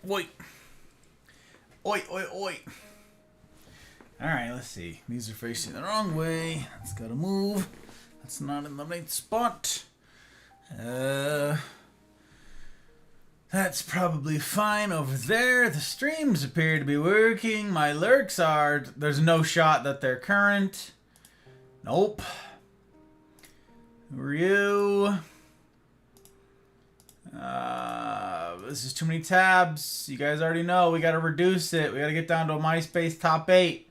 Oi. Oi, oi, oi. Alright, let's see. These are facing the wrong way. That's gotta move. That's not in the right spot. That's probably fine over there. The streams appear to be working. My lurks are... There's no shot that they're current. Nope. Who are you? This is too many tabs. You guys already know. We gotta reduce it. We gotta get down to a MySpace top 8.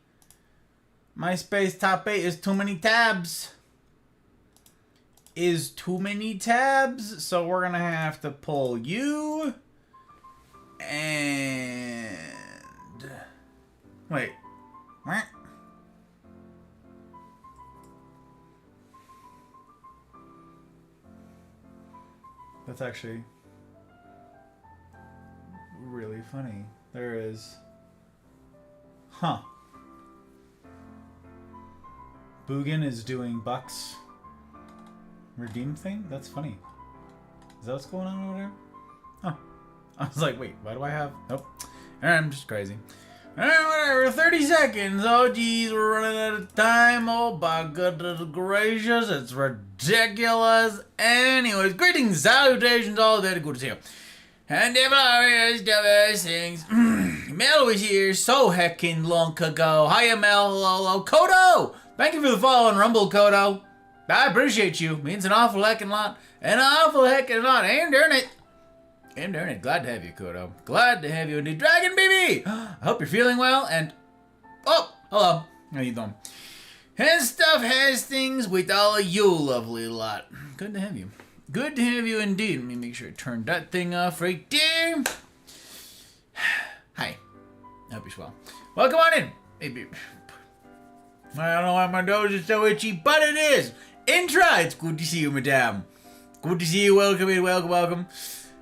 MySpace top 8 is too many tabs. So we're gonna have to pull you and wait. That's actually really funny. There is. Huh. Boogan is doing Bucks redeem thing? That's funny. Is that what's going on over there? Huh. I was like, wait, why do I have... Nope. I'm just crazy. Whatever, 30 seconds. Oh, geez, we're running out of time. Oh, by goodness gracious, it's ridiculous. Anyways, greetings, salutations, all day. Good to see you. And if I was things, Mel was here so heckin' long ago. Hiya, Mel. Hello, Kodo. Thank you for the follow on Rumble, Kodo. I appreciate you. Means an awful heckin' lot. An awful heckin' lot. And earn it. And earn it. Glad to have you, Kodo. Glad to have you indeed. Dragon BB! I hope you're feeling well and... Oh, hello. How you doing? And stuff has things with all of you, lovely lot. Good to have you. Good to have you indeed. Let me make sure I turn that thing off right there. Hi. I hope you're well. Welcome on in. Hey, I don't know why my nose is so itchy, but it is. Intra, it's good to see you, madame. Good to see you. Welcome in. Welcome, welcome.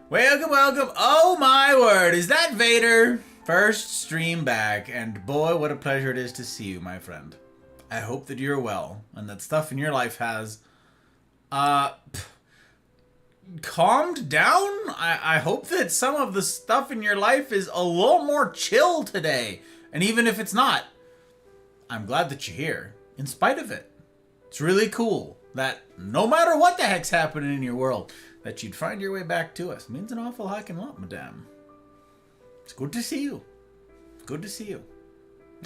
Welcome, welcome. Oh, my word. Is that Vader? First stream back. And boy, what a pleasure it is to see you, my friend. I hope that you're well and that stuff in your life has calmed down. I hope that some of the stuff in your life is a little more chill today. And even if it's not, I'm glad that you're here, in spite of it. It's really cool that no matter what the heck's happening in your world, that you'd find your way back to us. It means an awful heckin' lot, madame. It's good to see you. Good to see you.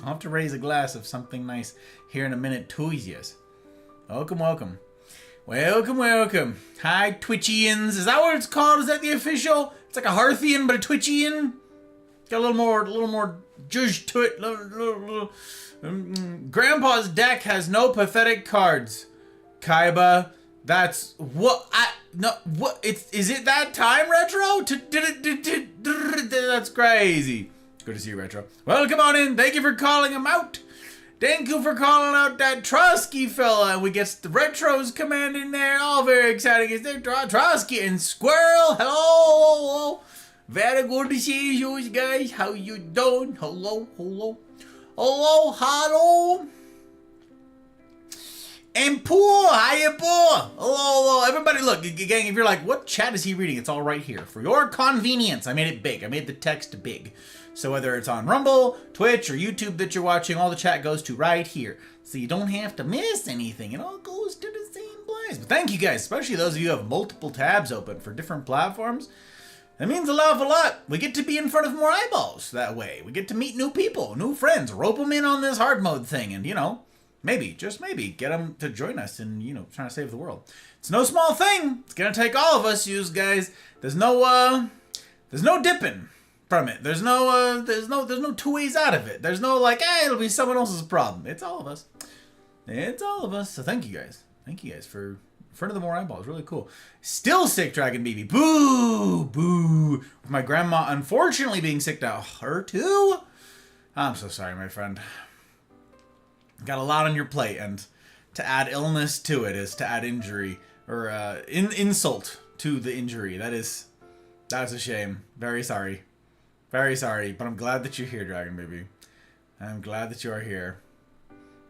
I'll have to raise a glass of something nice here in a minute to you. Welcome, welcome. Welcome, welcome. Hi, Twitchians. Is that what it's called? Is that the official? It's like a Hearthian, but a Twitchian? Got a little more zhuzh to it. Grandpa's deck has no pathetic cards. Kaiba, that's what is it that time, Retro? That's crazy. Good to see you, Retro. Well, come on in. Thank you for calling him out. Thank you for calling out that Trotsky fella. And we get the Retro's command in there. All very exciting. Is there Trotsky and Squirrel? Hello. Very good to see you guys. How you doing? Hello. And Pool, hiya Pool. Hello. Everybody, look, gang, if you're like, what chat is he reading? It's all right here. For your convenience, I made it big. I made the text big. So whether it's on Rumble, Twitch, or YouTube that you're watching, all the chat goes to right here. So you don't have to miss anything. It all goes to the same place. But thank you guys, especially those of you who have multiple tabs open for different platforms. That means an awful lot. We get to be in front of more eyeballs that way. We get to meet new people, new friends, rope them in on this hard mode thing, and, maybe, just maybe, get them to join us in, trying to save the world. It's no small thing. It's gonna take all of us, you guys. There's no dipping from it. There's no two ways out of it. There's no like, it'll be someone else's problem. It's all of us. It's all of us. So thank you guys. Thank you guys for in front of the more eyeballs. Really cool. Still sick, Dragon BB. Boo! Boo! With my grandma unfortunately being sick now. Her too? I'm so sorry, my friend. Got a lot on your plate, and to add illness to it is to add injury, or insult to the injury. That's a shame. Very sorry. Very sorry, but I'm glad that you're here, Dragon Baby. I'm glad that you are here.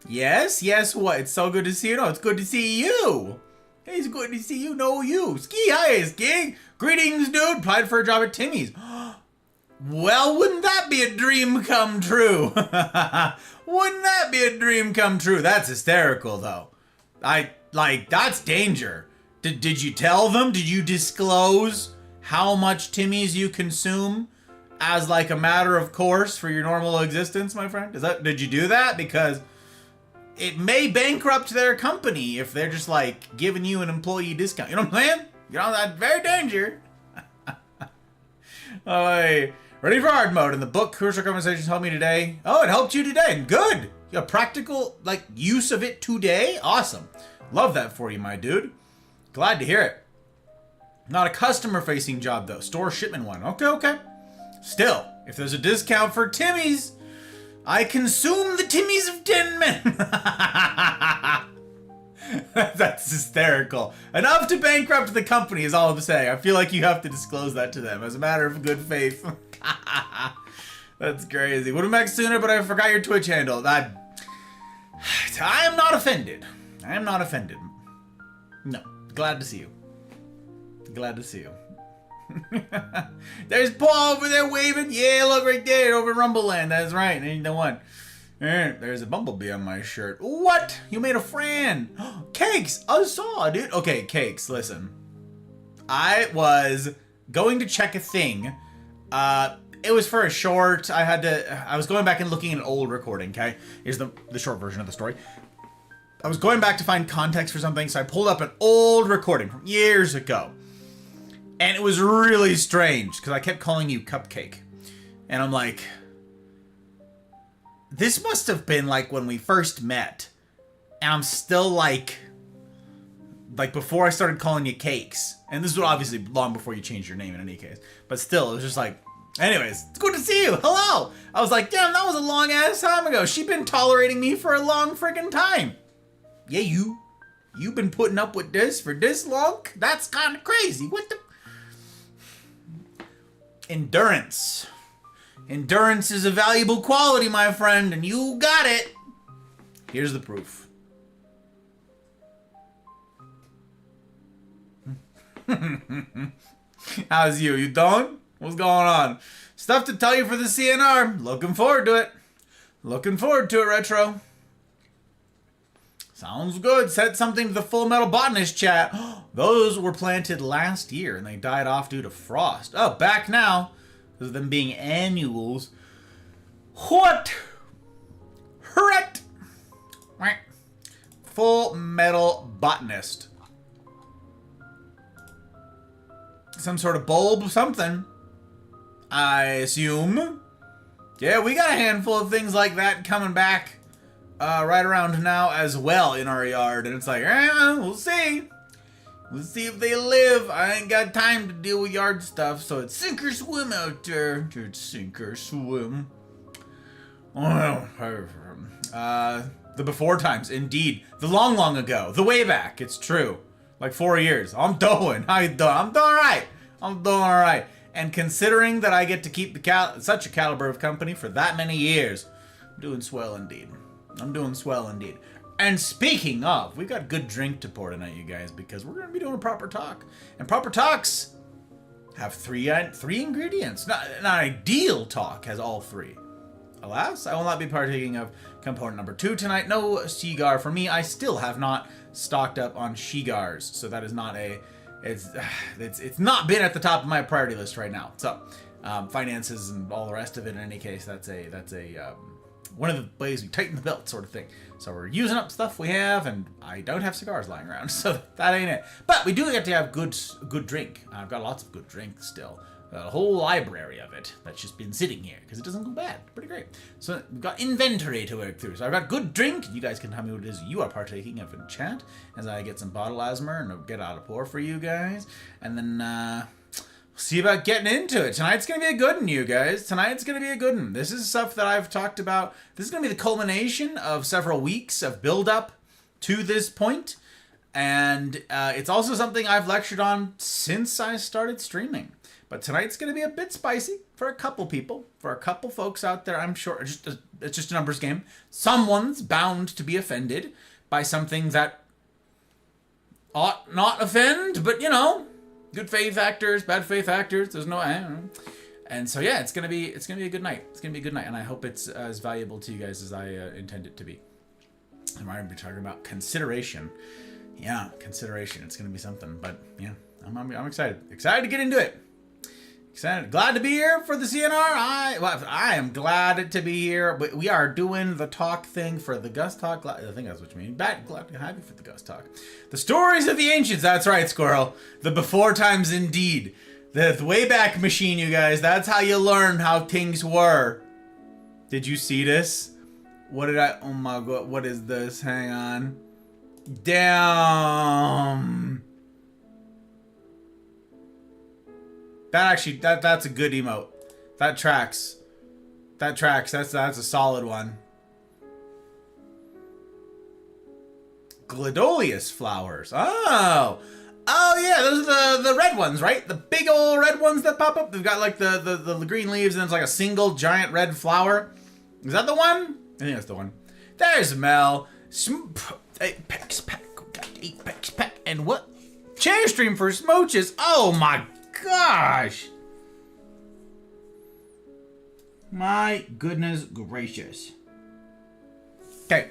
Yes? Yes, what? It's so good to see you. No, it's good to see you. It's good to see you. No, you. Ski, hi, Ski. Greetings, dude. Applied for a job at Timmy's. Well, wouldn't that be a dream come true? Wouldn't that be a dream come true? That's hysterical, though. That's danger. Did you tell them? Did you disclose how much Timmy's you consume as like a matter of course for your normal existence, my friend? Did you do that? Because it may bankrupt their company if they're just like giving you an employee discount. You know what I'm saying? You know, that's very danger. Hey, ready for hard mode. In the book, Crucial Conversations helped me today. Oh, it helped you today. Good. You have practical like use of it today. Awesome. Love that for you, my dude. Glad to hear it. Not a customer-facing job, though. Store shipment one. Okay. Still, if there's a discount for Timmy's, I consume the Timmy's of 10 men. That's hysterical. Enough to bankrupt the company is all I'm saying. I feel like you have to disclose that to them as a matter of good faith. That's crazy. Would have met sooner, but I forgot your Twitch handle. I am not offended. I am not offended. No. Glad to see you. Glad to see you. There's Paul over there waving. Yeah, look right there over Rumble Land. That's right. Ain't the one. There's a bumblebee on my shirt. What? You made a friend. Cakes. I saw, dude. Okay, Cakes, listen. I was going to check a thing. It was for a short. I was going back and looking at an old recording, okay? Here's the short version of the story. I was going back to find context for something, so I pulled up an old recording from years ago. And it was really strange, because I kept calling you Cupcake. And I'm like, this must have been like when we first met. And I'm still like before I started calling you Cakes. And this was obviously long before you changed your name in any case. But still, it was just like, anyways, it's good to see you. Hello. I was like, damn, that was a long ass time ago. She's been tolerating me for a long friggin' time. Yeah, you've been putting up with this for this long? That's kind of crazy. What the? Endurance. Endurance is a valuable quality, my friend, and you got it. Here's the proof. How's you? You done? What's going on? Stuff to tell you for the CNR. Looking forward to it. Looking forward to it, Retro. Sounds good. Said something to the Full Metal Botanist chat. Those were planted last year and they died off due to frost. Oh, back now. Because of them being annuals. What? Correct. Full Metal Botanist. Some sort of bulb, something. I assume. Yeah, we got a handful of things like that coming back. Right around now as well in our yard. And it's like, we'll see. We'll see if they live. I ain't got time to deal with yard stuff, so it's sink or swim out there. It's sink or swim. Oh, the before times, indeed. The long ago. The way back. It's true. Like 4 years. I'm doing alright. I'm doing alright. And considering that I get to keep such a caliber of company for that many years, I'm doing swell indeed. I'm doing swell indeed. And speaking of, we've got good drink to pour tonight, you guys, because we're going to be doing a proper talk. And proper talks have three ingredients. Not an ideal talk has all three. Alas, I will not be partaking of component number 2 tonight. No cigar for me. I still have not stocked up on cigars, so that is not it's not been at the top of my priority list right now. So, finances and all the rest of it. In any case, that's one of the ways we tighten the belt sort of thing. So we're using up stuff we have, and I don't have cigars lying around, so that ain't it. But we do get to have good drink. I've got lots of good drink still. A whole library of it that's just been sitting here, because it doesn't go bad. Pretty great. So we've got inventory to work through. So I've got good drink. You guys can tell me what it is you are partaking of in chat as I get some bottle asthma and get out a pour for you guys. And then, see about getting into it. Tonight's going to be a good one, you guys. Tonight's going to be a good one. This is stuff that I've talked about. This is going to be the culmination of several weeks of build-up to this point. And it's also something I've lectured on since I started streaming. But tonight's going to be a bit spicy for a couple people. For a couple folks out there, I'm sure. It's just a numbers game. Someone's bound to be offended by something that ought not offend, but, you know. Good faith actors, bad faith actors, there's no... I don't know. And so yeah, it's gonna be a good night. It's gonna be a good night, and I hope it's as valuable to you guys as I intend it to be. I'm going to be talking about consideration. Yeah, consideration. It's gonna be something. But yeah, I'm excited. Excited to get into it. Excited. Glad to be here for the CNR. I am glad to be here. But we are doing the talk thing for the Gus-Talk. I think that's what you mean. Glad to have you for the Gus-Talk. The stories of the ancients. That's right, Squirrel. The before times indeed. The Wayback Machine, you guys. That's how you learn how things were. Did you see this? What did I... Oh my god. What is this? Hang on. Damn. That actually... That's a good emote. That tracks. That tracks. That's a solid one. Gladiolus flowers. Oh. Oh yeah, those are the red ones, right? The big old red ones that pop up. They've got like the green leaves and it's like a single giant red flower. Is that the one? I think that's the one. There's Mel. Apex pack. Got Apex pack. And what? Chair stream for smooches. Oh my gosh. My goodness gracious. Okay.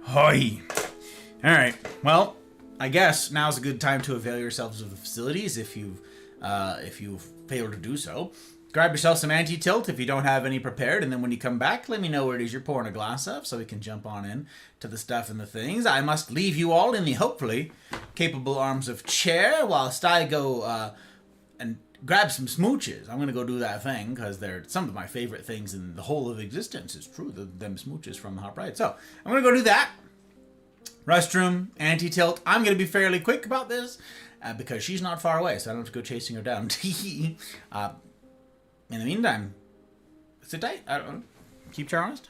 Hoi. All right. Well, I guess now's a good time to avail yourselves of the facilities if you've failed to do so. Grab yourself some anti-tilt if you don't have any prepared, and then when you come back, let me know what it is you're pouring a glass of so we can jump on in to the stuff and the things. I must leave you all in the hopefully capable arms of Chair whilst I go and grab some smooches. I'm going to go do that thing because they're some of my favorite things in the whole of existence. It's true, them smooches from the Hop Ride. So I'm going to go do that. Restroom, anti-tilt. I'm going to be fairly quick about this because she's not far away, so I don't have to go chasing her down. In the meantime, sit tight. I don't know. Keep Char honest.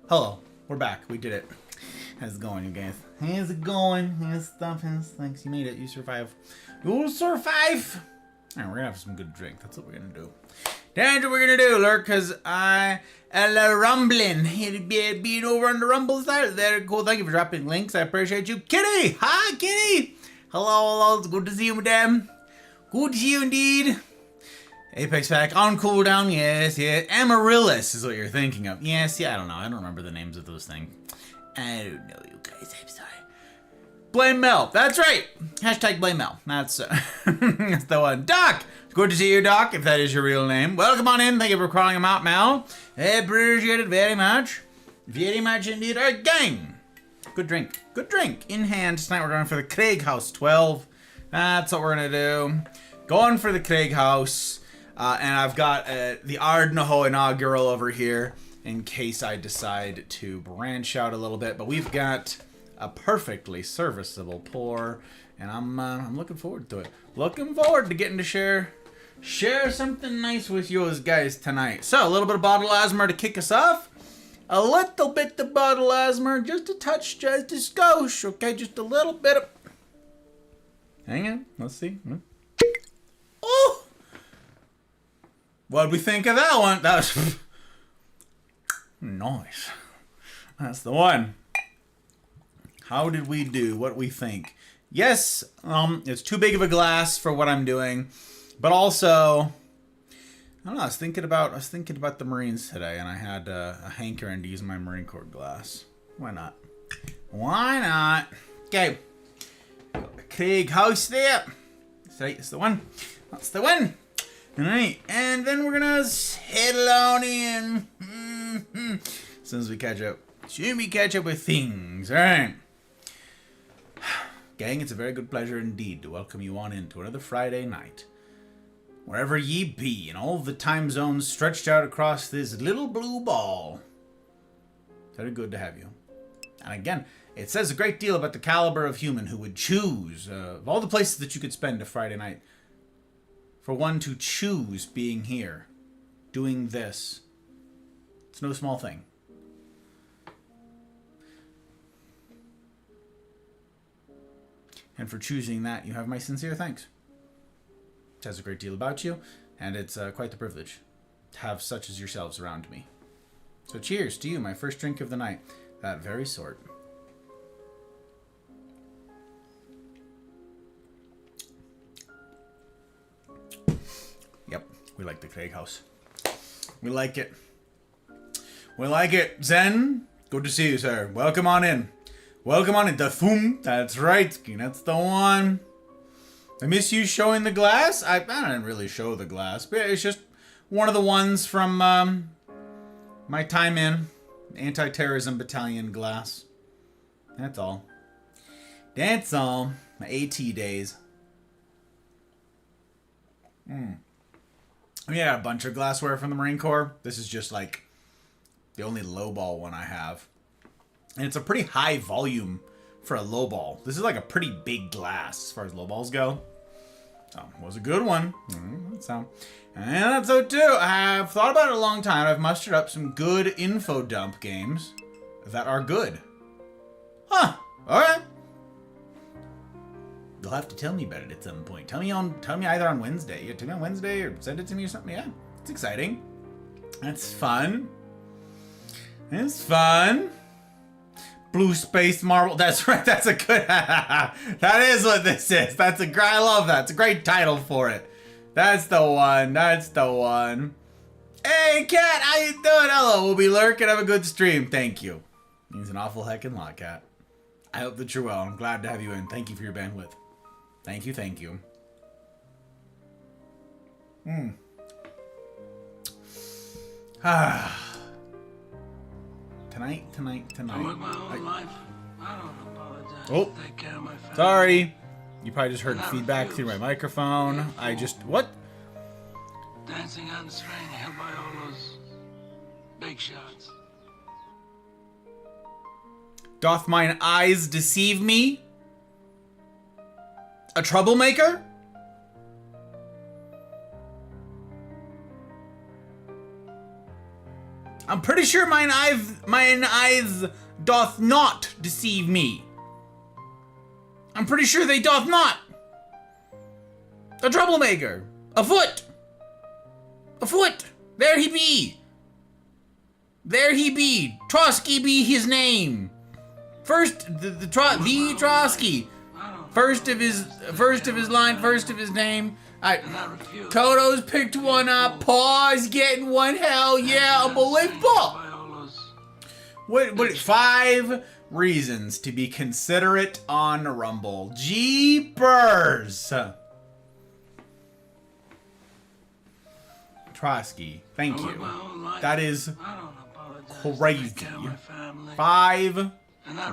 Hello, we're back. We did it. How's it going, you guys? How's it going? How's stuff? How's things? You made it. You survived. You'll survive. All right, we're gonna have some good drink. That's what we're gonna do. That's what we're gonna do, Lurk, because I am rumbling. It'd be being over on the Rumble side. There, cool. Thank you for dropping links. I appreciate you, Kitty. Hi, Kitty. Hello. It's good to see you, madam. Good to see you indeed. Apex pack on cooldown, yes. Amaryllis is what you're thinking of. Yes, I don't know. I don't remember the names of those things. I don't know, you guys. I'm sorry. Blame Mel. That's right. Hashtag blame Mel. That's, that's the one. Doc. Good to see you, Doc, if that is your real name. Welcome on in. Thank you for calling him out, Mel. I appreciate it very much. Very much indeed. All right, gang. Good drink. Good drink. In hand. Tonight we're going for the Craig House 12. That's what we're going to do. Going for the Craig House. And I've got the Ardnaho inaugural over here in case I decide to branch out a little bit. But we've got a perfectly serviceable pour, and I'm looking forward to it. Looking forward to getting to share something nice with you guys tonight. So a little bit of bottle asthma to kick us off. A little bit of bottle asthma, just a touch, just a skosh, okay? Just a little bit of Hang on. Let's see. Oh! What'd we think of that one? That was... nice. That's the one. How did we do? What we think? Yes, it's too big of a glass for what I'm doing. But also... I don't know, I was thinking about the Marines today, and I had a hankering to use my Marine Corps glass. Why not? Why not? Okay. Craig House there. That's right, that's the one. That's the one. Alright, and then we're gonna settle on in. As soon as we catch up. Soon we catch up with things. Alright. Gang, it's a very good pleasure indeed to welcome you on into another Friday night. Wherever ye be, in all the time zones stretched out across this little blue ball. Very good to have you. And again, it says a great deal about the caliber of human who would choose, of all the places that you could spend a Friday night, for one to choose being here, doing this. It's no small thing. And for choosing that, you have my sincere thanks. It says a great deal about you, and it's quite the privilege to have such as yourselves around me. So cheers to you, my first drink of the night. That very sort. Yep, we like the Craig House. We like it. We like it. Zen, good to see you, sir. Welcome on in. Welcome on in. The Thum, that's right. That's the one. I miss you showing the glass. I didn't really show the glass, but it's just one of the ones from my time in anti-terrorism battalion glass. That's all. That's all. My AT days. I mean, I got a bunch of glassware from the Marine Corps. This is just like the only lowball one I have. And it's a pretty high volume for a lowball. This is like a pretty big glass as far as lowballs go. So, it was a good one. And that's so too. I've thought about it a long time. I've mustered up some good info dump games that are good. Huh. Alright. You'll have to tell me about it at some point. Tell me either on Wednesday. Yeah, tell me on Wednesday or send it to me or something. Yeah. It's exciting. That's fun. It's fun. Blue Space Marble. That's right. That's a good... that is what this is. I love that. It's a great title for it. That's the one. That's the one. Hey, Cat. How you doing? Hello. We'll be lurking. Have a good stream. Thank you. Means an awful heckin' lot, Cat. I hope that you're well. I'm glad to have you in. Thank you for your bandwidth. Thank you. Thank you. Tonight. I work my whole life. I don't apologize. Oh, Take care of my family. sorry. You probably just heard feedback through my microphone. What? Dancing on the string, held by all those big shots. Doth mine eyes deceive me? A troublemaker? I'm pretty sure mine eyes doth not deceive me. I'm pretty sure they doth not. A troublemaker. Afoot. There he be. Trotsky be his name. First, the Trotsky. First of his line, first of his name. Koto's picked one up. Paws getting one. Hell yeah, unbelievable. What? 5 reasons to be considerate on Rumble. Jeepers. Trotsky, thank you. That is crazy. 5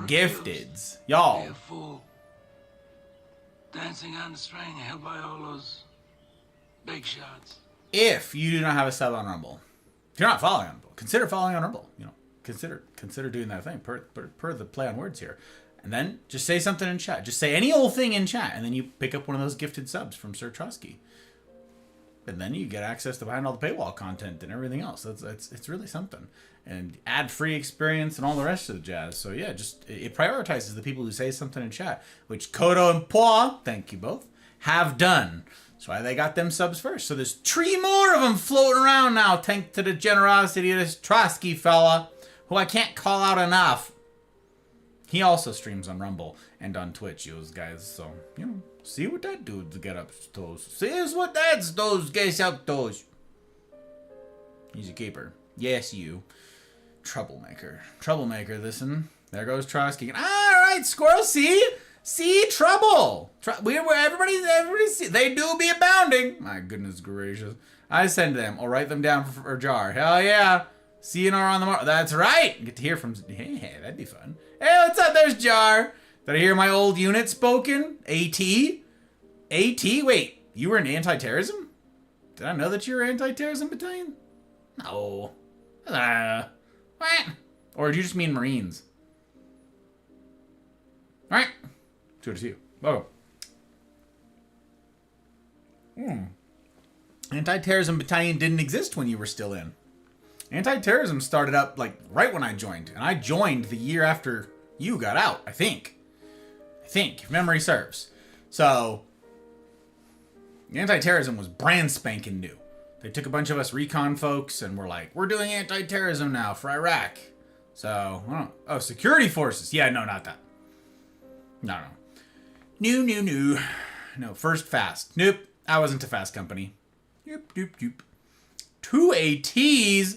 gifteds, y'all. Dancing on the string, held by all those big shots. If you do not have a sub on Rumble, if you're not following on Rumble, consider following on Rumble. Consider doing that thing per the play on words here, and then just say something in chat. Just say any old thing in chat, and then you pick up one of those gifted subs from Sir Trotsky. And then you get access to behind all the paywall content and everything else. It's really something. And ad-free experience and all the rest of the jazz. So yeah, just it prioritizes the people who say something in chat, which Kodo and Paw, thank you both, have done. That's why they got them subs first. So there's 3 more of them floating around now, thanks to the generosity of this Trotsky fella, who I can't call out enough. He also streams on Rumble and on Twitch, those guys. So, you know, see what that dude's get up to. See what that's those gets up to. He's a keeper. Yes, you. Troublemaker. Troublemaker, listen. There goes Trotsky. All right, Squirrel, see? See, trouble. Everybody see. They do be abounding. My goodness gracious. I send them. I'll write them down for a jar. Hell yeah. CNR on the mark. That's right. Get to hear from. Hey, that'd be fun. Hey, what's up? There's Jar. Did I hear my old unit spoken? AT? AT? Wait, you were in anti-terrorism? Did I know that you were anti-terrorism battalion? No. What? Or did you just mean Marines? Alright. Good to see you. Oh. Anti-terrorism battalion didn't exist when you were still in. Anti-terrorism started up, like, right when I joined. And I joined the year after you got out, I think. If memory serves. So, anti-terrorism was brand spanking new. They took a bunch of us recon folks and were like, we're doing anti-terrorism now for Iraq. So, oh, security forces. Yeah, no, not that. No. No, first fast. Nope, I wasn't a fast company. Nope. 2 ATs?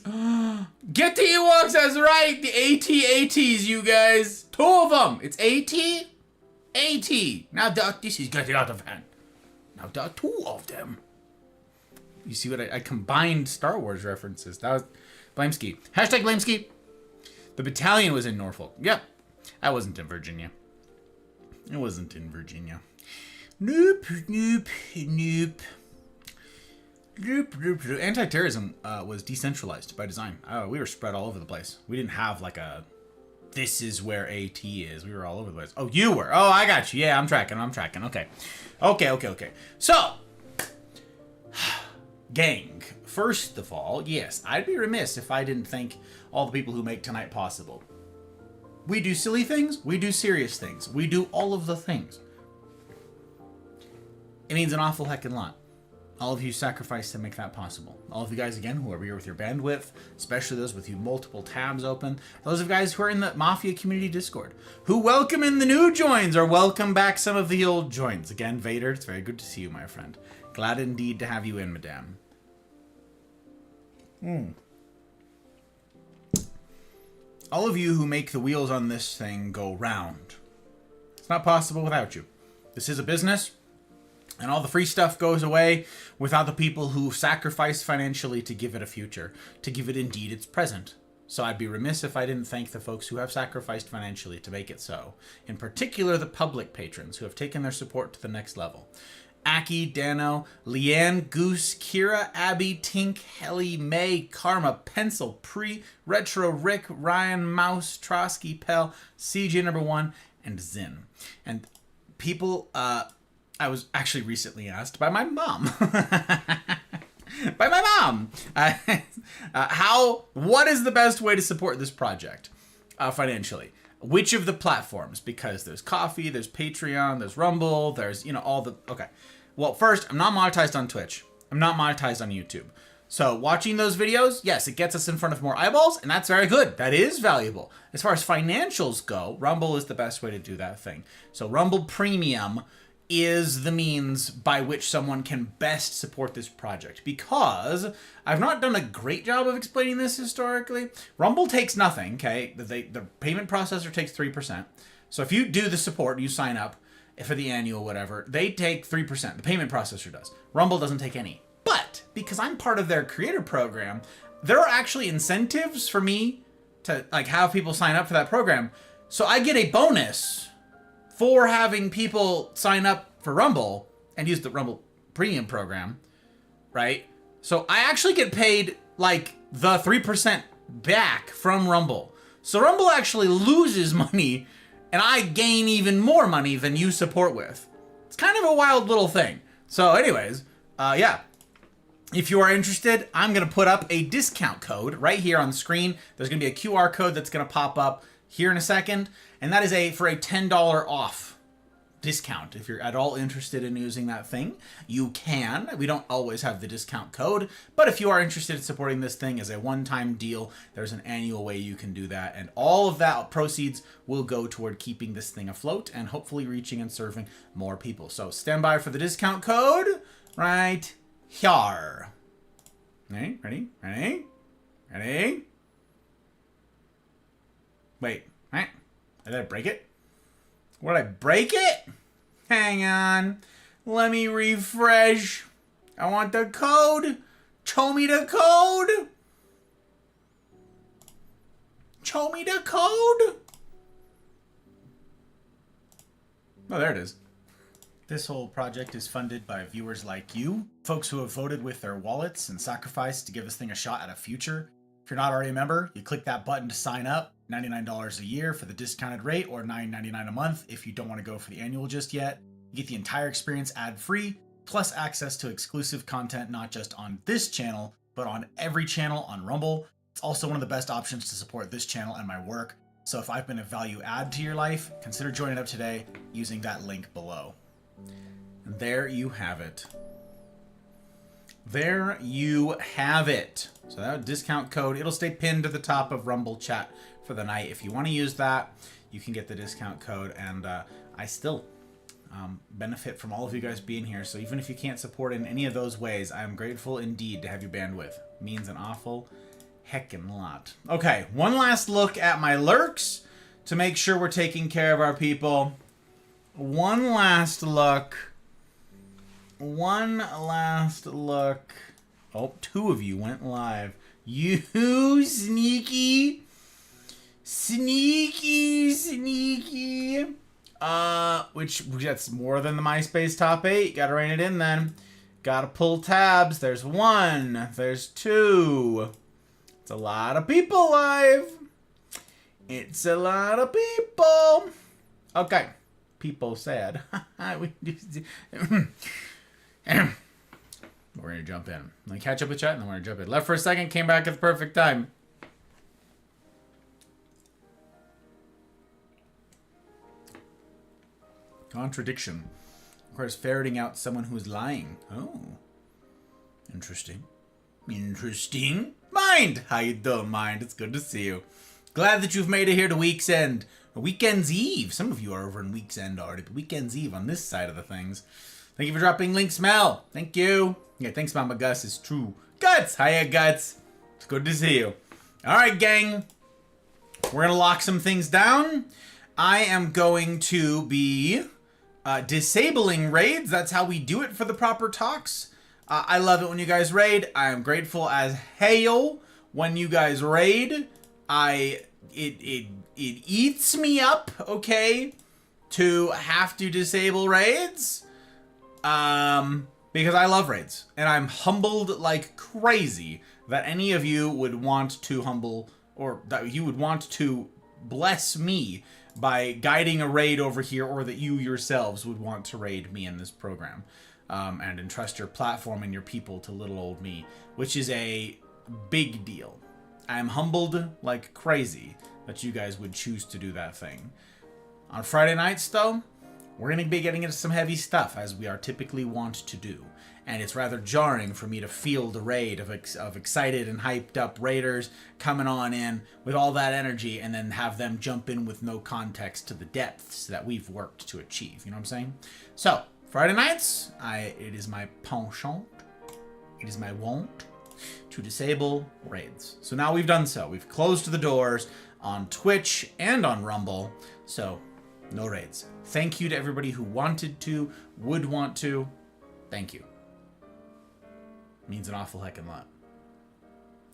Get the Ewoks, that's right! The ATs, you guys! 2 of them! It's AT. Now, this is getting out of hand. Now, there are 2 of them. You see what I combined Star Wars references. That was Blameski. Hashtag Blameski. The battalion was in Norfolk. Yep. I wasn't in Virginia. Nope. Anti-terrorism was decentralized by design. We were spread all over the place. We didn't have like a, this is where AT is. We were all over the place. Oh, you were. Oh, I got you. Yeah, I'm tracking. Okay. So, gang, first of all, yes, I'd be remiss if I didn't thank all the people who make tonight possible. We do silly things. We do serious things. We do all of the things. It means an awful heckin' lot. All of you sacrifice to make that possible. All of you guys, again, whoever you're with your bandwidth, especially those with you multiple tabs open, those of you guys who are in the Mafia Community Discord, who welcome in the new joins or welcome back some of the old joins. Again, Vader, it's very good to see you, my friend. Glad indeed to have you in, madame. All of you who make the wheels on this thing go round. It's not possible without you. This is a business. And all the free stuff goes away without the people who sacrifice financially to give it a future, to give it indeed its present. So I'd be remiss if I didn't thank the folks who have sacrificed financially to make it so. In particular, the public patrons who have taken their support to the next level. Aki, Dano, Leanne, Goose, Kira, Abby, Tink, Helly, May, Karma, Pencil, Pre, Retro, Rick, Ryan, Mouse, Trotsky, Pell, CJ number 1, and Zin. And people, I was actually recently asked by my mom. What is the best way to support this project financially? Which of the platforms? Because there's Coffee, there's Patreon, there's Rumble, there's, all the, okay. Well, first, I'm not monetized on Twitch. I'm not monetized on YouTube. So watching those videos, yes, it gets us in front of more eyeballs, and that's very good. That is valuable. As far as financials go, Rumble is the best way to do that thing. So Rumble Premium is the means by which someone can best support this project, because I've not done a great job of explaining this historically. Rumble takes nothing, okay? The payment processor takes 3%. So if you do the support, you sign up for the annual whatever, they take 3%. The payment processor does. Rumble doesn't take any. But because I'm part of their creator program, there are actually incentives for me to have people sign up for that program. So I get a bonus for having people sign up for Rumble and use the Rumble Premium program, right? So I actually get paid the 3% back from Rumble. So Rumble actually loses money and I gain even more money than you support with. It's kind of a wild little thing. So anyways, yeah. If you are interested, I'm going to put up a discount code right here on the screen. There's going to be a QR code that's going to pop up here in a second, and that is for a $10 off discount. If you're at all interested in using that thing, you can. We don't always have the discount code, but if you are interested in supporting this thing as a one-time deal, there's an annual way you can do that, and all of that proceeds will go toward keeping this thing afloat and hopefully reaching and serving more people. So stand by for the discount code right here. Ready? Wait, did I break it? What, I break it? Hang on. Let me refresh. I want the code. Show me the code. Show me the code. Oh, there it is. This whole project is funded by viewers like you, folks who have voted with their wallets and sacrificed to give this thing a shot at a future. If you're not already a member, you click that button to sign up. $99 a year for the discounted rate, or $9.99 a month if you don't want to go for the annual just yet. You get the entire experience ad-free, plus access to exclusive content not just on this channel, but on every channel on Rumble. It's also one of the best options to support this channel and my work. So if I've been a value add to your life, consider joining up today using that link below. And there you have it. There you have it. So that discount code, it'll stay pinned to the top of Rumble chat for the night. If you want to use that, you can get the discount code, and I still benefit from all of you guys being here. So even if you can't support in any of those ways, I am grateful indeed to have your bandwidth. It means an awful heckin' lot. Okay, one last look at my lurks to make sure we're taking care of our people. One last look. Oh, 2 of you went live. You sneaky. Which that's more than the MySpace top 8. Gotta rein it in then. Gotta pull tabs. There's 1. There's 2. It's a lot of people live. It's a lot of people. Okay. People said. We're going to jump in. Let me catch up with chat, and then we're going to jump in. Left for a second, came back at the perfect time. Contradiction. Requires ferreting out someone who's lying. Oh. Interesting. Mind! How you doing, Mind? It's good to see you. Glad that you've made it here to Week's End. Weekend's Eve. Some of you are over in Week's End already, but Weekend's Eve on this side of the things. Thank you for dropping links, Mel. Thank you. Yeah, thanks, Mama Gus. Is true. Guts. Hiya, Guts. It's good to see you. All right, gang. We're going to lock some things down. I am going to be disabling raids. That's how we do it for the proper talks. I love it when you guys raid. I am grateful as hell when you guys raid. It eats me up, okay, to have to disable raids. Because I love raids, and I'm humbled like crazy that any of you would want to humble, or that you would want to bless me by guiding a raid over here, or that you yourselves would want to raid me in this program, and entrust your platform and your people to little old me, which is a big deal. I'm humbled like crazy that you guys would choose to do that thing. On Friday nights, though, we're going to be getting into some heavy stuff, as we are typically wont to do. And it's rather jarring for me to field a raid of excited and hyped up raiders coming on in with all that energy, and then have them jump in with no context to the depths that we've worked to achieve. You know what I'm saying? So, Friday nights, it is my penchant, it is my wont to disable raids. So now we've done so. We've closed the doors on Twitch and on Rumble. So, no raids. Thank you to everybody who wanted to, would want to. Thank you. It means an awful heckin' lot.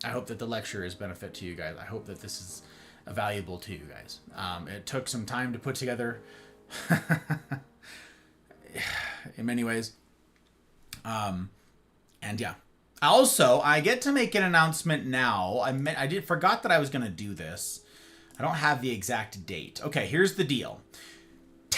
I hope that the lecture is benefit to you guys. I hope that this is valuable to you guys. It took some time to put together in many ways. And yeah. Also, I get to make an announcement now. I forgot that I was going to do this. I don't have the exact date. Okay, here's the deal.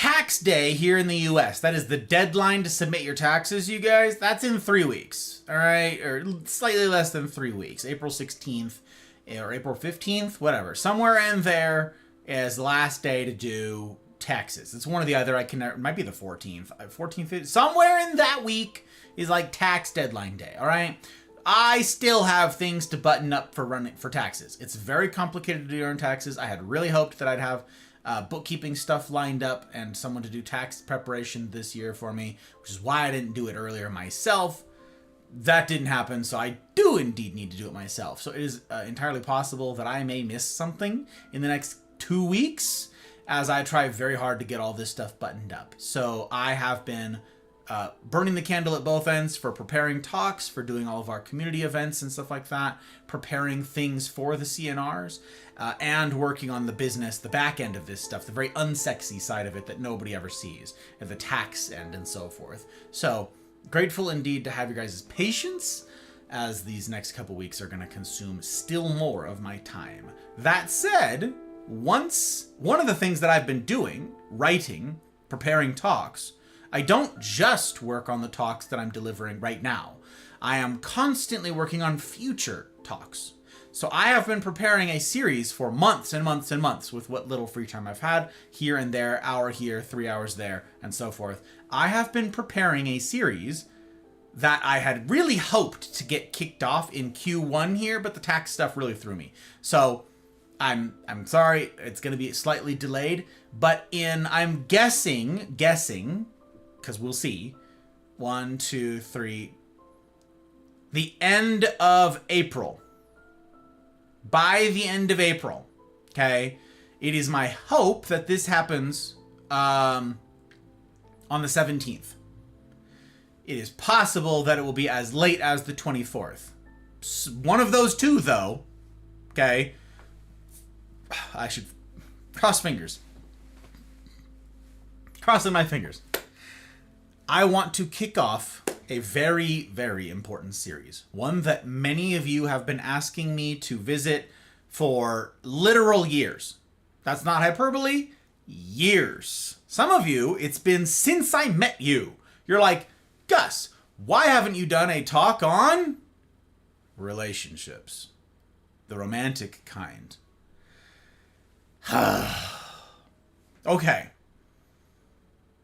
tax day here in the US, that is the deadline to submit your taxes, you guys, that's in 3 weeks, all right? Or slightly less than 3 weeks. April 16th or April 15th, whatever. Somewhere in there is the last day to do taxes. It's one of the other, it might be the 14th, 14th, somewhere in that week is like tax deadline day, all right? I still have things to button up for taxes. It's very complicated to do your own taxes. I had really hoped that I'd have bookkeeping stuff lined up and someone to do tax preparation this year for me, which is why I didn't do it earlier myself. That didn't happen, so I do indeed need to do it myself. So it is entirely possible that I may miss something in the next 2 weeks as I try very hard to get all this stuff buttoned up. So I have been burning the candle at both ends for preparing talks, for doing all of our community events and stuff like that, preparing things for the CNRs, and working on the business, the back end of this stuff, the very unsexy side of it that nobody ever sees, at the tax end and so forth. So grateful indeed to have your guys' patience, as these next couple weeks are going to consume still more of my time. That said, one of the things that I've been doing, writing, preparing talks, I don't just work on the talks that I'm delivering right now. I am constantly working on future talks. So I have been preparing a series for months and months and months with what little free time I've had here and there, hour here, 3 hours there, and so forth. I have been preparing a series that I had really hoped to get kicked off in Q1 here, but the tax stuff really threw me. So I'm sorry, it's going to be slightly delayed, but I'm guessing, because we'll see, 1, 2, 3, the end of April. By the end of April, okay, it is my hope that this happens on the 17th. It is possible that it will be as late as the 24th. One of those two, though, okay, I should cross fingers. Crossing my fingers. I want to kick off a very, very important series. One that many of you have been asking me to visit for literal years. That's not hyperbole. Years. Some of you, it's been since I met you. You're like, Gus, why haven't you done a talk on relationships? The romantic kind. Okay.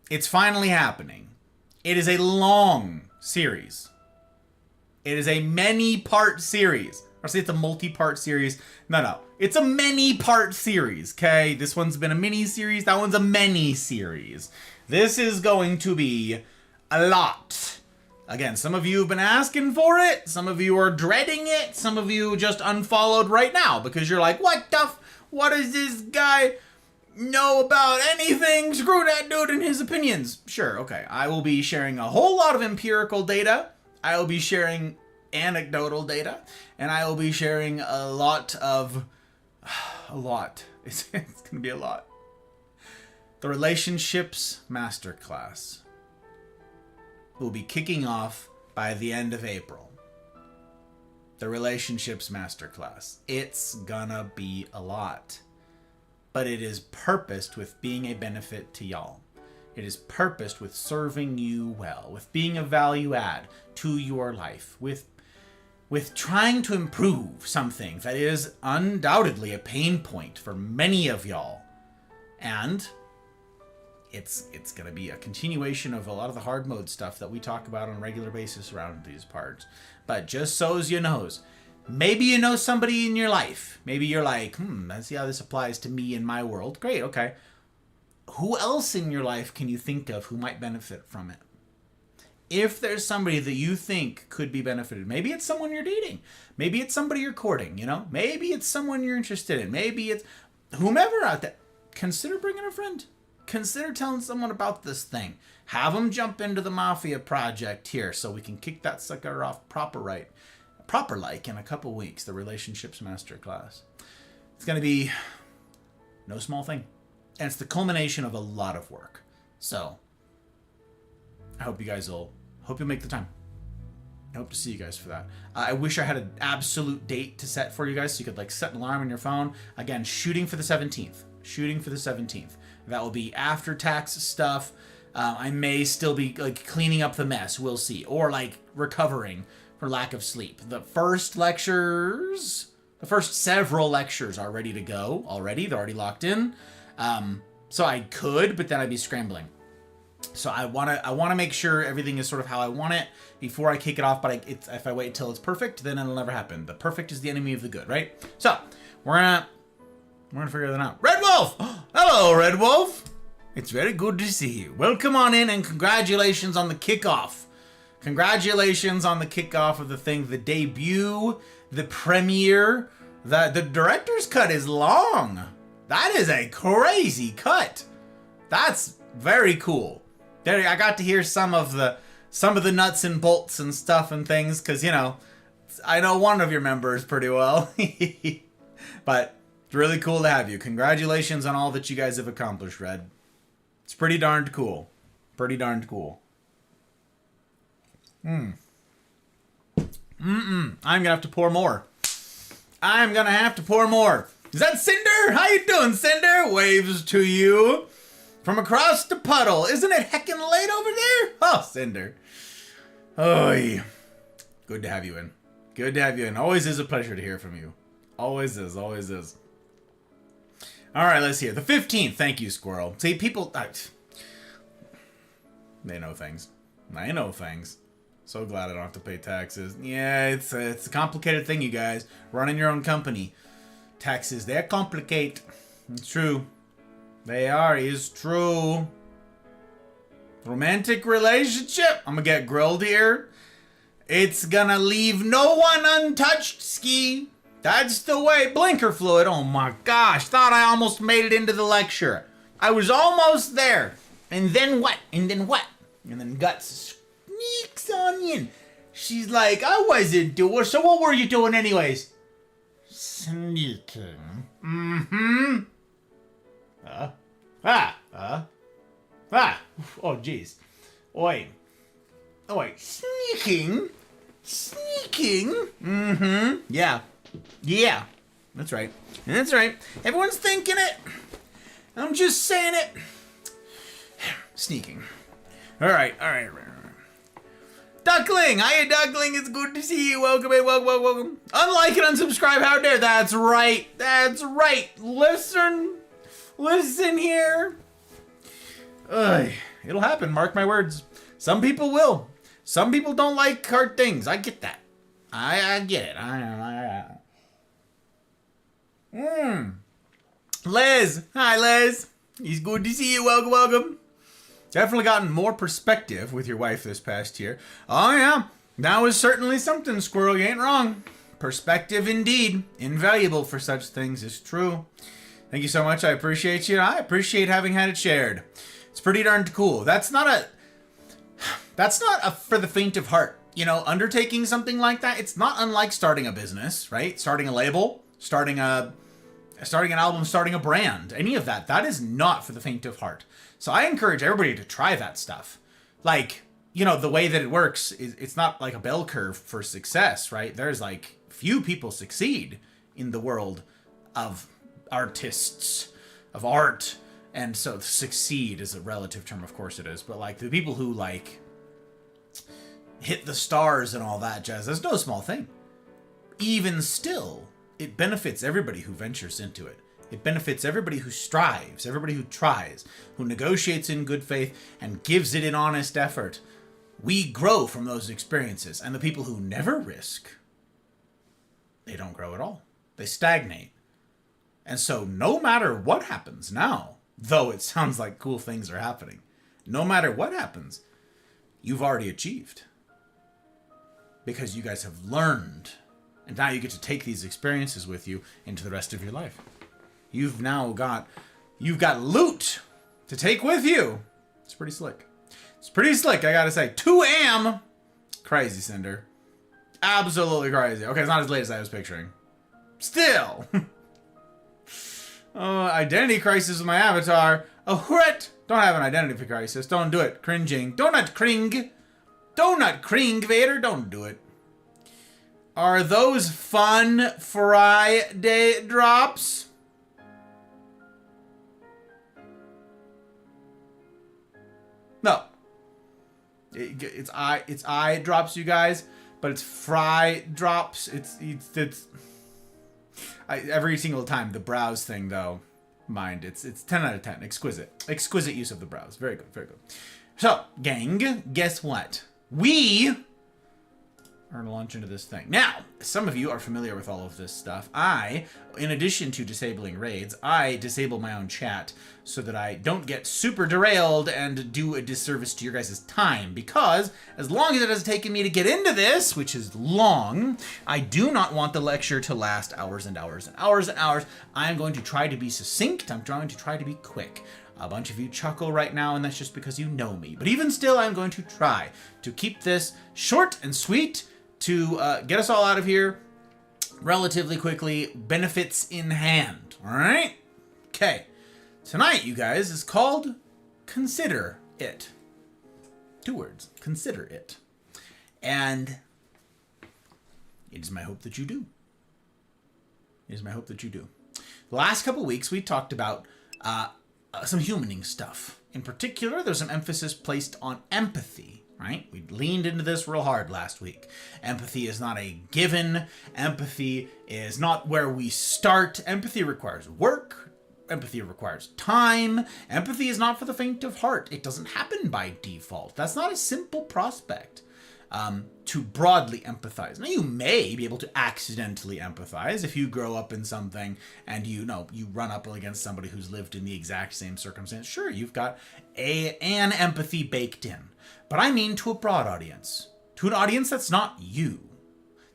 It's finally happening. It is a long series. It is a many-part series. Or say it's a multi-part series. No. It's a many-part series, okay? This one's been a mini-series. That one's a many-series. This is going to be a lot. Again, some of you have been asking for it. Some of you are dreading it. Some of you just unfollowed right now because you're like, what does this guy know about anything? Screw that dude and his opinions. Sure, okay. I will be sharing a whole lot of empirical data. I will be sharing anecdotal data. And I will be sharing a lot. It's going to be a lot. The Relationships Masterclass will be kicking off by the end of April. The Relationships Masterclass. It's gonna be a lot. But it is purposed with being a benefit to y'all. It is purposed with serving you well, with being a value add to your life, with trying to improve something that is undoubtedly a pain point for many of y'all. And it's going to be a continuation of a lot of the hard mode stuff that we talk about on a regular basis around these parts. But just so as you knows, maybe you know somebody in your life. Maybe you're like, let's see how this applies to me in my world. Great, okay. Who else in your life can you think of who might benefit from it? If there's somebody that you think could be benefited, maybe it's someone you're dating. Maybe it's somebody you're courting, Maybe it's someone you're interested in. Maybe it's whomever out there. Consider bringing a friend. Consider telling someone about this thing. Have them jump into the Mafia project here so we can kick that sucker off proper like in a couple weeks, the Relationships Masterclass. It's going to be no small thing. And it's the culmination of a lot of work. So I hope you'll make the time. I hope to see you guys for that. I wish I had an absolute date to set for you guys so you could set an alarm on your phone. Again, shooting for the 17th. Shooting for the 17th. That will be after tax stuff. I may still be like cleaning up the mess. We'll see. Or like recovering for lack of sleep. The first several lectures are ready to go already. They're already locked in. So I could, but then I'd be scrambling. So I wanna make sure everything is sort of how I want it before I kick it off. But if I wait until it's perfect, then it'll never happen. The perfect is the enemy of the good, right? So we're gonna figure that out. Red Wolf, hello, Red Wolf. It's very good to see you. Welcome on in, and congratulations on the kickoff. Congratulations on the kickoff of the thing, the debut, the premiere. The director's cut is long. That is a crazy cut. That's very cool. There, I got to hear some of the nuts and bolts and stuff and things, because, you know, I know one of your members pretty well. But it's really cool to have you. Congratulations on all that you guys have accomplished, Red. It's pretty darned cool. Pretty darned cool. I'm gonna have to pour more. I'm gonna have to pour more. Is that Cinder? How you doing, Cinder? Waves to you from across the puddle. Isn't it heckin' late over there? Oh, Cinder. Oy. Good to have you in. Good to have you in. Always is a pleasure to hear from you. Always is. Always is. All right, let's hear. The 15th. Thank you, Squirrel. See, people... they know things. I know things. So glad I don't have to pay taxes. Yeah, it's a complicated thing, you guys. Running your own company. Taxes, they're complicated. It's true. They are. It's true. Romantic relationship. I'm gonna get grilled here. It's gonna leave no one untouched, Ski. That's the way. Blinker fluid. Oh my gosh. Thought I almost made it into the lecture. I was almost there. And then what? And then what? And then Guts sneaks on in. She's like, I wasn't doing. So what were you doing anyways? Sneaking. Mm-hmm. Oh, jeez. Oi. Sneaking. Mm-hmm. Yeah. That's right. Everyone's thinking it. I'm just saying it. Sneaking. All right. Duckling! Hiya, Duckling. It's good to see you. Welcome in. Welcome. Unlike and unsubscribe. How dare. That's right. Listen here. It'll happen. Mark my words. Some people will. Some people don't like hard things. I get that. I get it. Les. Hi, Les. It's good to see you. Welcome. Definitely gotten more perspective with your wife this past year. Oh, yeah. That was certainly something, Squirrel. You ain't wrong. Perspective indeed. Invaluable for such things is true. Thank you so much. I appreciate you. I appreciate having had it shared. It's pretty darn cool. That's not a for the faint of heart. You know, undertaking something like that, it's not unlike starting a business, right? Starting a label, starting an album, starting a brand, any of that. That is not for the faint of heart. So I encourage everybody to try that stuff. Like, you know, the way that it works is it's not like a bell curve for success, right? There's like few people succeed in the world of artists, of art. And so succeed is a relative term, of course it is. But like the people who like hit the stars and all that jazz, that's no small thing. Even still, it benefits everybody who ventures into it. It benefits everybody who strives, everybody who tries, who negotiates in good faith and gives it in honest effort. We grow from those experiences. And the people who never risk, they don't grow at all. They stagnate. And so no matter what happens now, though it sounds like cool things are happening, no matter what happens, you've already achieved. Because you guys have learned. And now you get to take these experiences with you into the rest of your life. You've got loot to take with you. It's pretty slick. I gotta say. 2am. Crazy, Cinder. Absolutely crazy. Okay, it's not as late as I was picturing. Still. Identity crisis with my avatar. Oh, what? Don't have an identity crisis. Don't do it. Cringing. Donut cring, Vader. Don't do it. Are those fun Friday drops? No. It's eye drops, you guys, but it's fry drops. Every single time. The brows thing, though, mind, it's 10 out of 10. Exquisite use of the brows. Very good, very good. So, gang, guess what? We are going to launch into this thing. Now, some of you are familiar with all of this stuff. In addition to disabling raids, I disable my own chat so that I don't get super derailed and do a disservice to your guys' time. Because as long as it has taken me to get into this, which is long, I do not want the lecture to last hours and hours and hours and hours. I am going to try to be succinct. I'm going to try to be quick. A bunch of you chuckle right now, and that's just because you know me. But even still, I'm going to try to keep this short and sweet to get us all out of here relatively quickly, benefits in hand. All right? Okay. Tonight, you guys, is called Consider It. 2 words. Consider it. And it is my hope that you do. It is my hope that you do. The last couple weeks, we talked about some humaning stuff. In particular, there's some emphasis placed on empathy. Right? We leaned into this real hard last week. Empathy is not a given. Empathy is not where we start. Empathy requires work. Empathy requires time. Empathy is not for the faint of heart. It doesn't happen by default. That's not a simple prospect to broadly empathize. Now, you may be able to accidentally empathize if you grow up in something and you run up against somebody who's lived in the exact same circumstance. Sure, you've got an empathy baked in. But I mean to a broad audience, to an audience that's not you.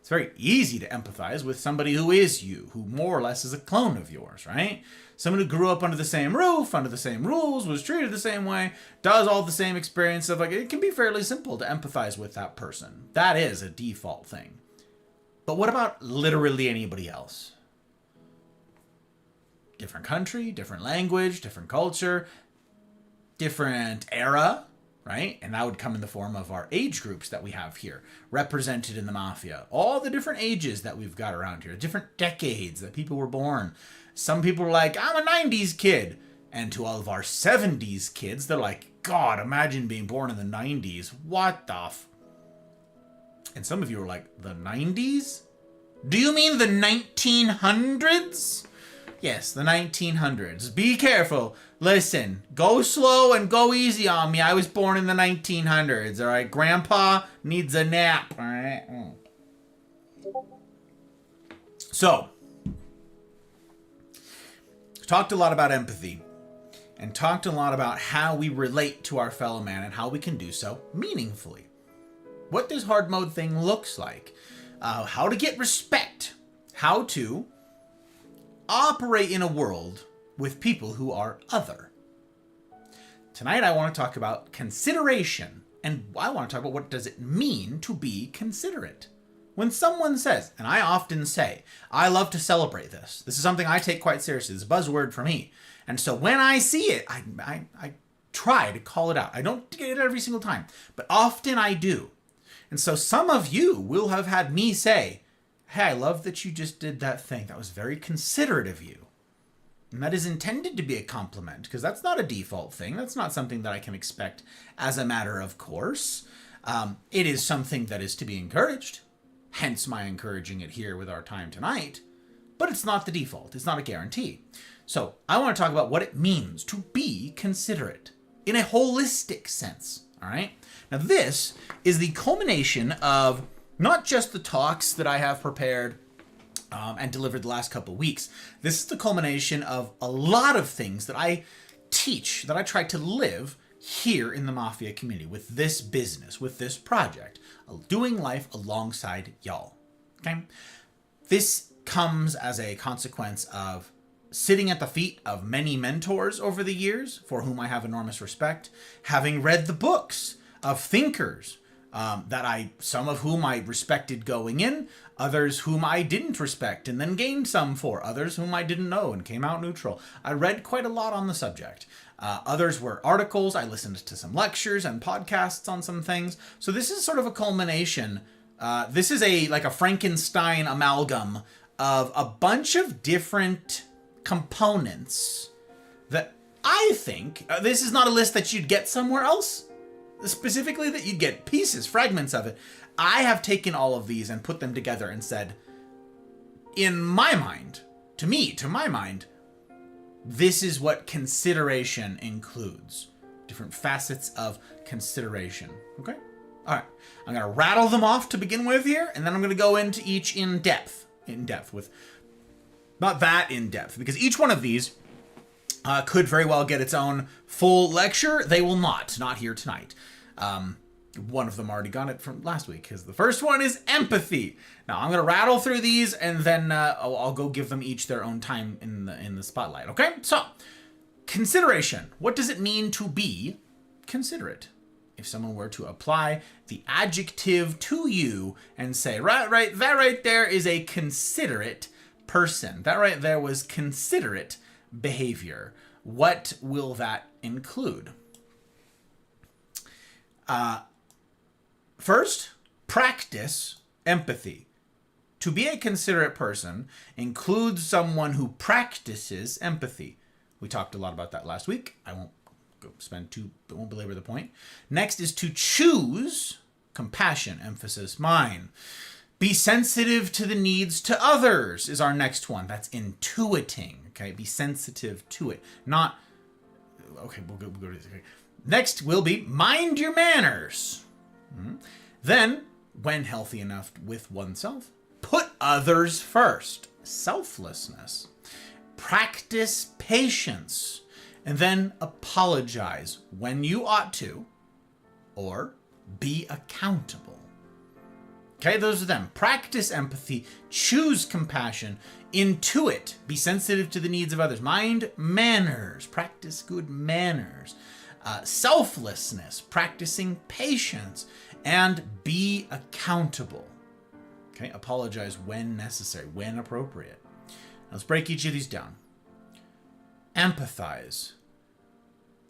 It's very easy to empathize with somebody who is you, who more or less is a clone of yours, right? Someone who grew up under the same roof, under the same rules, was treated the same way, does all the same experience of it can be fairly simple to empathize with that person. That is a default thing. But what about literally anybody else? Different country, different language, different culture, different era, right? And that would come in the form of our age groups that we have here, represented in the Mafia. All the different ages that we've got around here, different decades that people were born. Some people were like, I'm a 90s kid. And to all of our 70s kids, they're like, God, imagine being born in the 90s. What the And some of you were like, the 90s? Do you mean the 1900s? Yes, the 1900s. Be careful. Listen, go slow and go easy on me. I was born in the 1900s, all right? Grandpa needs a nap, all right? So, talked a lot about empathy and talked a lot about how we relate to our fellow man and how we can do so meaningfully. What this hard mode thing looks like. How to get respect. How to operate in a world with people who are other. Tonight I want to talk about consideration, and I want to talk about what does it mean to be considerate. When someone says, and I often say, I love to celebrate this. This is something I take quite seriously. It's a buzzword for me. And so when I see it, I try to call it out. I don't get it every single time, but often I do. And so some of you will have had me say, hey, I love that you just did that thing. That was very considerate of you. And that is intended to be a compliment, because that's not a default thing. That's not something that I can expect as a matter of course. It is something that is to be encouraged, hence my encouraging it here with our time tonight. But it's not the default. It's not a guarantee. So I want to talk about what it means to be considerate in a holistic sense. All right. Now this is the culmination of not just the talks that I have prepared and delivered the last couple of weeks. This is the culmination of a lot of things that I teach, that I try to live here in the Mafia community with this business, with this project, doing life alongside y'all. Okay? This comes as a consequence of sitting at the feet of many mentors over the years, for whom I have enormous respect, having read the books of thinkers some of whom I respected going in, others whom I didn't respect and then gained some for, others whom I didn't know and came out neutral. I read quite a lot on the subject. Others were articles. I listened to some lectures and podcasts on some things. So this is sort of a culmination. This is like a Frankenstein amalgam of a bunch of different components that I think, this is not a list that you'd get somewhere else. specifically that you'd get pieces, fragments of it. I have taken all of these and put them together and said, in my mind, to my mind, this is what consideration includes. Different facets of consideration. Okay? All right. I'm going to rattle them off to begin with here, and then I'm going to go into each in depth with, not that in depth, because each one of these could very well get its own full lecture. They will not here tonight. One of them already got it from last week, because the first one is empathy. Now I'm going to rattle through these, and then I'll go give them each their own time in the spotlight. Okay? So, consideration. What does it mean to be considerate? If someone were to apply the adjective to you and say, right, that right there is a considerate person. That right there was considerate behavior. What will that include? First, practice empathy. To be a considerate person includes someone who practices empathy. We talked a lot about that last week. I won't belabor the point. Next is to choose compassion, emphasis mine. Be sensitive to the needs to others is our next one. That's intuiting. Okay, be sensitive to it. Not, okay, we'll go to this. Okay. Next will be mind your manners. Then, when healthy enough with oneself, put others first. Selflessness. Practice patience. And then apologize when you ought to, or be accountable. Okay, those are them. Practice empathy, choose compassion, intuit, be sensitive to the needs of others, mind manners, practice good manners, selflessness, practicing patience, and be accountable. Okay, apologize when necessary, when appropriate. Now let's break each of these down. Empathize.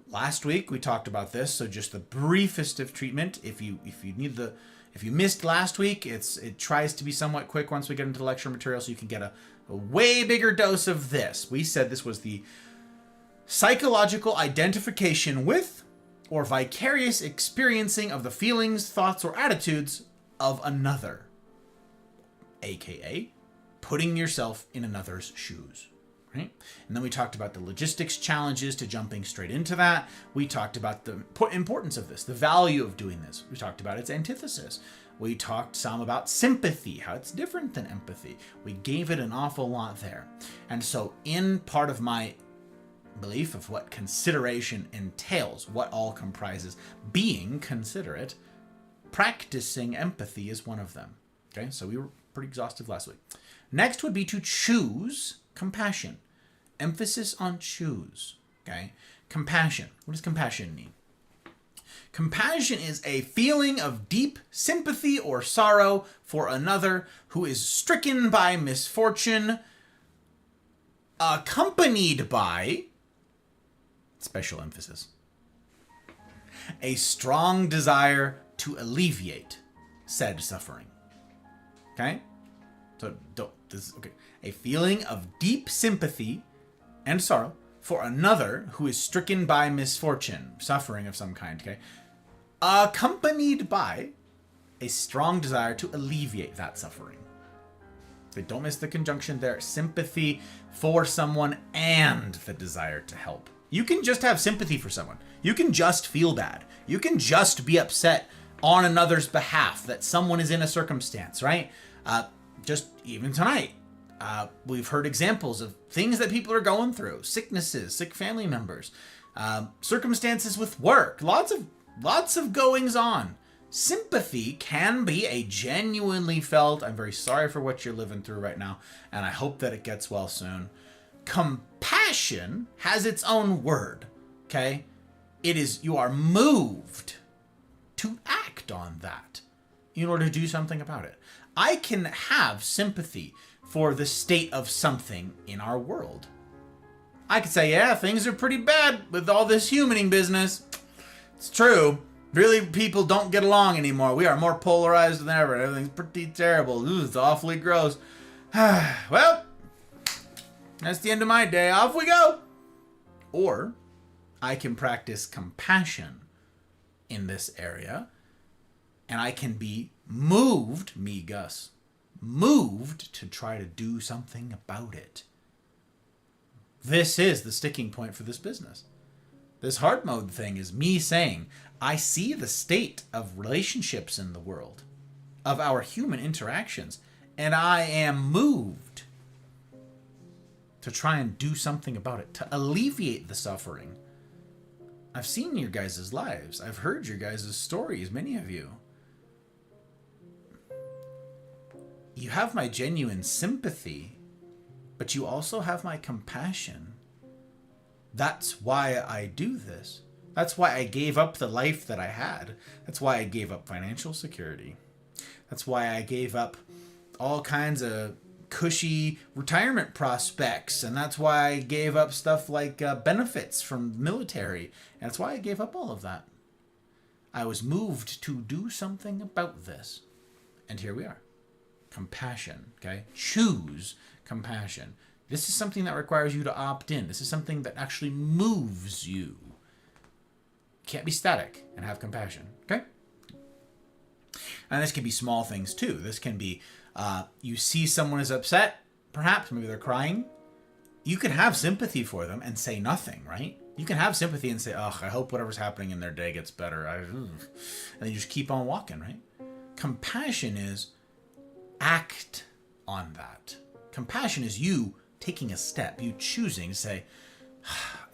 Last week we talked about this, so just the briefest of treatment. If you missed last week, it tries to be somewhat quick once we get into the lecture material, so you can get a way bigger dose of this. We said this was the psychological identification with or vicarious experiencing of the feelings, thoughts, or attitudes of another, aka putting yourself in another's shoes. Right? And then we talked about the logistics challenges to jumping straight into that. We talked about the importance of this, the value of doing this. We talked about its antithesis. We talked some about sympathy, how it's different than empathy. We gave it an awful lot there. And so in part of my belief of what consideration entails, what all comprises being considerate, practicing empathy is one of them. Okay, so we were pretty exhaustive last week. Next would be to choose compassion. Emphasis on choose. Okay? Compassion. What does compassion mean? Compassion is a feeling of deep sympathy or sorrow for another who is stricken by misfortune, accompanied by, special emphasis, a strong desire to alleviate said suffering. Okay? So okay. A feeling of deep sympathy and sorrow for another who is stricken by misfortune, suffering of some kind, okay? Accompanied by a strong desire to alleviate that suffering. Okay, don't miss the conjunction there. Sympathy for someone and the desire to help. You can just have sympathy for someone. You can just feel bad. You can just be upset on another's behalf that someone is in a circumstance, right? Just even tonight, we've heard examples of things that people are going through, sicknesses, sick family members, circumstances with work, lots of goings on. Sympathy can be a genuinely felt, I'm very sorry for what you're living through right now, and I hope that it gets well soon. Compassion has its own word, okay? It is, you are moved to act on that in order to do something about it. I can have sympathy for the state of something in our world. I could say, yeah, things are pretty bad with all this humaning business. It's true. Really, people don't get along anymore. We are more polarized than ever. Everything's pretty terrible. Ooh, it's awfully gross. Well, that's the end of my day. Off we go. Or I can practice compassion in this area, and I can be moved, me Gus, moved to try to do something about it. This is the sticking point for this business. This hard mode thing is me saying, I see the state of relationships in the world, of our human interactions, and I am moved to try and do something about it, to alleviate the suffering. I've seen your guys' lives. I've heard your guys' stories, many of you. You have my genuine sympathy, but you also have my compassion. That's why I do this. That's why I gave up the life that I had. That's why I gave up financial security. That's why I gave up all kinds of cushy retirement prospects. And that's why I gave up stuff like benefits from the military. And that's why I gave up all of that. I was moved to do something about this. And here we are. Compassion, okay? Choose compassion. This is something that requires you to opt in. This is something that actually moves you. You can't be static and have compassion, okay? And this can be small things too. This can be you see someone is upset, perhaps, maybe they're crying. You can have sympathy for them and say nothing, right? You can have sympathy and say, "Ugh, I hope whatever's happening in their day gets better." And then you just keep on walking, right? Compassion is act on that. Compassion is you taking a step, you choosing to say,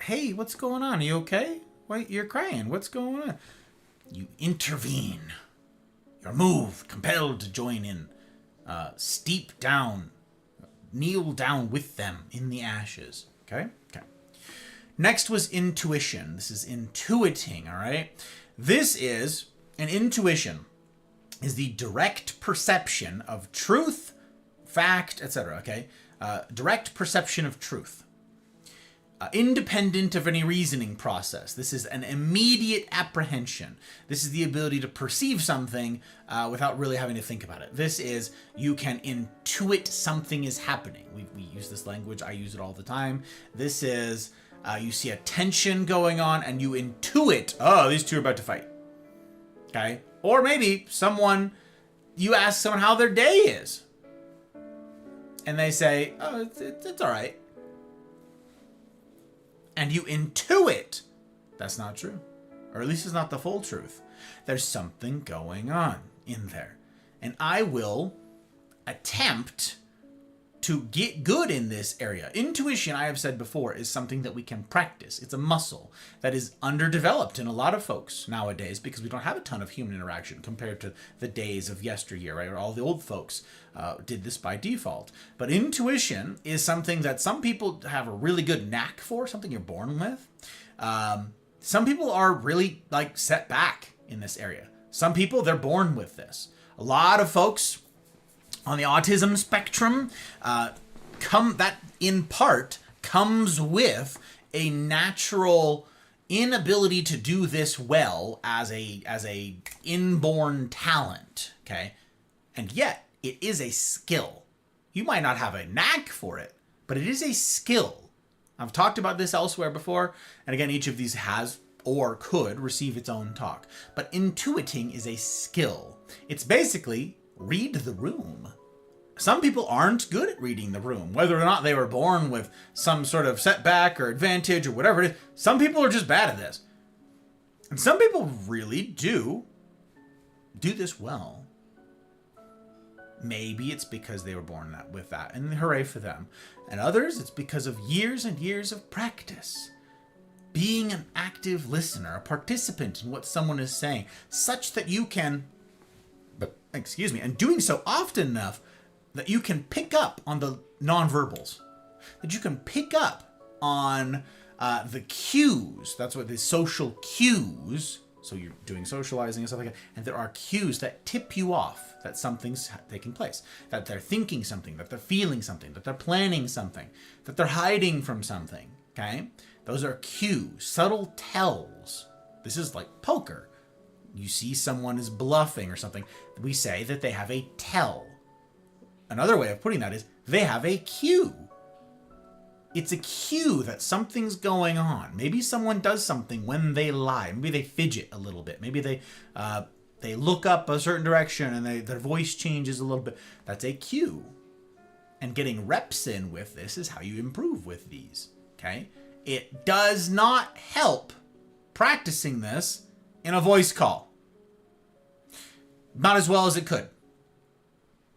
"Hey, what's going on? Are you okay? Why you're crying? What's going on?" You intervene. You're moved, compelled to join in. Steep down, kneel down with them in the ashes. Okay? Okay. Next was intuition. This is intuiting, all right? This is an intuition is the direct perception of truth, fact, etc., okay? Direct perception of truth. Independent of any reasoning process. This is an immediate apprehension. This is the ability to perceive something without really having to think about it. This is, you can intuit something is happening. We use this language. I use it all the time. This is, you see a tension going on and you intuit, oh, these two are about to fight. Okay? Or maybe you ask someone how their day is. And they say, oh, it's all right. And you intuit that's not true. Or at least it's not the full truth. There's something going on in there. And I will attempt to get good in this area. Intuition, I have said before, is something that we can practice. It's a muscle that is underdeveloped in a lot of folks nowadays because we don't have a ton of human interaction compared to the days of yesteryear, right? Or all the old folks did this by default. But intuition is something that some people have a really good knack for, something you're born with. Some people are really set back in this area. Some people, they're born with this. A lot of folks on the autism spectrum, that in part comes with a natural inability to do this well as a inborn talent, okay? And yet, it is a skill. You might not have a knack for it, but it is a skill. I've talked about this elsewhere before, and again, each of these has or could receive its own talk. But intuiting is a skill. It's basically read the room. Some people aren't good at reading the room, whether or not they were born with some sort of setback or advantage or whatever it is. Some people are just bad at this. And some people really do this well. Maybe it's because they were born with that, and hooray for them. And others, it's because of years and years of practice. Being an active listener, a participant in what someone is saying, such that you can, and doing so often enough that you can pick up on the nonverbals, that you can pick up on the cues. That's what the social cues. So you're doing socializing and stuff like that. And there are cues that tip you off that something's taking place, that they're thinking something, that they're feeling something, that they're planning something, that they're hiding from something. Okay? Those are cues, subtle tells. This is like poker. You see someone is bluffing or something. We say that they have a tell. Another way of putting that is they have a cue. It's a cue that something's going on. Maybe someone does something when they lie. Maybe they fidget a little bit. Maybe they look up a certain direction and their voice changes a little bit. That's a cue. And getting reps in with this is how you improve with these. Okay? It does not help practicing this in a voice call. Not as well as it could.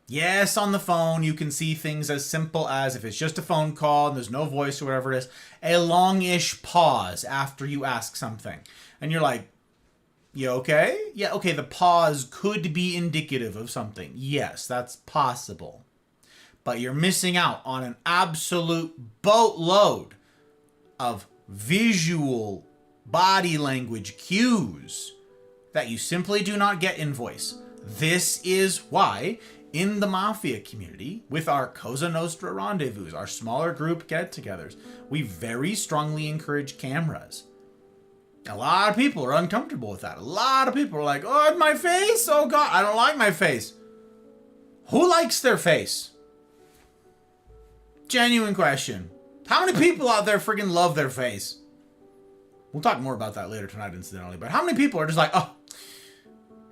Yes, on the phone, you can see things as simple as, if it's just a phone call and there's no voice or whatever it is, a long-ish pause after you ask something. And you're like, you okay? Yeah, okay, the pause could be indicative of something. Yes, that's possible. But you're missing out on an absolute boatload of visual body language cues that you simply do not get in voice. This is why in the Mafia community, with our Cosa Nostra rendezvous, our smaller group get-togethers, we very strongly encourage cameras. A lot of people are uncomfortable with that. A lot of people are like, oh, my face? Oh, God, I don't like my face. Who likes their face? Genuine question. How many people out there freaking love their face? We'll talk more about that later tonight, incidentally. But how many people are just like, oh,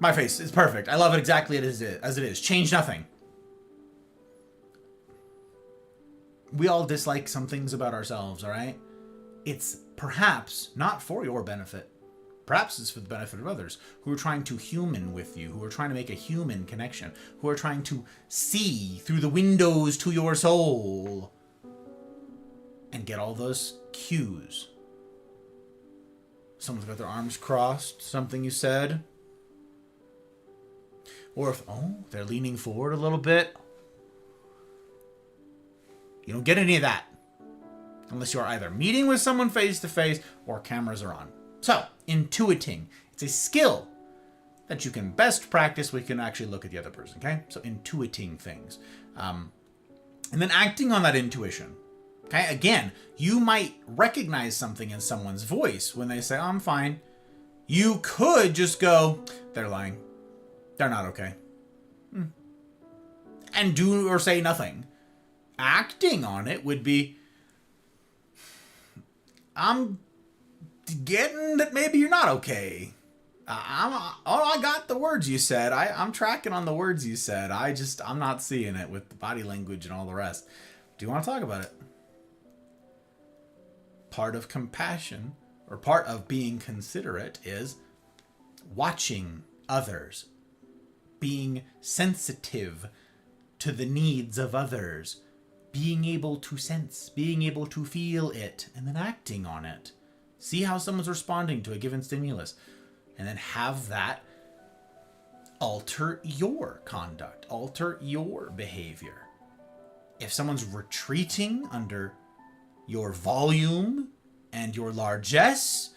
my face is perfect. I love it exactly as it is. Change nothing. We all dislike some things about ourselves, all right? It's perhaps not for your benefit. Perhaps it's for the benefit of others who are trying to human with you, who are trying to make a human connection, who are trying to see through the windows to your soul and get all those cues. Someone's got their arms crossed, something you said. Or if, they're leaning forward a little bit. You don't get any of that unless you are either meeting with someone face to face or cameras are on. So, intuiting. It's a skill that you can best practice when you can actually look at the other person, okay? So, intuiting things. And then acting on that intuition. Okay, again, you might recognize something in someone's voice when they say, oh, I'm fine. You could just go, they're lying. They're not okay. And do or say nothing. Acting on it would be, I'm getting that maybe you're not okay. I got the words you said. I'm tracking on the words you said. I'm not seeing it with the body language and all the rest. Do you want to talk about it? Part of compassion, or part of being considerate, is watching others, being sensitive to the needs of others, being able to sense, being able to feel it, and then acting on it. See how someone's responding to a given stimulus, and then have that alter your conduct, alter your behavior. If someone's retreating under your volume and your largesse,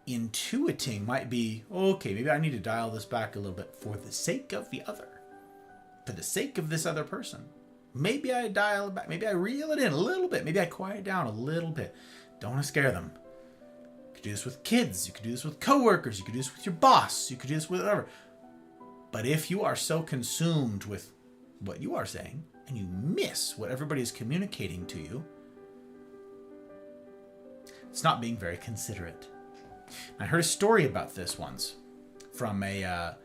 intuiting might be, okay, maybe I need to dial this back a little bit for the sake of the other. For the sake of this other person. Maybe I dial it back. Maybe I reel it in a little bit. Maybe I quiet down a little bit. Don't want to scare them. You could do this with kids. You could do this with coworkers. You could do this with your boss. You could do this with whatever. But if you are so consumed with what you are saying and you miss what everybody is communicating to you, it's not being very considerate. I heard a story about this once from a,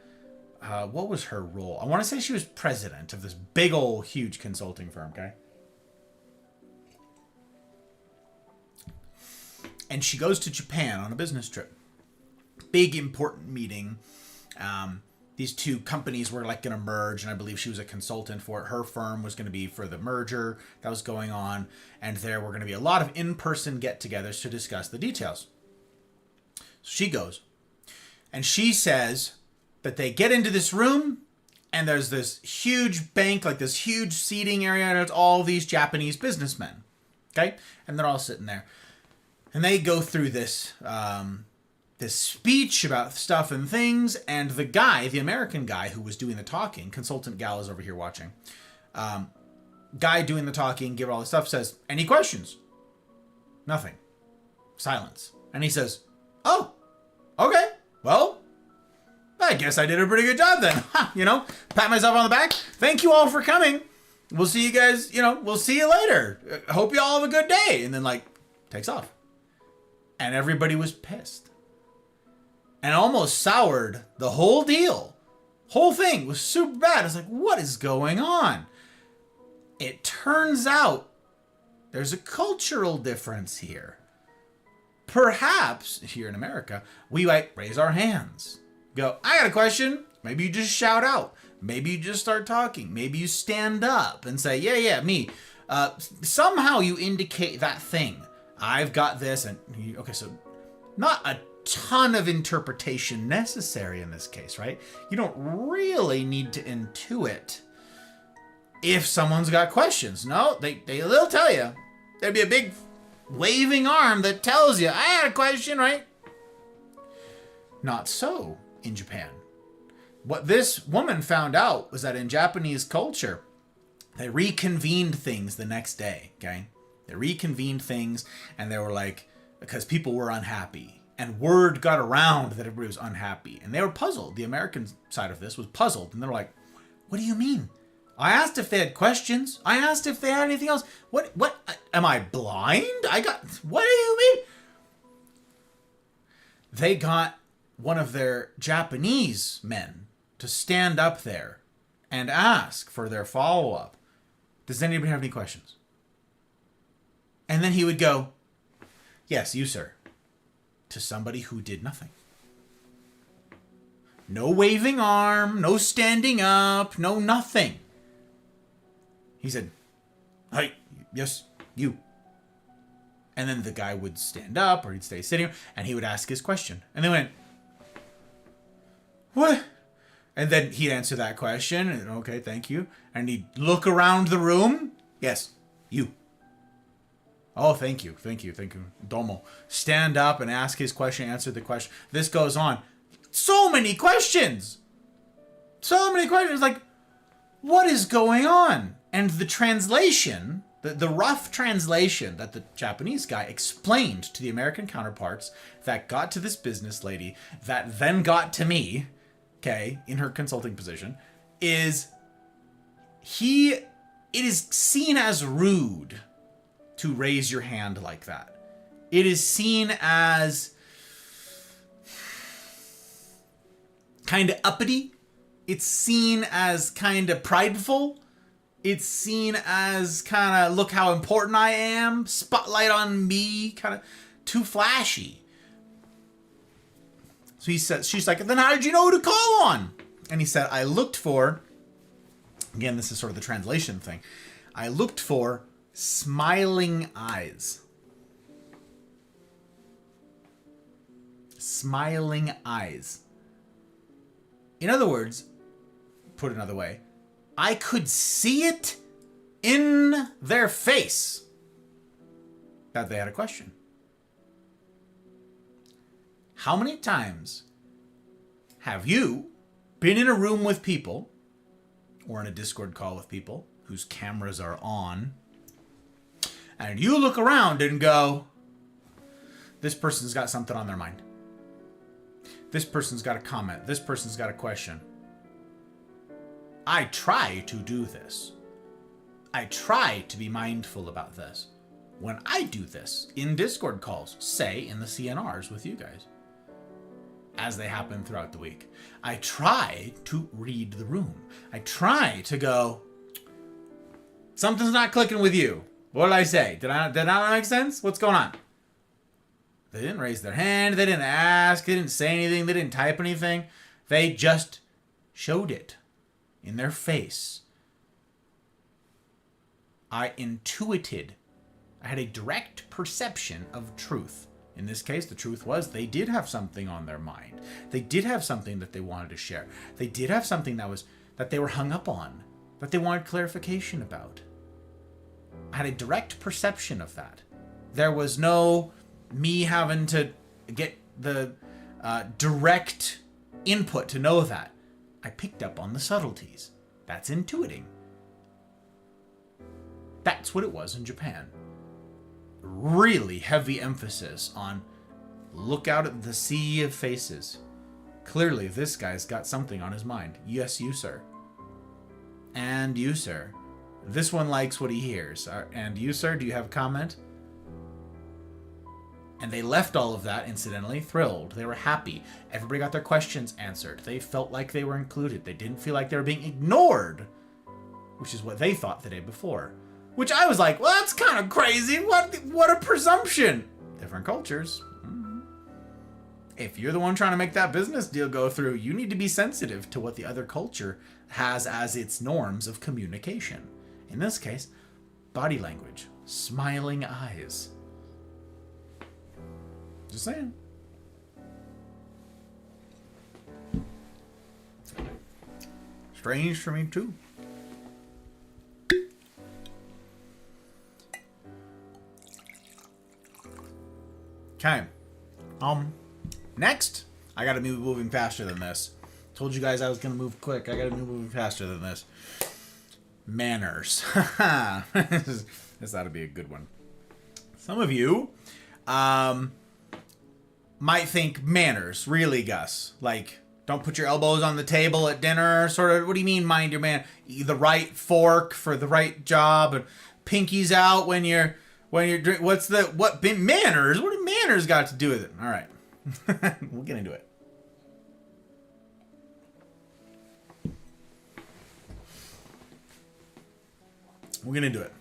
what was her role? I want to say she was president of this big old huge consulting firm, okay? And she goes to Japan on a business trip. Big important meeting. These two companies were like going to merge, and I believe she was a consultant for it. Her firm was going to be for the merger that was going on, and there were going to be a lot of in-person get-togethers to discuss the details. So she goes, and she says that they get into this room, and there's this huge bank, like this huge seating area, and it's all these Japanese businessmen, okay? And they're all sitting there. And they go through this this speech about stuff and things, and the guy, the American guy who was doing the talking, consultant gal is over here watching, guy doing the talking, give all the stuff, says, any questions? Nothing. Silence. And he says, oh, okay, well, I guess I did a pretty good job then. You know, pat myself on the back. Thank you all for coming. We'll see you guys, we'll see you later. Hope you all have a good day. And then, like, takes off. And everybody was pissed. And almost soured the whole deal. Whole thing was super bad. It's like, what is going on? It turns out there's a cultural difference here. Perhaps, here in America, we might raise our hands. Go, I got a question. Maybe you just shout out. Maybe you just start talking. Maybe you stand up and say, yeah, me. Somehow you indicate that thing. I've got this. And okay, so not a ton of interpretation necessary in this case, right? You don't really need to intuit if someone's got questions. No, they'll tell you. There'd be a big waving arm that tells you, I had a question, right? Not so in Japan. What this woman found out was that in Japanese culture, they reconvened things the next day, okay? They reconvened things, and they were like, because people were unhappy. And word got around that everybody was unhappy. And they were puzzled. The American side of this was puzzled. And they're like, what do you mean? I asked if they had questions. I asked if they had anything else. What, am I blind? What do you mean? They got one of their Japanese men to stand up there and ask for their follow-up. Does anybody have any questions? And then he would go, yes, you, sir. To somebody who did nothing. No waving arm, no standing up, no nothing. He said, hi, yes, you. And then the guy would stand up or he'd stay sitting and he would ask his question. And they went, what? And then he'd answer that question. And, okay, thank you. And he'd look around the room. Yes, you. Oh, thank you. Domo. Stand up and ask his question, answer the question. This goes on. So many questions. Like, what is going on? And the translation, the rough translation that the Japanese guy explained to the American counterparts that got to this business lady, that then got to me, okay, in her consulting position, is it is seen as rude to raise your hand like that. It is seen as kind of uppity. It's seen as kind of prideful. It's seen as kind of, look how important I am, spotlight on me, kind of too flashy. So he says, she's like, then how did you know who to call on? And he said, I looked for, again, this is sort of the translation thing. I looked for smiling eyes. Smiling eyes. In other words, put another way, I could see it in their face that they had a question. How many times have you been in a room with people or in a Discord call with people whose cameras are on, and you look around and go, this person's got something on their mind. This person's got a comment. This person's got a question. I try to do this. I try to be mindful about this. When I do this in Discord calls, say in the CNRs with you guys, as they happen throughout the week, I try to read the room. I try to go, something's not clicking with you. What did I say? Did I not make sense? What's going on? They didn't raise their hand. They didn't ask. They didn't say anything. They didn't type anything. They just showed it in their face. I intuited. I had a direct perception of truth. In this case, the truth was they did have something on their mind. They did have something that they wanted to share. They did have something that they were hung up on, that they wanted clarification about. I had a direct perception of that. There was no me having to get the direct input to know that. I picked up on the subtleties. That's intuiting. That's what it was in Japan. Really heavy emphasis on look out at the sea of faces. Clearly, this guy's got something on his mind. Yes, you, sir. And you, sir. This one likes what he hears. And you, sir, do you have a comment? And they left all of that, incidentally, thrilled. They were happy. Everybody got their questions answered. They felt like they were included. They didn't feel like they were being ignored, which is what they thought the day before. Which I was like, well, that's kind of crazy. What a presumption. Different cultures. If you're the one trying to make that business deal go through, you need to be sensitive to what the other culture has as its norms of communication. In this case, body language, smiling eyes. Just saying. Strange for me too. Okay. Next, I gotta be moving faster than this. Told you guys I was gonna move quick. I gotta be moving faster than this. Manners. This ought to be a good one. Some of you might think manners, really, Gus. Like, don't put your elbows on the table at dinner, sort of. What do you mean, mind your man? The right fork for the right job, and pinkies out when you're drink. What manners? What do manners got to do with it? All right, we'll get into it. We're gonna do it.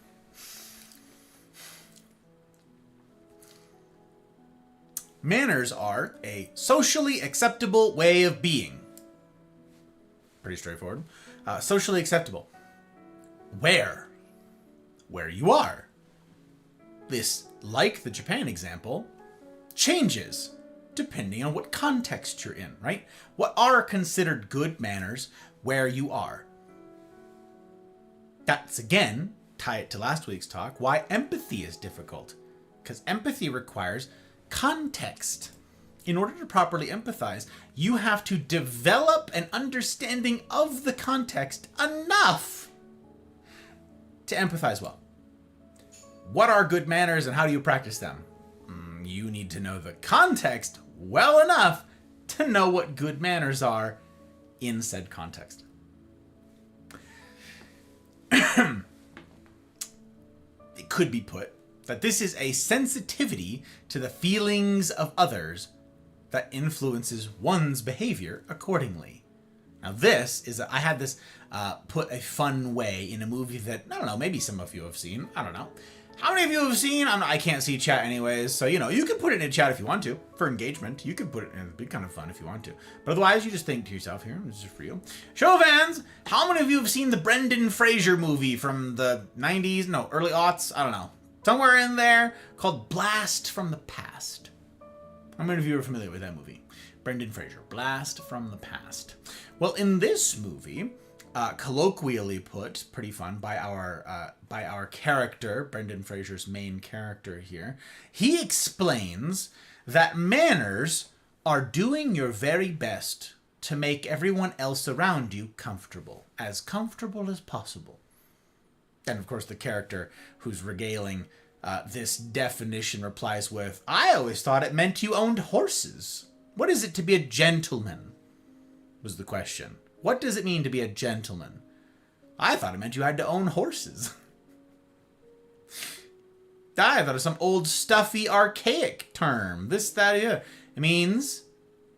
Manners are a socially acceptable way of being. Pretty straightforward. Socially acceptable. Where you are. This, like the Japan example, changes depending on what context you're in, right? What are considered good manners where you are? That's, again, tie it to last week's talk, why empathy is difficult. Because empathy requires context. In order to properly empathize, you have to develop an understanding of the context enough to empathize well. What are good manners and how do you practice them? You need to know the context well enough to know what good manners are in said context. It could be put that this is a sensitivity to the feelings of others that influences one's behavior accordingly. Now this is, I had this put a fun way in a movie that, I don't know, maybe some of you have seen. I don't know. How many of you have seen? I can't see chat anyways, so, you can put it in chat if you want to, for engagement. You can put it in, it'd be kind of fun if you want to. But otherwise, you just think to yourself here, this is for you. Show of hands, how many of you have seen the Brendan Fraser movie from the 90s? No, early aughts? I don't know. Somewhere in there, called Blast from the Past. How many of you are familiar with that movie? Brendan Fraser, Blast from the Past. Well, in this movie, colloquially put, pretty fun, by our character, Brendan Fraser's main character here, he explains that manners are doing your very best to make everyone else around you comfortable as possible. And of course the character who's regaling this definition replies with, I always thought it meant you owned horses. What is it to be a gentleman? Was the question. What does it mean to be a gentleman? I thought it meant you had to own horses. I thought it was some old stuffy archaic term. This, that, yeah. It means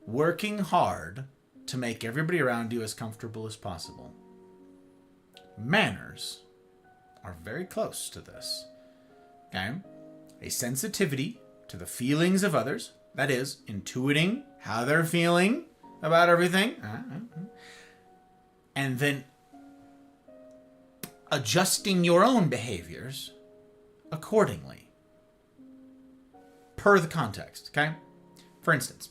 working hard to make everybody around you as comfortable as possible. Manners are very close to this. Okay? A sensitivity to the feelings of others, that is, intuiting how they're feeling about everything, and then adjusting your own behaviors accordingly, per the context, okay? For instance,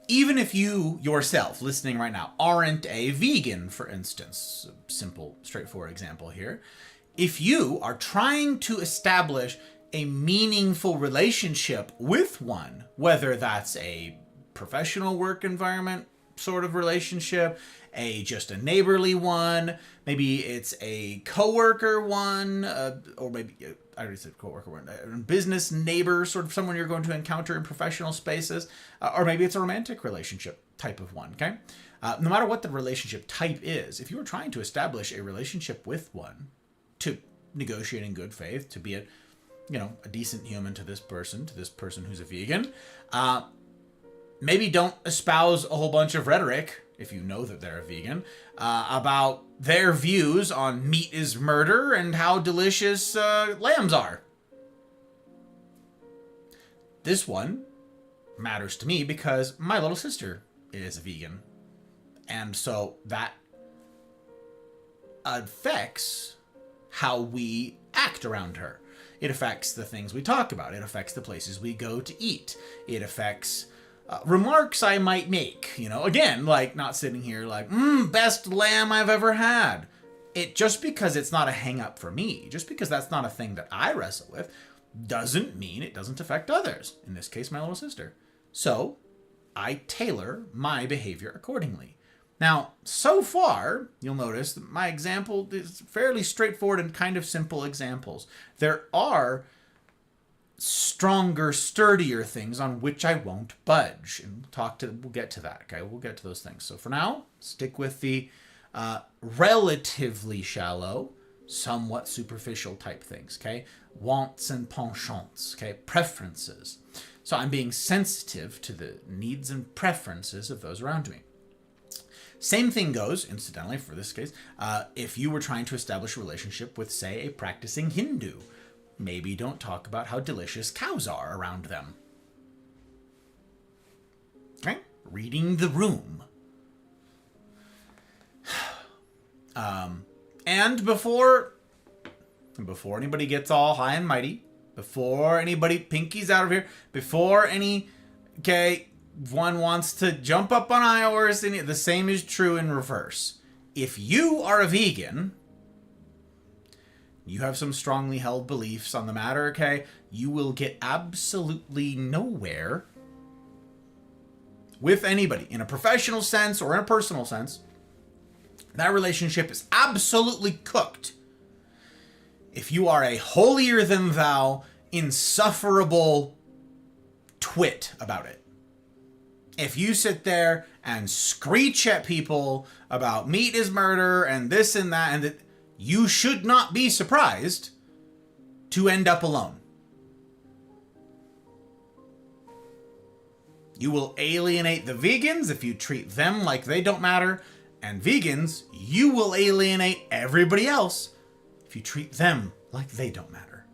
even if you yourself, listening right now, aren't a vegan, for instance, a simple, straightforward example here, if you are trying to establish a meaningful relationship with one, whether that's a professional work environment, sort of relationship, just a neighborly one, maybe it's a coworker one, or maybe I already said coworker one, a business neighbor, sort of someone you're going to encounter in professional spaces, or maybe it's a romantic relationship type of one. Okay, no matter what the relationship type is, if you are trying to establish a relationship with one, to negotiate in good faith, to be a decent human to this person who's a vegan, maybe don't espouse a whole bunch of rhetoric, if you know that they're a vegan, about their views on meat is murder and how delicious lambs are. This one matters to me because my little sister is a vegan. And so that affects how we act around her. It affects the things we talk about. It affects the places we go to eat. It affects remarks I might make. Again, like not sitting here like, best lamb I've ever had. Just because it's not a hang up for me, just because that's not a thing that I wrestle with, doesn't mean it doesn't affect others. In this case, my little sister. So I tailor my behavior accordingly. Now, so far, you'll notice that my example is fairly straightforward and kind of simple examples. There are stronger, sturdier things on which I won't budge. And we'll get to that, okay? We'll get to those things. So for now, stick with the relatively shallow, somewhat superficial type things, okay? Wants and penchants, okay? Preferences. So I'm being sensitive to the needs and preferences of those around me. Same thing goes, incidentally, for this case, if you were trying to establish a relationship with, say, a practicing Hindu. Maybe don't talk about how delicious cows are around them. Okay? Reading the room. And before anybody gets all high and mighty, before anybody pinkies out of here, before one wants to jump up on iOS, and the same is true in reverse. If you are a vegan, you have some strongly held beliefs on the matter, okay? You will get absolutely nowhere with anybody in a professional sense or in a personal sense. That relationship is absolutely cooked if you are a holier than thou, insufferable twit about it. If you sit there and screech at people about meat is murder and this and that, and that, you should not be surprised to end up alone. You will alienate the vegans if you treat them like they don't matter, and vegans, you will alienate everybody else if you treat them like they don't matter.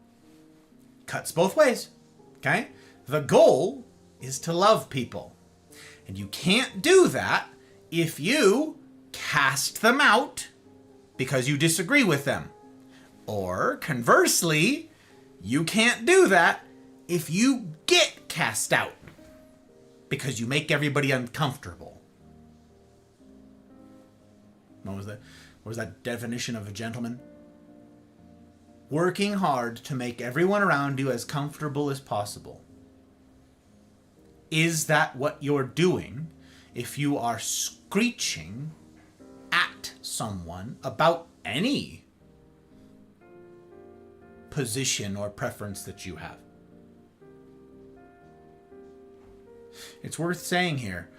Cuts both ways, okay? The goal is to love people. And you can't do that if you cast them out because you disagree with them. Or, conversely, you can't do that if you get cast out because you make everybody uncomfortable. What was that definition of a gentleman? Working hard to make everyone around you as comfortable as possible. Is that what you're doing if you are screeching at someone about any position or preference that you have? It's worth saying here,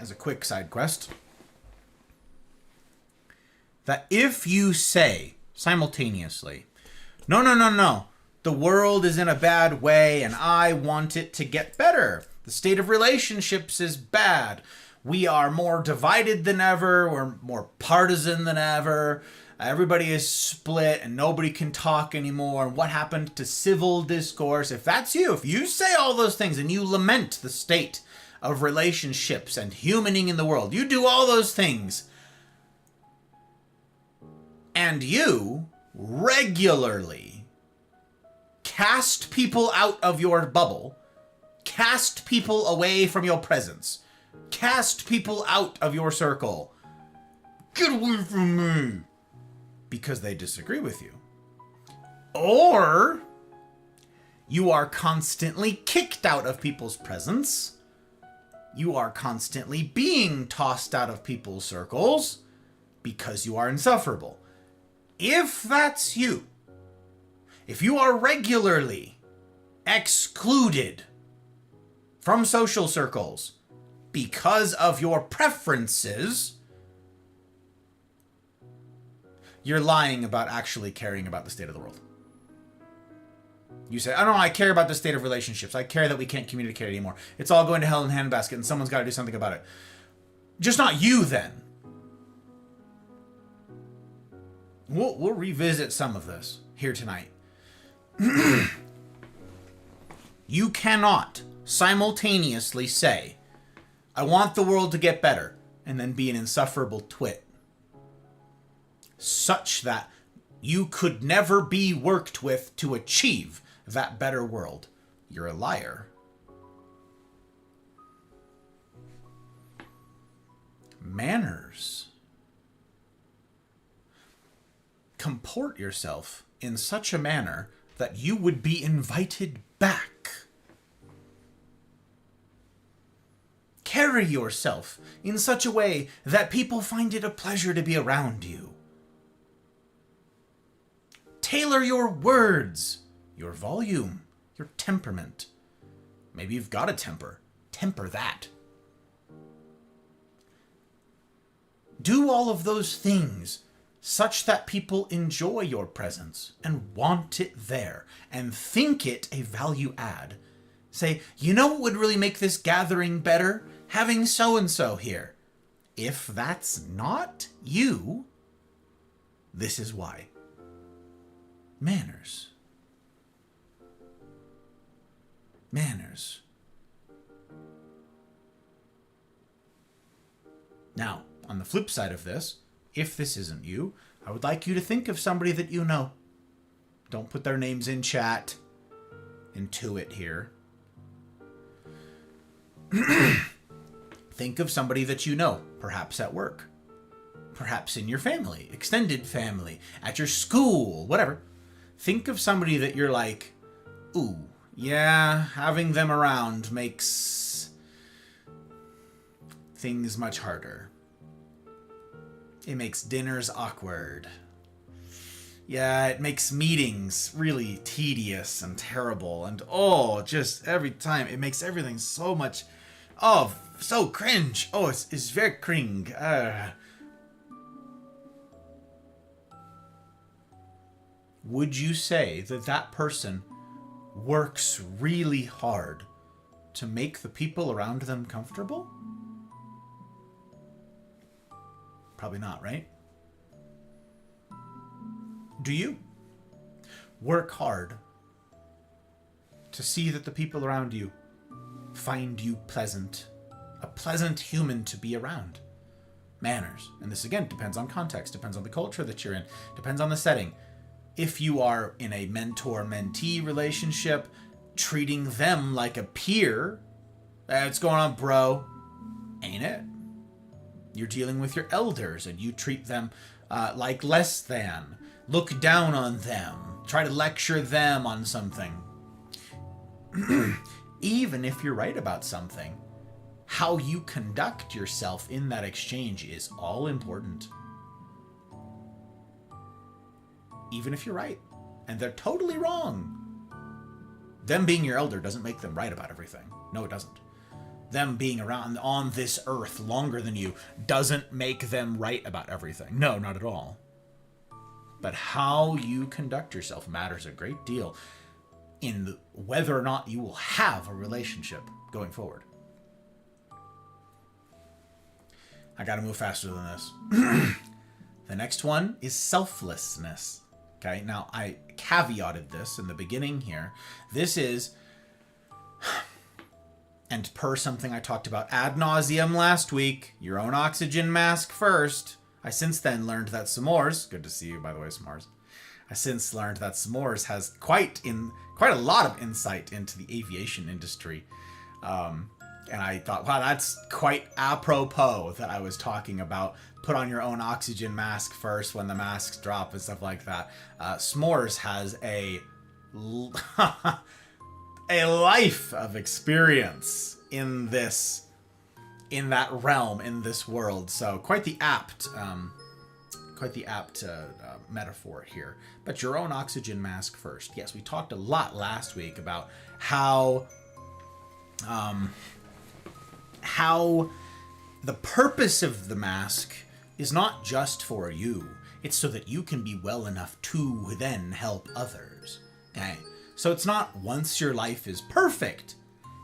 as a quick side quest, that if you say simultaneously, no, the world is in a bad way and I want it to get better. The state of relationships is bad. We are more divided than ever. We're more partisan than ever. Everybody is split and nobody can talk anymore. And what happened to civil discourse? If that's you, if you say all those things and you lament the state of relationships and humaning in the world, you do all those things, and you regularly cast people out of your bubble, cast people away from your presence, cast people out of your circle, get away from me, because they disagree with you. Or you are constantly kicked out of people's presence You are constantly being tossed out of people's circles because you are insufferable. If that's you, if you are regularly excluded from social circles because of your preferences, you're lying about actually caring about the state of the world. You say, oh no, I care about the state of relationships. I care that we can't communicate anymore. It's all going to hell in a handbasket and someone's got to do something about it. Just not you then. We'll revisit some of this here tonight. You cannot simultaneously say, I want the world to get better, and then be an insufferable twit. Such that you could never be worked with to achieve that better world. You're a liar. Manners. Comport yourself in such a manner that you would be invited back. Carry yourself in such a way that people find it a pleasure to be around you. Tailor your words, your volume, your temperament. Maybe you've got a temper. Temper that. Do all of those things such that people enjoy your presence and want it there and think it a value add. Say, you know what would really make this gathering better? Having so-and-so here. If that's not you, this is why. Manners. Manners. Now, on the flip side of this, if this isn't you, I would like you to think of somebody that you know. Don't put their names in chat. Intuit here. Think of somebody that you know, perhaps at work, perhaps in your family, extended family, at your school, whatever. Think of somebody that you're like, ooh, yeah, having them around makes things much harder. It makes dinners awkward. Yeah, it makes meetings really tedious and terrible. And just every time, it makes everything so much, so cringe. It's very cring. Would you say that that person works really hard to make the people around them comfortable? Probably not, right? Do you work hard to see that the people around you find you pleasant, a pleasant human to be around? Manners. And this again depends on context, depends on the culture that you're in, depends on the setting. If you are in a mentor-mentee relationship, treating them like a peer, what's going on, bro? Ain't it? You're dealing with your elders and you treat them like less than. Look down on them. Try to lecture them on something. Even if you're right about something, how you conduct yourself in that exchange is all important. Even if you're right and they're totally wrong. Them being your elder doesn't make them right about everything. No, it doesn't. Them being around on this earth longer than you doesn't make them right about everything. No, not at all. But how you conduct yourself matters a great deal in whether or not you will have a relationship going forward. I gotta move faster than this. The next one is selflessness. Okay, now I caveated this in the beginning here. This is, and per something I talked about ad nauseum last week, your own oxygen mask first. I since then learned that s'mores, good to see you by the way, s'mores. I since learned that s'mores has quite a lot of insight into the aviation industry. And I thought, wow, that's quite apropos that I was talking about put on your own oxygen mask first when the masks drop and stuff like that. S'mores has a life of experience in this in that realm, in this world. So quite the apt metaphor here. But your own oxygen mask first. Yes, we talked a lot last week about how the purpose of the mask is not just for you. It's so that you can be well enough to then help others. Okay? So it's not once your life is perfect,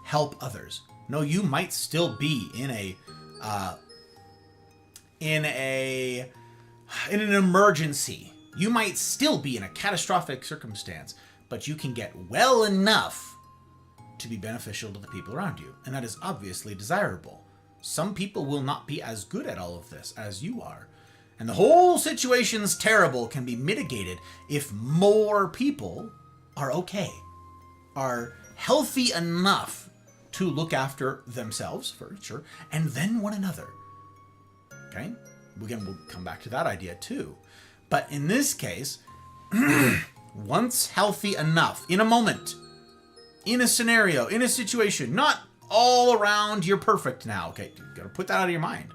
help others. No, you might still be in an emergency. You might still be in a catastrophic circumstance, but you can get well enough to be beneficial to the people around you. And that is obviously desirable. Some people will not be as good at all of this as you are. And the whole situation's terrible can be mitigated if more people are okay, are healthy enough to look after themselves first, sure, and then one another. Okay? Again, we'll come back to that idea too. But in this case, once healthy enough, in a moment, in a scenario, in a situation, not all around you're perfect now. Okay, you gotta put that out of your mind.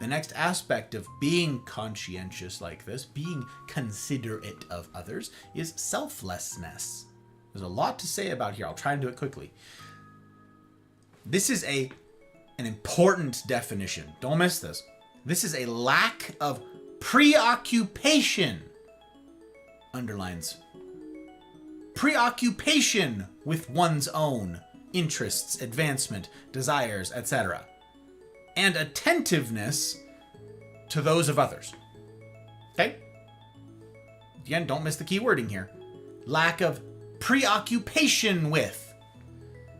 The next aspect of being conscientious like this, being considerate of others, is selflessness. There's a lot to say about here. I'll try and do it quickly. This is an important definition. Don't miss this. This is a lack of preoccupation. Underlines. Preoccupation with one's own interests, advancement, desires, etc. And attentiveness to those of others. Okay? Again, don't miss the key wording here. Lack of preoccupation with.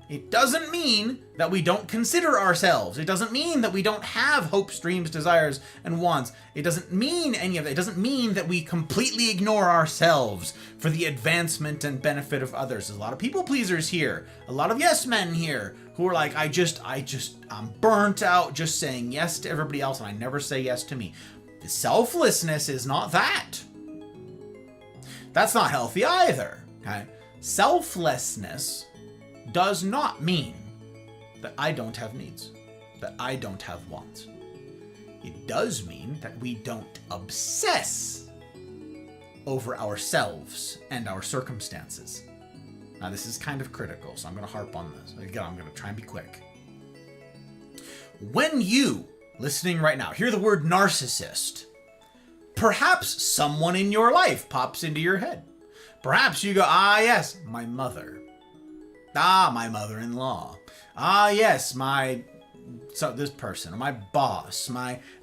It doesn't mean that we don't consider ourselves. It doesn't mean that we don't have hopes, dreams, desires, and wants. It doesn't mean any of that. It doesn't mean that we completely ignore ourselves for the advancement and benefit of others. There's a lot of people pleasers here. A lot of yes men here who are like, I'm burnt out just saying yes to everybody else and I never say yes to me. Selflessness is not that. That's not healthy either. Okay? Selflessness does not mean that I don't have needs, that I don't have wants. It does mean that we don't obsess over ourselves and our circumstances. Now, this is kind of critical, so I'm going to harp on this. Again, I'm going to try and be quick. When you, listening right now, hear the word narcissist, perhaps someone in your life pops into your head. Perhaps you go, yes, my mother. My mother-in-law. Yes, this person, or my boss,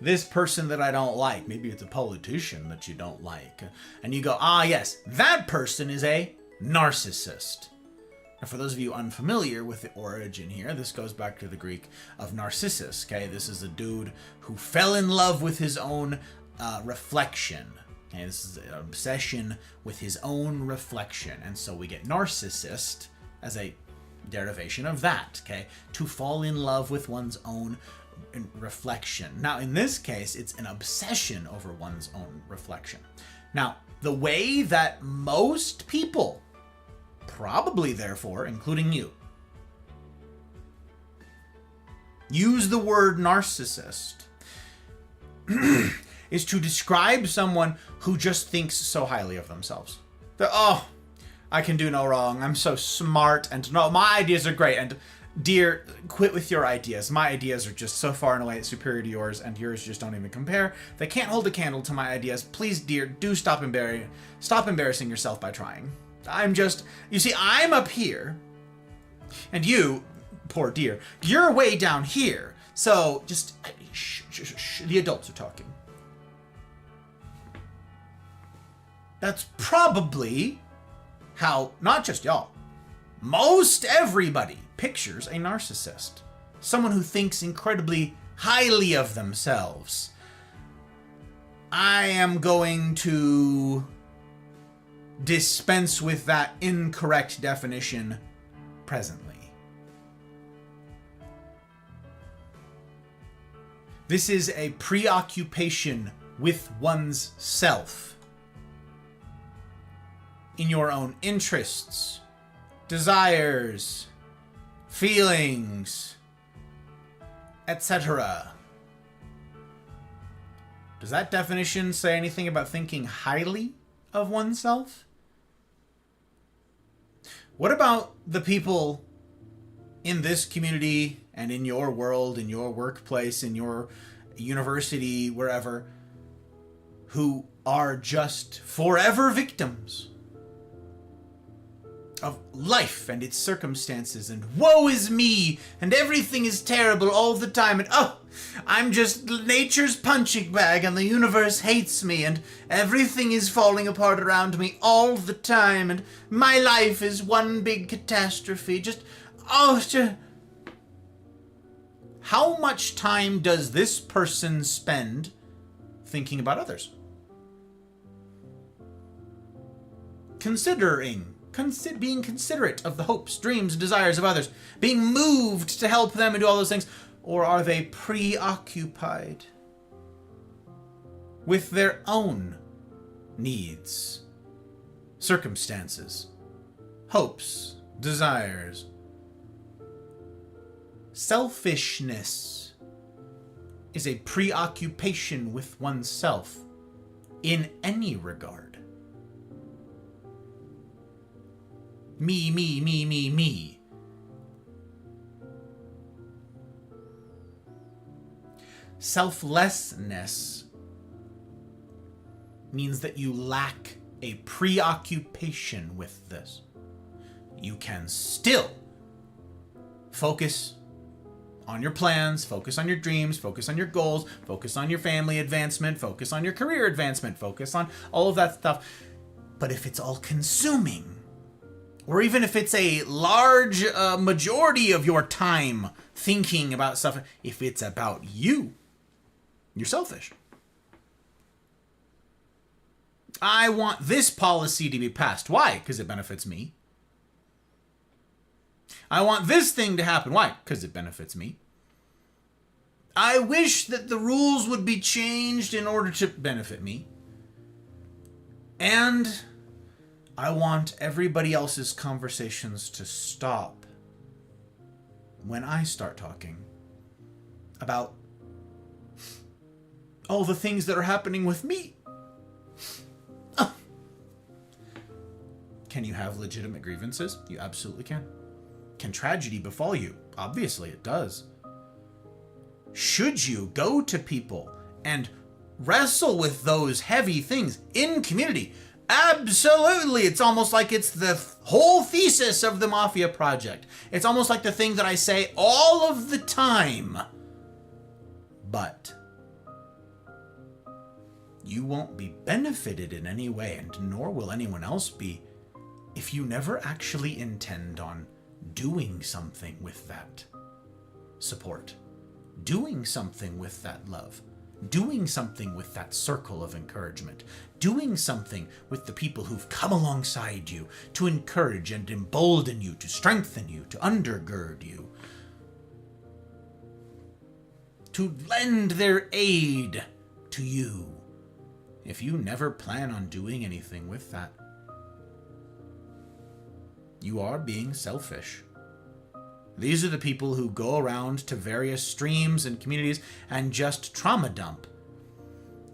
this person that I don't like. Maybe it's a politician that you don't like. And you go, yes, that person is a narcissist. Now, for those of you unfamiliar with the origin here, this goes back to the Greek of Narcissus. Okay, this is a dude who fell in love with his own reflection. Okay, this is an obsession with his own reflection. And so we get narcissist as a derivation of that, okay? To fall in love with one's own reflection. Now, in this case, it's an obsession over one's own reflection. Now, the way that most people, probably therefore, including you, use the word narcissist is to describe someone who just thinks so highly of themselves. That, I can do no wrong. I'm so smart, and no, my ideas are great. And dear, quit with your ideas. My ideas are just so far and away superior to yours, and yours just don't even compare. They can't hold a candle to my ideas. Please, dear, do stop embarrassing yourself by trying. You see, I'm up here, and you, poor dear, you're way down here. So just shh, the adults are talking. That's probably how, not just y'all, most everybody pictures a narcissist. Someone who thinks incredibly highly of themselves. I am going to dispense with that incorrect definition presently. This is a preoccupation with one's self. In your own interests, desires, feelings, etc. Does that definition say anything about thinking highly of oneself? What about the people in this community and in your world, in your workplace, in your university, wherever, who are just forever victims of life and its circumstances, and woe is me, and everything is terrible all the time, and oh, I'm just nature's punching bag, and the universe hates me, and everything is falling apart around me all the time, and my life is one big catastrophe, how much time does this person spend thinking about others? Being considerate of the hopes, dreams, and desires of others, being moved to help them and do all those things, or are they preoccupied with their own needs, circumstances, hopes, desires? Selfishness is a preoccupation with oneself in any regard. Me, me, me, me, me. Selflessness means that you lack a preoccupation with this. You can still focus on your plans, focus on your dreams, focus on your goals, focus on your family advancement, focus on your career advancement, focus on all of that stuff. But if it's all consuming, or even if it's a large majority of your time thinking about stuff, if it's about you, you're selfish. I want this policy to be passed. Why? Because it benefits me. I want this thing to happen. Why? Because it benefits me. I wish that the rules would be changed in order to benefit me. And I want everybody else's conversations to stop when I start talking about all the things that are happening with me. Can you have legitimate grievances? You absolutely can. Can tragedy befall you? Obviously it does. Should you go to people and wrestle with those heavy things in community? Absolutely. It's almost like it's the whole thesis of the Mafia Project. It's almost like the thing that I say all of the time. But you won't be benefited in any way, and nor will anyone else be, if you never actually intend on doing something with that support, doing something with that love, doing something with that circle of encouragement, doing something with the people who've come alongside you to encourage and embolden you, to strengthen you, to undergird you, to lend their aid to you. If you never plan on doing anything with that, you are being selfish. These are the people who go around to various streams and communities and just trauma dump.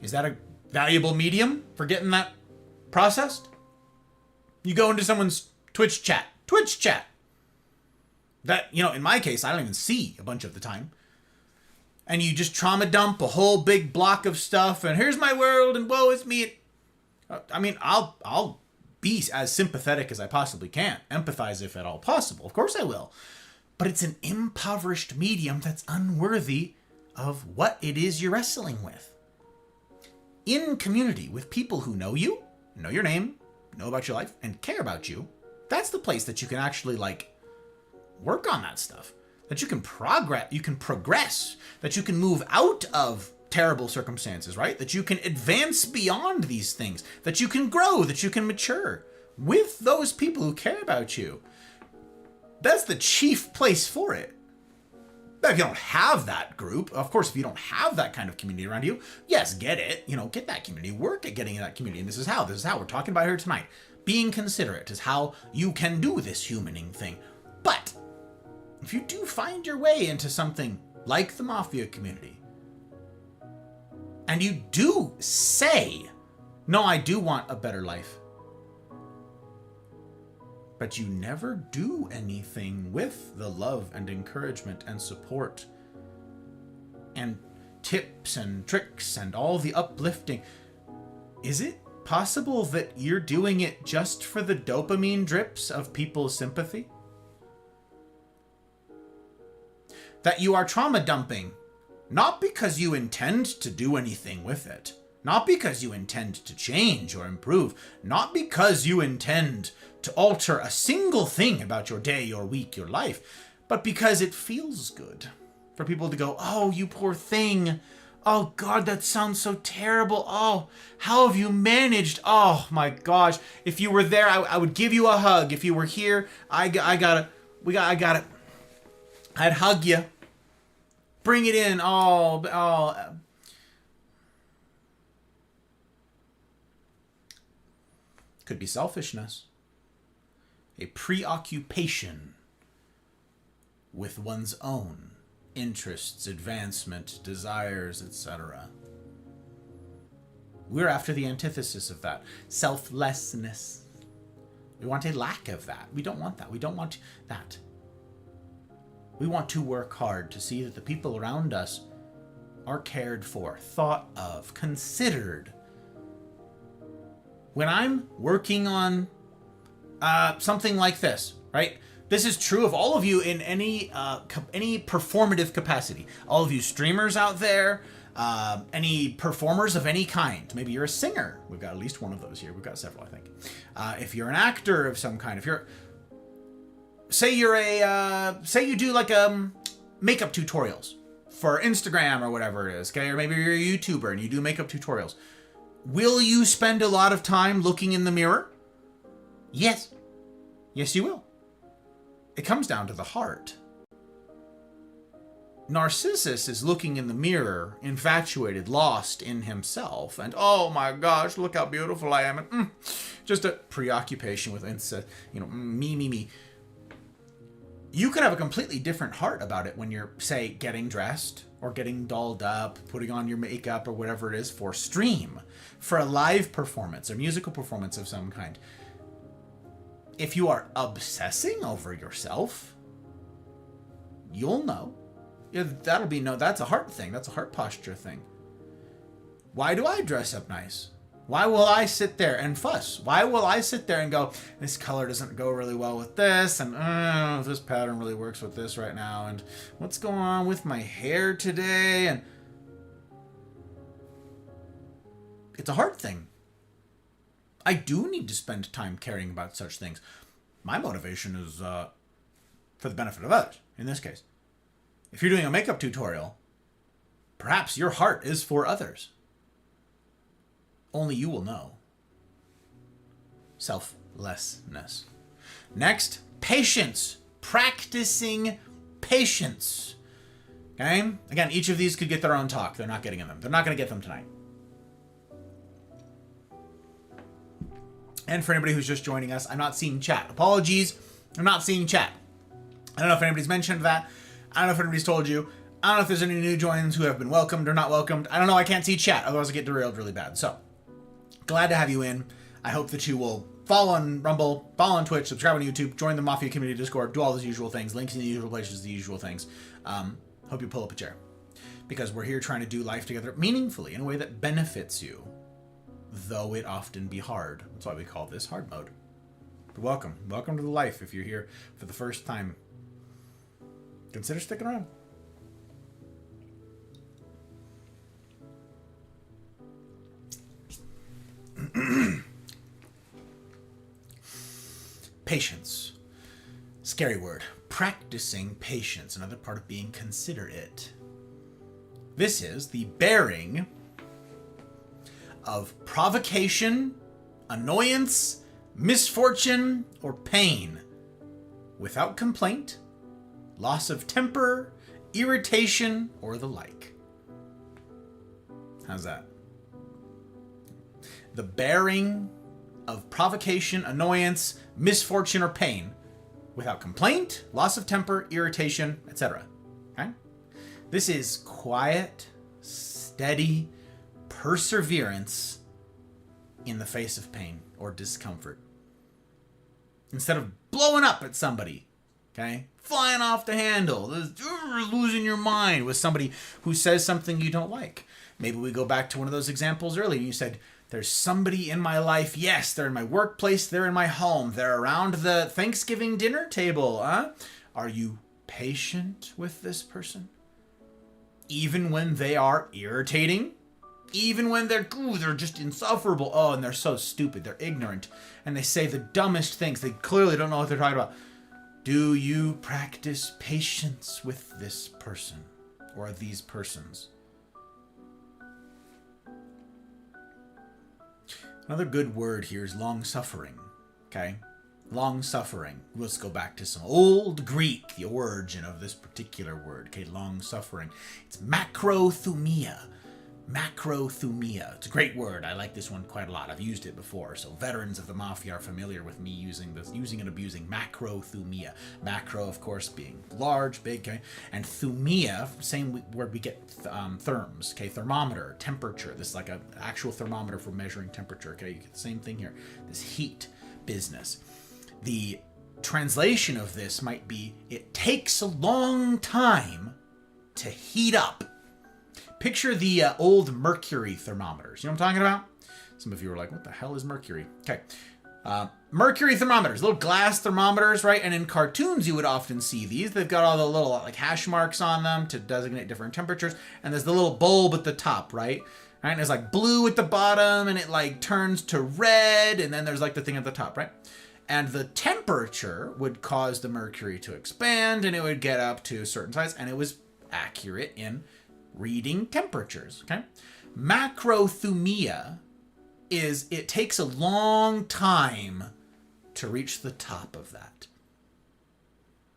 Is that a valuable medium for getting that processed? You go into someone's Twitch chat. That, in my case, I don't even see a bunch of the time. And you just trauma dump a whole big block of stuff, and here's my world, and woe is me. I'll be as sympathetic as I possibly can. Empathize if at all possible. Of course I will. But it's an impoverished medium that's unworthy of what it is you're wrestling with. In community with people who know you, know your name, know about your life, and care about you, that's the place that you can actually work on that stuff. That you can progress, that you can move out of terrible circumstances, right? That you can advance beyond these things, that you can grow, that you can mature with those people who care about you. That's the chief place for it. Now, if you don't have that group, of course, if you don't have that kind of community around you, yes, get it. Get that community, work at getting in that community. And this is how we're talking about here tonight. Being considerate is how you can do this humaning thing. But if you do find your way into something like the Mafia community, and you do say, no, I do want a better life, but you never do anything with the love and encouragement and support and tips and tricks and all the uplifting, is it possible that you're doing it just for the dopamine drips of people's sympathy? That you are trauma dumping, not because you intend to do anything with it, not because you intend to change or improve, not because you intend to alter a single thing about your day, your week, your life, but because it feels good for people to go, oh, you poor thing. Oh, God, that sounds so terrible. Oh, how have you managed? Oh, my gosh. If you were there, I would give you a hug. If you were here, I got it. I'd hug you. Bring it in. Oh. Could be selfishness. A preoccupation with one's own interests, advancement, desires, etc. We're after the antithesis of that. Selflessness. We want a lack of that. We don't want that. We don't want that. We want to work hard to see that the people around us are cared for, thought of, considered. When I'm working on something like this, right? This is true of all of you in any performative capacity. All of you streamers out there, any performers of any kind. Maybe you're a singer. We've got at least one of those here. We've got several, I think. If you're an actor of some kind, say you do like makeup tutorials for Instagram or whatever it is, okay? Or maybe you're a YouTuber and you do makeup tutorials. Will you spend a lot of time looking in the mirror? Yes. Yes, you will. It comes down to the heart. Narcissus is looking in the mirror, infatuated, lost in himself, and oh my gosh, look how beautiful I am, and just a preoccupation with me. You could have a completely different heart about it when you're, say, getting dressed or getting dolled up, putting on your makeup or whatever it is for stream, for a live performance or musical performance of some kind. If you are obsessing over yourself, you'll know. Yeah, that's a heart thing. That's a heart posture thing. Why do I dress up nice? Why will I sit there and fuss? Why will I sit there and go, this color doesn't go really well with this, and this pattern really works with this right now, and what's going on with my hair today? And it's a heart thing. I do need to spend time caring about such things. My motivation is for the benefit of others, in this case. If you're doing a makeup tutorial, perhaps your heart is for others. Only you will know. Selflessness. Next, patience. Practicing patience. Okay? Again, each of these could get their own talk. They're not getting them. They're not going to get them tonight. And for anybody who's just joining us, I'm not seeing chat. Apologies, I'm not seeing chat. I don't know if anybody's mentioned that. I don't know if anybody's told you. I don't know if there's any new joins who have been welcomed or not welcomed. I don't know. I can't see chat. Otherwise I get derailed really bad. So, glad to have you in. I hope that you will follow on Rumble, follow on Twitch, subscribe on YouTube, join the Mafia Community Discord, do all those usual things. Links in the usual places, the usual things. Hope you pull up a chair. Because we're here trying to do life together meaningfully in a way that benefits you. Though it often be hard. That's why we call this hard mode. But welcome. Welcome to the life if you're here for the first time. Consider sticking around. Patience. Scary word. Practicing patience. Another part of being considerate. This is the bearing of provocation, annoyance, misfortune, or pain without complaint, loss of temper, irritation, or the like. How's that? The bearing of provocation, annoyance, misfortune, or pain without complaint, loss of temper, irritation, etc. Okay? This is quiet, steady perseverance in the face of pain or discomfort. Instead of blowing up at somebody, okay? Flying off the handle, losing your mind with somebody who says something you don't like. Maybe we go back to one of those examples earlier. You said, there's somebody in my life. Yes, they're in my workplace. They're in my home. They're around the Thanksgiving dinner table. Are you patient with this person? Even when they are irritating? Even when they're just insufferable. Oh, and they're so stupid. They're ignorant. And they say the dumbest things. They clearly don't know what they're talking about. Do you practice patience with this person or these persons? Another good word here is long-suffering, okay? Long-suffering. Let's go back to some old Greek, the origin of this particular word, okay? Long-suffering. It's macrothumia. Macrothumia. It's a great word. I like this one quite a lot. I've used it before, so veterans of the mafia are familiar with me using and abusing macrothumia. Macro, of course, being large, big, okay? And thumia, same word we get therms, okay? Thermometer, temperature. This is like an actual thermometer for measuring temperature, okay? You get the same thing here. This heat business. The translation of this might be, it takes a long time to heat up. Picture the old mercury thermometers. You know what I'm talking about? Some of you are like, what the hell is mercury? Okay. Mercury thermometers, little glass thermometers, right? And in cartoons, you would often see these. They've got all the little like hash marks on them to designate different temperatures. And there's the little bulb at the top, right? And there's like blue at the bottom and it like turns to red. And then there's like the thing at the top, right? And the temperature would cause the mercury to expand and it would get up to a certain size. And it was accurate in reading temperatures, okay? Macrothumia is it takes a long time to reach the top of that.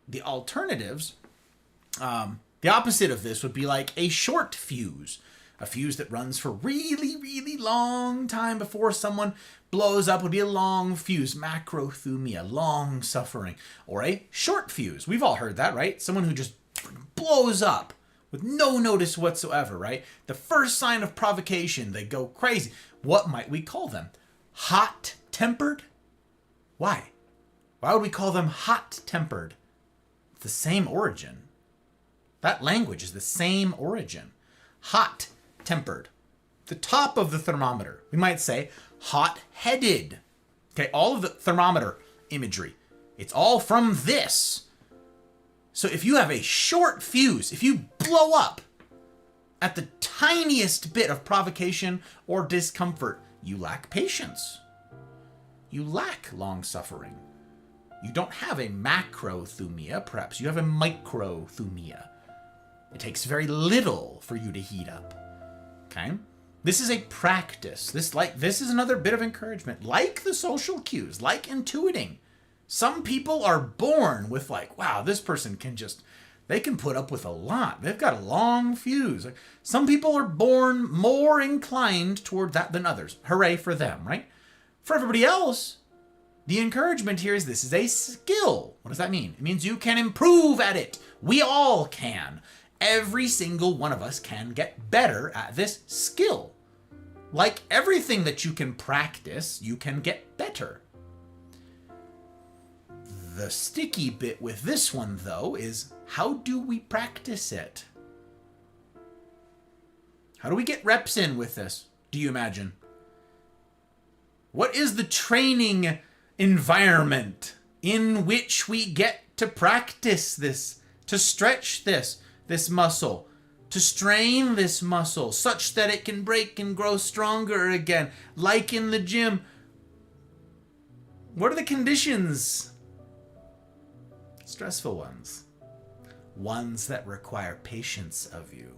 The alternatives, the opposite of this would be like a short fuse, a fuse that runs for really, really long time before someone blows up would be a long fuse, macrothumia, long suffering, or a short fuse. We've all heard that, right? Someone who just blows up with no notice whatsoever, right? The first sign of provocation, they go crazy. What might we call them? Hot-tempered? Why? Why would we call them hot-tempered? It's the same origin. That language is the same origin. Hot-tempered. The top of the thermometer. We might say hot-headed. Okay, all of the thermometer imagery, it's all from this. So if you have a short fuse, if you blow up at the tiniest bit of provocation or discomfort, you lack patience. You lack long-suffering. You don't have a macrothumia, perhaps. You have a microthumia. It takes very little for you to heat up. Okay? This is a practice. This is another bit of encouragement. Like the social cues, like intuiting. Some people are born with like, wow, this person they can put up with a lot. They've got a long fuse. Some people are born more inclined toward that than others. Hooray for them, right? For everybody else, the encouragement here is this is a skill. What does that mean? It means you can improve at it. We all can. Every single one of us can get better at this skill. Like everything that you can practice, you can get better. The sticky bit with this one, though, is how do we practice it? How do we get reps in with this, do you imagine? What is the training environment in which we get to practice this, to stretch this muscle, to strain this muscle such that it can break and grow stronger again, like in the gym? What are the conditions? Stressful ones. Ones that require patience of you.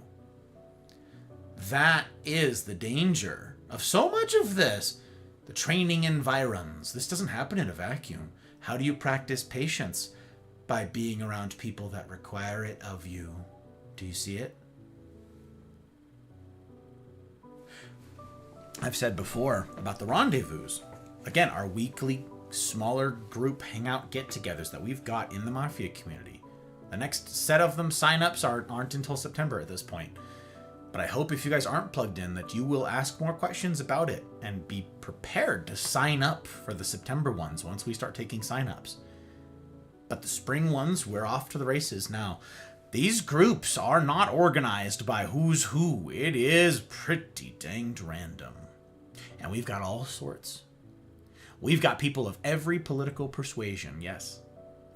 That is the danger of so much of this. The training environs. This doesn't happen in a vacuum. How do you practice patience? By being around people that require it of you. Do you see it? I've said before about the rendezvous. Again, our weekly smaller group hangout get-togethers that we've got in the Mafia community. The next set of them sign-ups aren't until September at this point. But I hope if you guys aren't plugged in that you will ask more questions about it and be prepared to sign up for the September ones once we start taking sign-ups. But the spring ones, we're off to the races now. These groups are not organized by who's who. It is pretty danged random. And we've got all sorts. We've got people of every political persuasion, yes.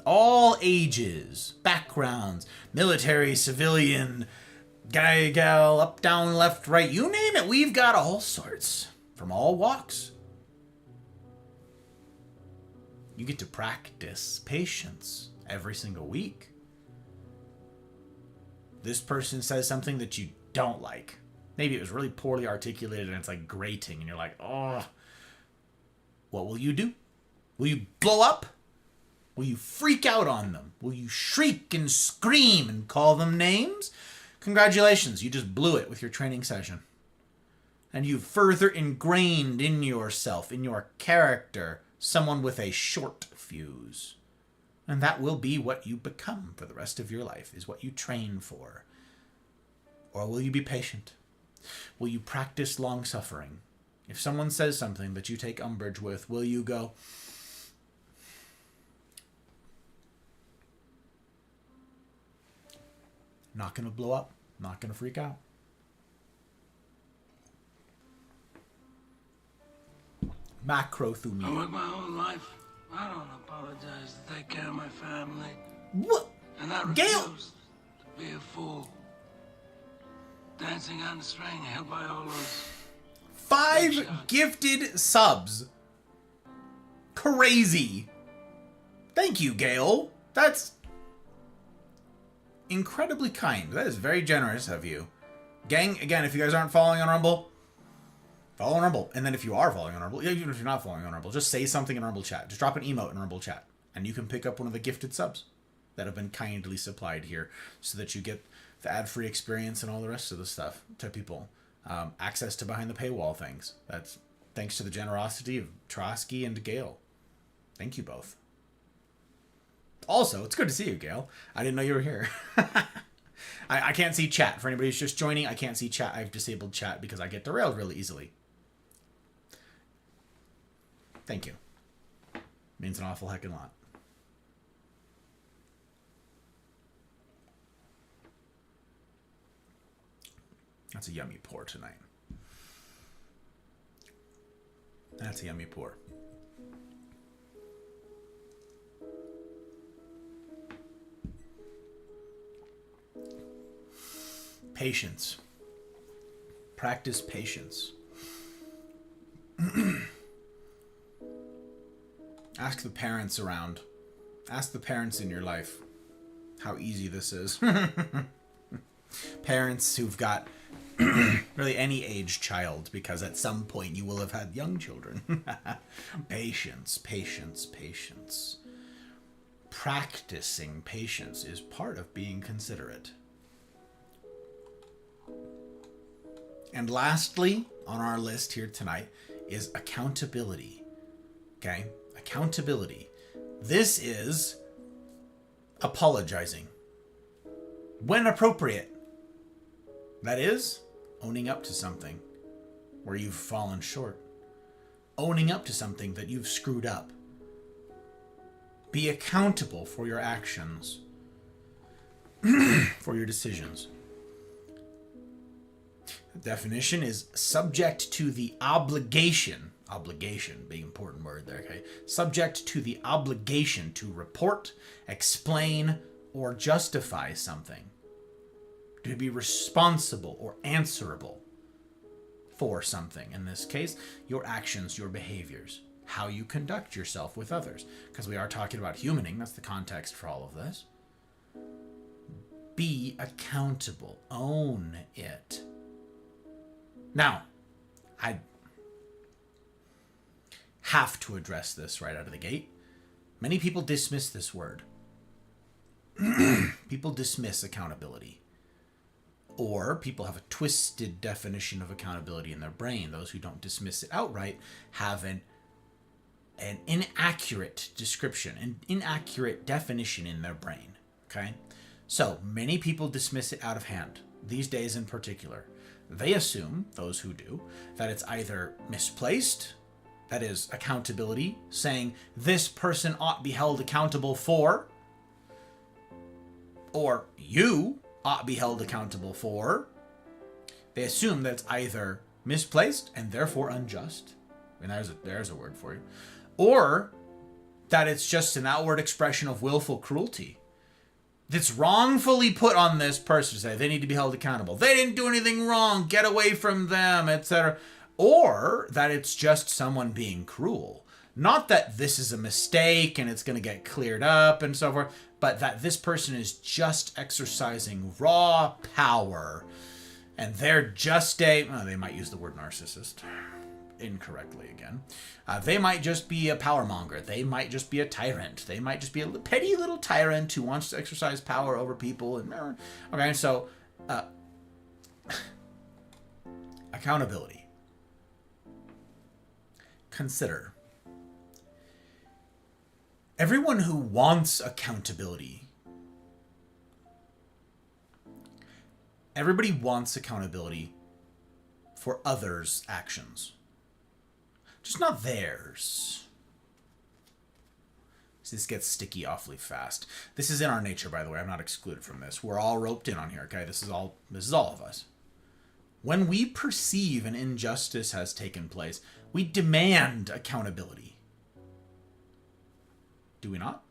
All ages, backgrounds, military, civilian, guy, gal, up, down, left, right, you name it. We've got all sorts from all walks. You get to practice patience every single week. This person says something that you don't like. Maybe it was really poorly articulated and it's like grating and you're like, oh. What will you do? Will you blow up? Will you freak out on them? Will you shriek and scream and call them names? Congratulations, you just blew it with your training session. And you've further ingrained in yourself, in your character, someone with a short fuse. And that will be what you become for the rest of your life, is what you train for. Or will you be patient? Will you practice long-suffering? If someone says something that you take umbrage with, will you go, not going to blow up, not going to freak out? Macrothumia. I worked my whole life. I don't apologize to take care of my family. What? And I Gale! refuse to be a fool. Dancing on the string held by all those... 5 gifted subs. Crazy. Thank you, Gale. That's incredibly kind. That is very generous of you. Gang, again, if you guys aren't following on Rumble, follow on Rumble. And then if you are following on Rumble, even if you're not following on Rumble, just say something in Rumble chat. Just drop an emote in Rumble chat. And you can pick up one of the gifted subs that have been kindly supplied here so that you get the ad-free experience and all the rest of the stuff to people. Access to behind the paywall things. That's thanks to the generosity of Trotsky and Gale. Thank you both. Also, it's good to see you, Gale. I didn't know you were here. I can't see chat. For anybody who's just joining, I can't see chat. I've disabled chat because I get derailed really easily. Thank you. Means an awful heckin' lot. That's a yummy pour tonight. That's a yummy pour. Patience. Practice patience. Ask the parents around. Ask the parents in your life how easy this is. Parents who've got really any age child, because at some point you will have had young children. Patience, patience, patience. Practicing patience is part of being considerate. And lastly, on our list here tonight is accountability. Okay? Accountability. This is apologizing when appropriate. That is, owning up to something where you've fallen short. Owning up to something that you've screwed up. Be accountable for your actions, for your decisions. The definition is subject to the obligation, being an important word there, okay? Subject to the obligation to report, explain, or justify something. To be responsible or answerable for something. In this case, your actions, your behaviors, how you conduct yourself with others. Because we are talking about humaning, that's the context for all of this. Be accountable. Own it. Now, I have to address this right out of the gate. Many people dismiss this word. People dismiss accountability. Or people have a twisted definition of accountability in their brain. Those who don't dismiss it outright have an inaccurate description, an inaccurate definition in their brain. Okay? So many people dismiss it out of hand, these days in particular. They assume, those who do, that it's either misplaced, that is, accountability, saying this person ought to be held accountable for, or you ought to be held accountable for. They assume that it's either misplaced and therefore unjust, and there's a word for you, or that it's just an outward expression of willful cruelty that's wrongfully put on this person to say they need to be held accountable. They didn't do anything wrong, get away from them, etc. Or that it's just someone being cruel. Not that this is a mistake and it's going to get cleared up and so forth, but that this person is just exercising raw power. And they're just they might use the word narcissist incorrectly again. They might just be a power monger. They might just be a tyrant. They might just be a petty little tyrant who wants to exercise power over people. And okay, so accountability. Consider. Everyone who wants accountability, everybody wants accountability for others' actions. Just not theirs. So this gets sticky awfully fast. This is in our nature, by the way. I'm not excluded from this. We're all roped in on here, okay? This is all of us. When we perceive an injustice has taken place, we demand accountability. Do we not?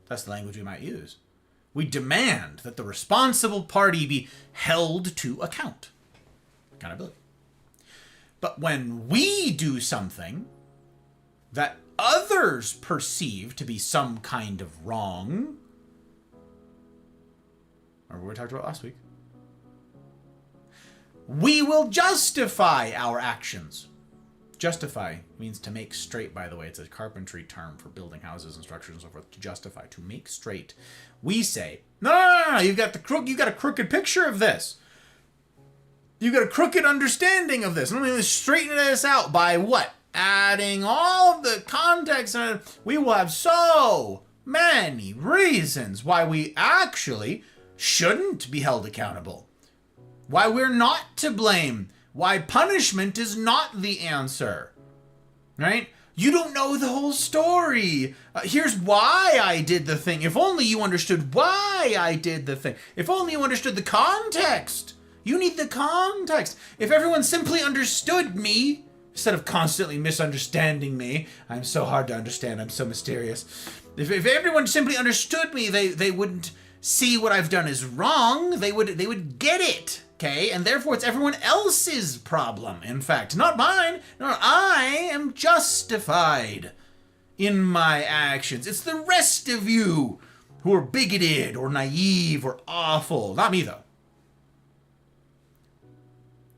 That's the language we might use. We demand that the responsible party be held to account. Accountability. But when we do something that others perceive to be some kind of wrong, or what we talked about last week, we will justify our actions. Justify means to make straight, by the way. It's a carpentry term for building houses and structures and so forth. To justify, to make straight. We say, no, you've got a crooked picture of this. You got a crooked understanding of this. Let me straighten this out by what? Adding all of the context. We will have so many reasons why we actually shouldn't be held accountable. Why we're not to blame. Why punishment is not the answer. Right? You don't know the whole story. Here's why I did the thing. If only you understood why I did the thing. If only you understood the context. You need the context. If everyone simply understood me, instead of constantly misunderstanding me, I'm so hard to understand, I'm so mysterious. If everyone simply understood me, they wouldn't see what I've done is wrong. They would get it, okay? And therefore it's everyone else's problem, in fact, not mine. No, I am justified in my actions. It's the rest of you who are bigoted or naive or awful. Not me, though.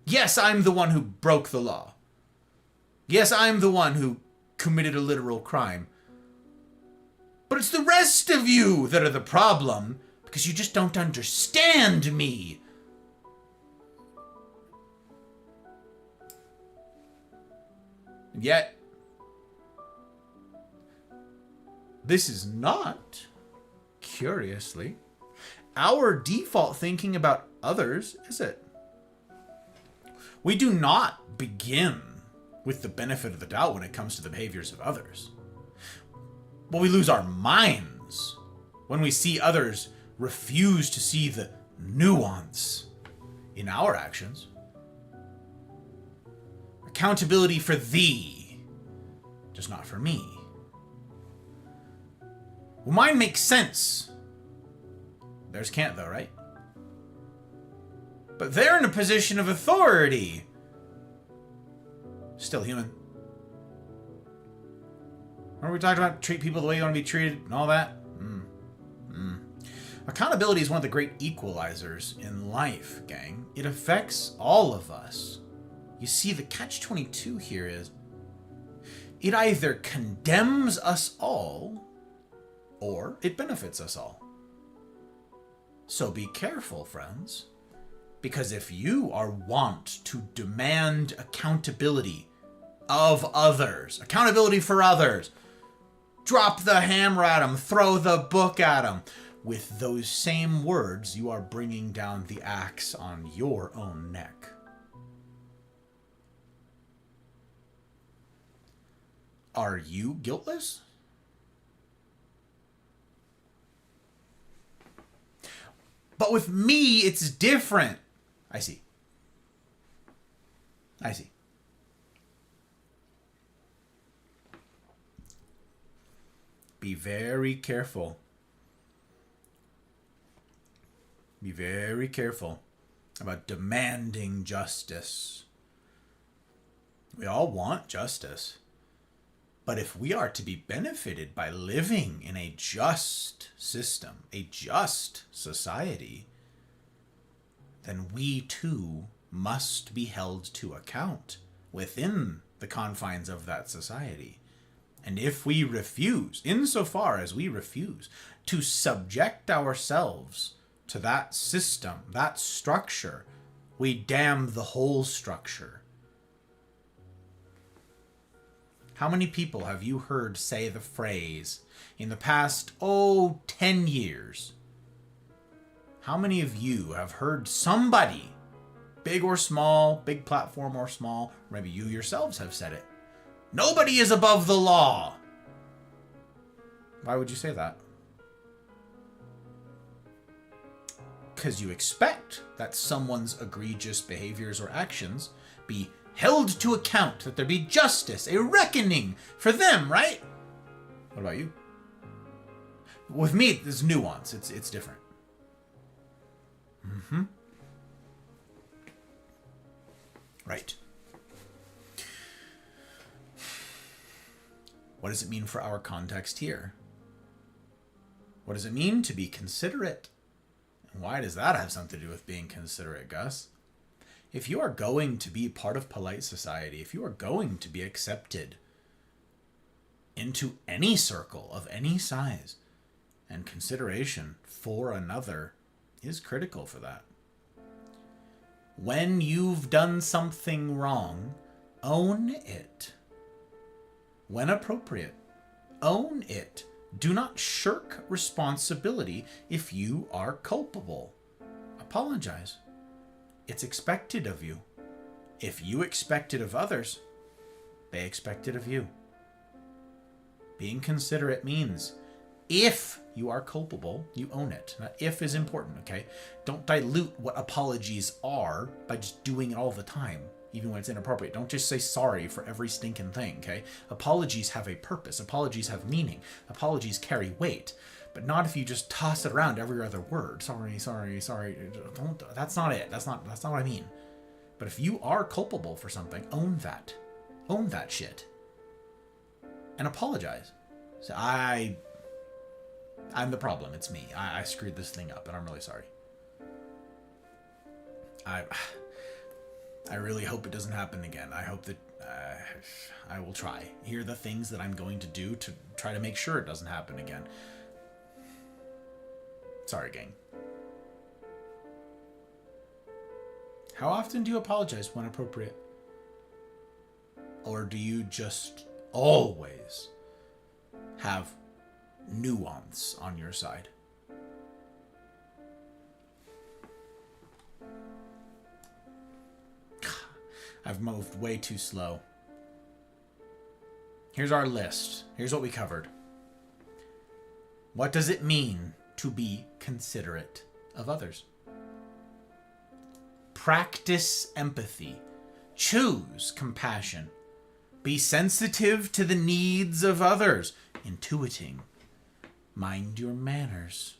Yes, I'm the one who broke the law. Yes, I'm the one who committed a literal crime. But it's the rest of you that are the problem, because you just don't understand me. And yet, this is not, curiously, our default thinking about others, is it? We do not begin with the benefit of the doubt when it comes to the behaviors of others. But we lose our minds when we see others refuse to see the nuance in our actions. Accountability for thee, just not for me. Well, mine makes sense. Theirs can't, though, right? But they're in a position of authority. Still human. Remember we talked about treat people the way you want to be treated and all that? Accountability is one of the great equalizers in life, gang. It affects all of us. You see, the catch-22 here is it either condemns us all or it benefits us all. So be careful, friends. Because if you are wont to demand accountability of others, accountability for others, drop the hammer at them, throw the book at them, with those same words, you are bringing down the axe on your own neck. Are you guiltless? But with me, it's different. I see. I see. Be very careful. Be very careful about demanding justice. We all want justice. But if we are to be benefited by living in a just system, a just society, then we too must be held to account within the confines of that society. And if we refuse, insofar as we refuse, to subject ourselves to that system, that structure, we damn the whole structure. How many people have you heard say the phrase in the past, 10 years? How many of you have heard somebody, big or small, big platform or small, maybe you yourselves have said it, nobody is above the law? Why would you say that? Because you expect that someone's egregious behaviors or actions be held to account, that there be justice, a reckoning for them, right? What about you? With me, there's nuance. It's different. Right. What does it mean for our context here? What does it mean to be considerate? And why does that have something to do with being considerate, Gus? If you are going to be part of polite society, if you are going to be accepted into any circle of any size, and consideration for another is critical for that. When you've done something wrong, own it. When appropriate, own it. Do not shirk responsibility if you are culpable. Apologize. It's expected of you. If you expect it of others, they expect it of you. Being considerate means if you are culpable, you own it. Now, if is important, okay? Don't dilute what apologies are by just doing it all the time, even when it's inappropriate. Don't just say sorry for every stinking thing, okay? Apologies have a purpose. Apologies have meaning. Apologies carry weight. But not if you just toss it around every other word. Sorry. Don't. That's not it. That's not what I mean. But if you are culpable for something, own that. Own that shit. And apologize. Say, I'm the problem. It's me. I screwed this thing up, and I'm really sorry. I really hope it doesn't happen again. I hope that I will try. Here are the things that I'm going to do to try to make sure it doesn't happen again. Sorry, gang. How often do you apologize when appropriate? Or do you just always have nuance on your side? I've moved way too slow. Here's our list. Here's what we covered. What does it mean to be considerate of others? Practice empathy. Choose compassion. Be sensitive to the needs of others. Intuiting. Mind your manners.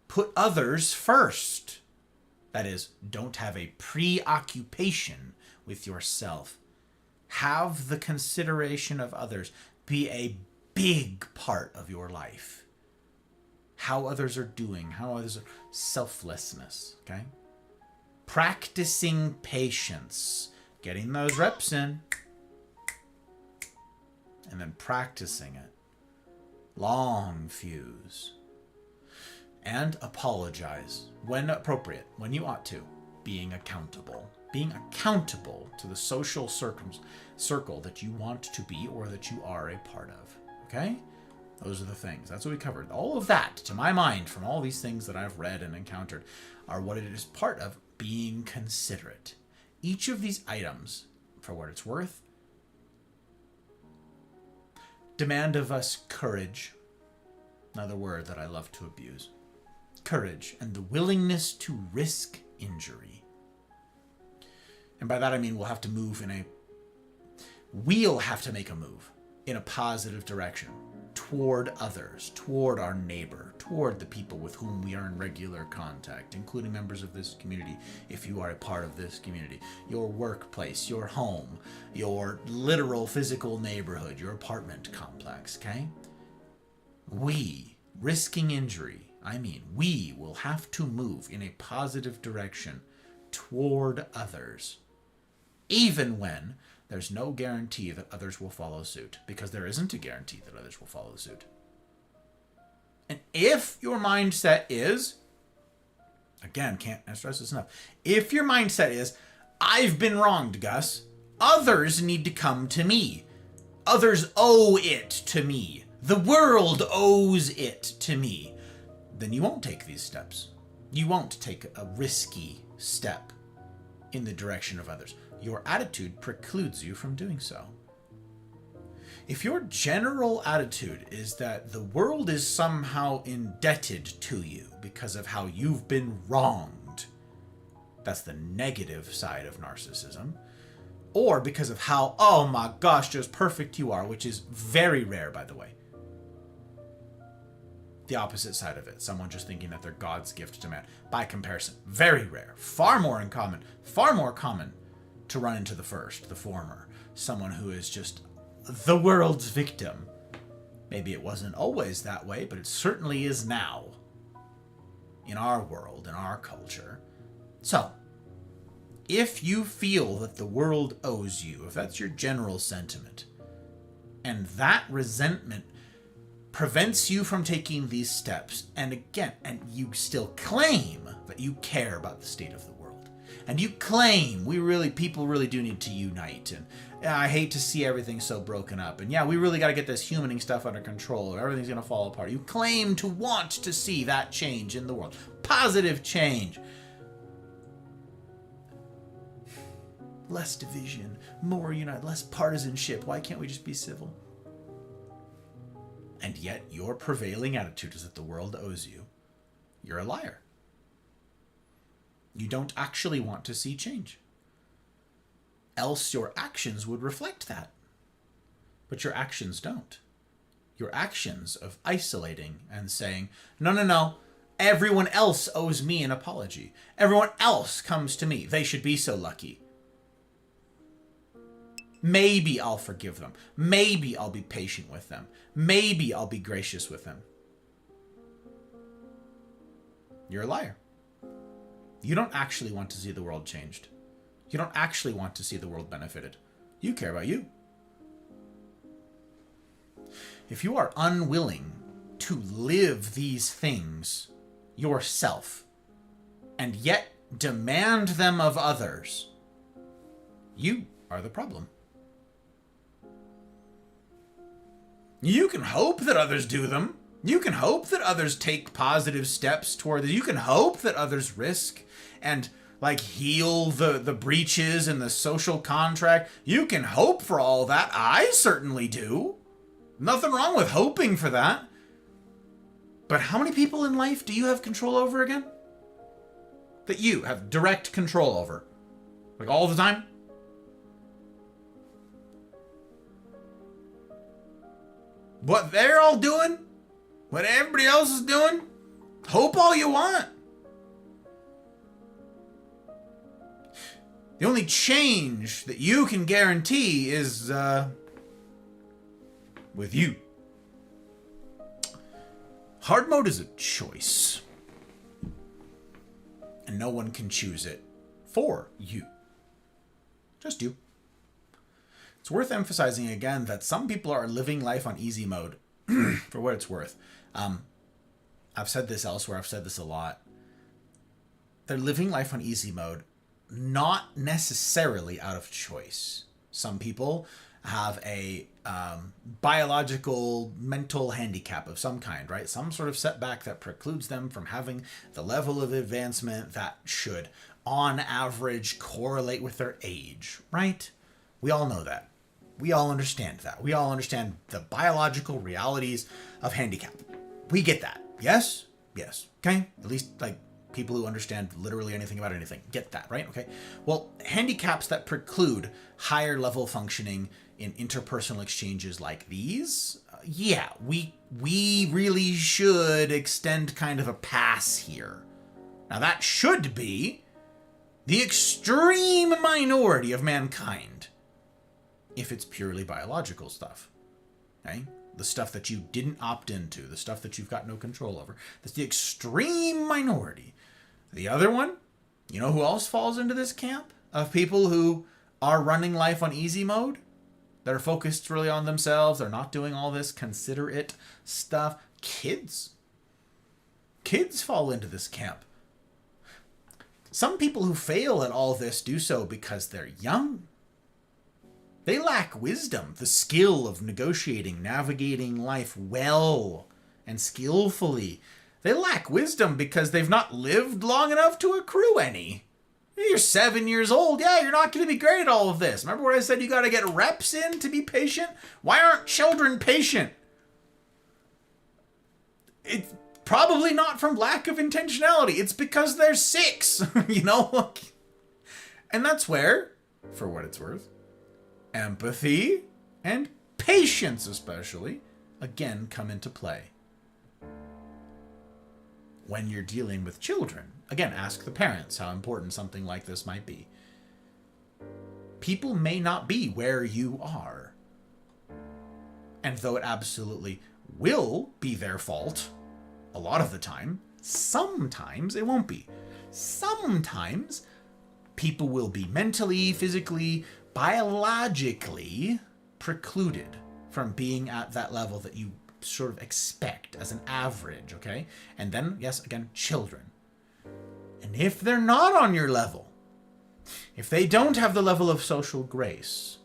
Put others first. That is, don't have a preoccupation with yourself. Have the consideration of others be a big part of your life. How others are doing, how others are... Selflessness, okay? Practicing patience. Getting those reps in. And then practicing it. Long fuse. And apologize when appropriate, when you ought to. Being accountable. Being accountable to the social circle that you want to be or that you are a part of. Okay? Those are the things. That's what we covered. All of that, to my mind, from all these things that I've read and encountered, are what it is part of being considerate. Each of these items, for what it's worth, demand of us courage. Another word that I love to abuse. Courage and the willingness to risk injury. And by that I mean we'll have to make a move in a positive direction toward others, toward our neighbor, toward the people with whom we are in regular contact, including members of this community, if you are a part of this community, your workplace, your home, your literal physical neighborhood, your apartment complex, okay? Risking injury, we will have to move in a positive direction toward others, even when there's no guarantee that others will follow suit, because there isn't a guarantee that others will follow suit. And if your mindset is, again, can't stress this enough, if your mindset is, I've been wronged, Gus, others need to come to me, others owe it to me, the world owes it to me, then you won't take these steps. You won't take a risky step in the direction of others. Your attitude precludes you from doing so. If your general attitude is that the world is somehow indebted to you because of how you've been wronged, that's the negative side of narcissism, or because of how, oh my gosh, just perfect you are, which is very rare, by the way. The opposite side of it, someone just thinking that they're God's gift to man. By comparison, very rare, far more common to run into the first, the former, someone who is just the world's victim. Maybe it wasn't always that way, but it certainly is now in our world, in our culture. So, if you feel that the world owes you, if that's your general sentiment, and that resentment prevents you from taking these steps, and you still claim that you care about the state of the world, and you claim people really do need to unite, and I hate to see everything so broken up, and we really got to get this humaning stuff under control, or everything's going to fall apart. You claim to want to see that change in the world. Positive change. Less division, more unite, less partisanship. Why can't we just be civil? And yet your prevailing attitude is that the world owes you. You're a liar. You don't actually want to see change. Else your actions would reflect that. But your actions don't. Your actions of isolating and saying, no, everyone else owes me an apology. Everyone else comes to me. They should be so lucky. Maybe I'll forgive them. Maybe I'll be patient with them. Maybe I'll be gracious with them. You're a liar. You don't actually want to see the world changed. You don't actually want to see the world benefited. You care about you. If you are unwilling to live these things yourself and yet demand them of others, you are the problem. You can hope that others do them. You can hope that others take positive steps toward it. You can hope that others risk and heal the breaches in the social contract. You can hope for all that. I certainly do. Nothing wrong with hoping for that. But how many people in life do you have control over again? That you have direct control over? All the time? What they're all doing? What everybody else is doing? Hope all you want. The only change that you can guarantee is, with you. Hard mode is a choice. And no one can choose it for you. Just you. It's worth emphasizing again that some people are living life on easy mode, for what it's worth. I've said this elsewhere, I've said this a lot. They're living life on easy mode, not necessarily out of choice. Some people have a biological mental handicap of some kind, right? Some sort of setback that precludes them from having the level of advancement that should, on average, correlate with their age, right? We all know that. We all understand that. We all understand the biological realities of handicap. We get that. Yes? Yes. Okay? At least, like, people who understand literally anything about anything get that, right? Okay. Well, handicaps that preclude higher level functioning in interpersonal exchanges like these, yeah, we really should extend kind of a pass here. Now, that should be the extreme minority of mankind if it's purely biological stuff, okay? The stuff that you didn't opt into, the stuff that you've got no control over. That's the extreme minority. The other one, you know who else falls into this camp of people who are running life on easy mode? That are focused really on themselves. They're not doing all this considerate stuff. Kids. Kids fall into this camp. Some people who fail at all this do so because they're young. They lack wisdom, the skill of negotiating, navigating life well and skillfully. They lack wisdom because they've not lived long enough to accrue any. You're 7 years old. Yeah, you're not going to be great at all of this. Remember what I said? You got to get reps in to be patient? Why aren't children patient? It's probably not from lack of intentionality. It's because they're 6, you know? And that's where, for what it's worth, empathy and patience especially, again, come into play. When you're dealing with children, again, ask the parents how important something like this might be. People may not be where you are. And though it absolutely will be their fault, a lot of the time, sometimes it won't be. Sometimes people will be mentally, physically, biologically precluded from being at that level that you sort of expect as an average, okay? And then, yes, again, children. And if they're not on your level, if they don't have the level of social grace,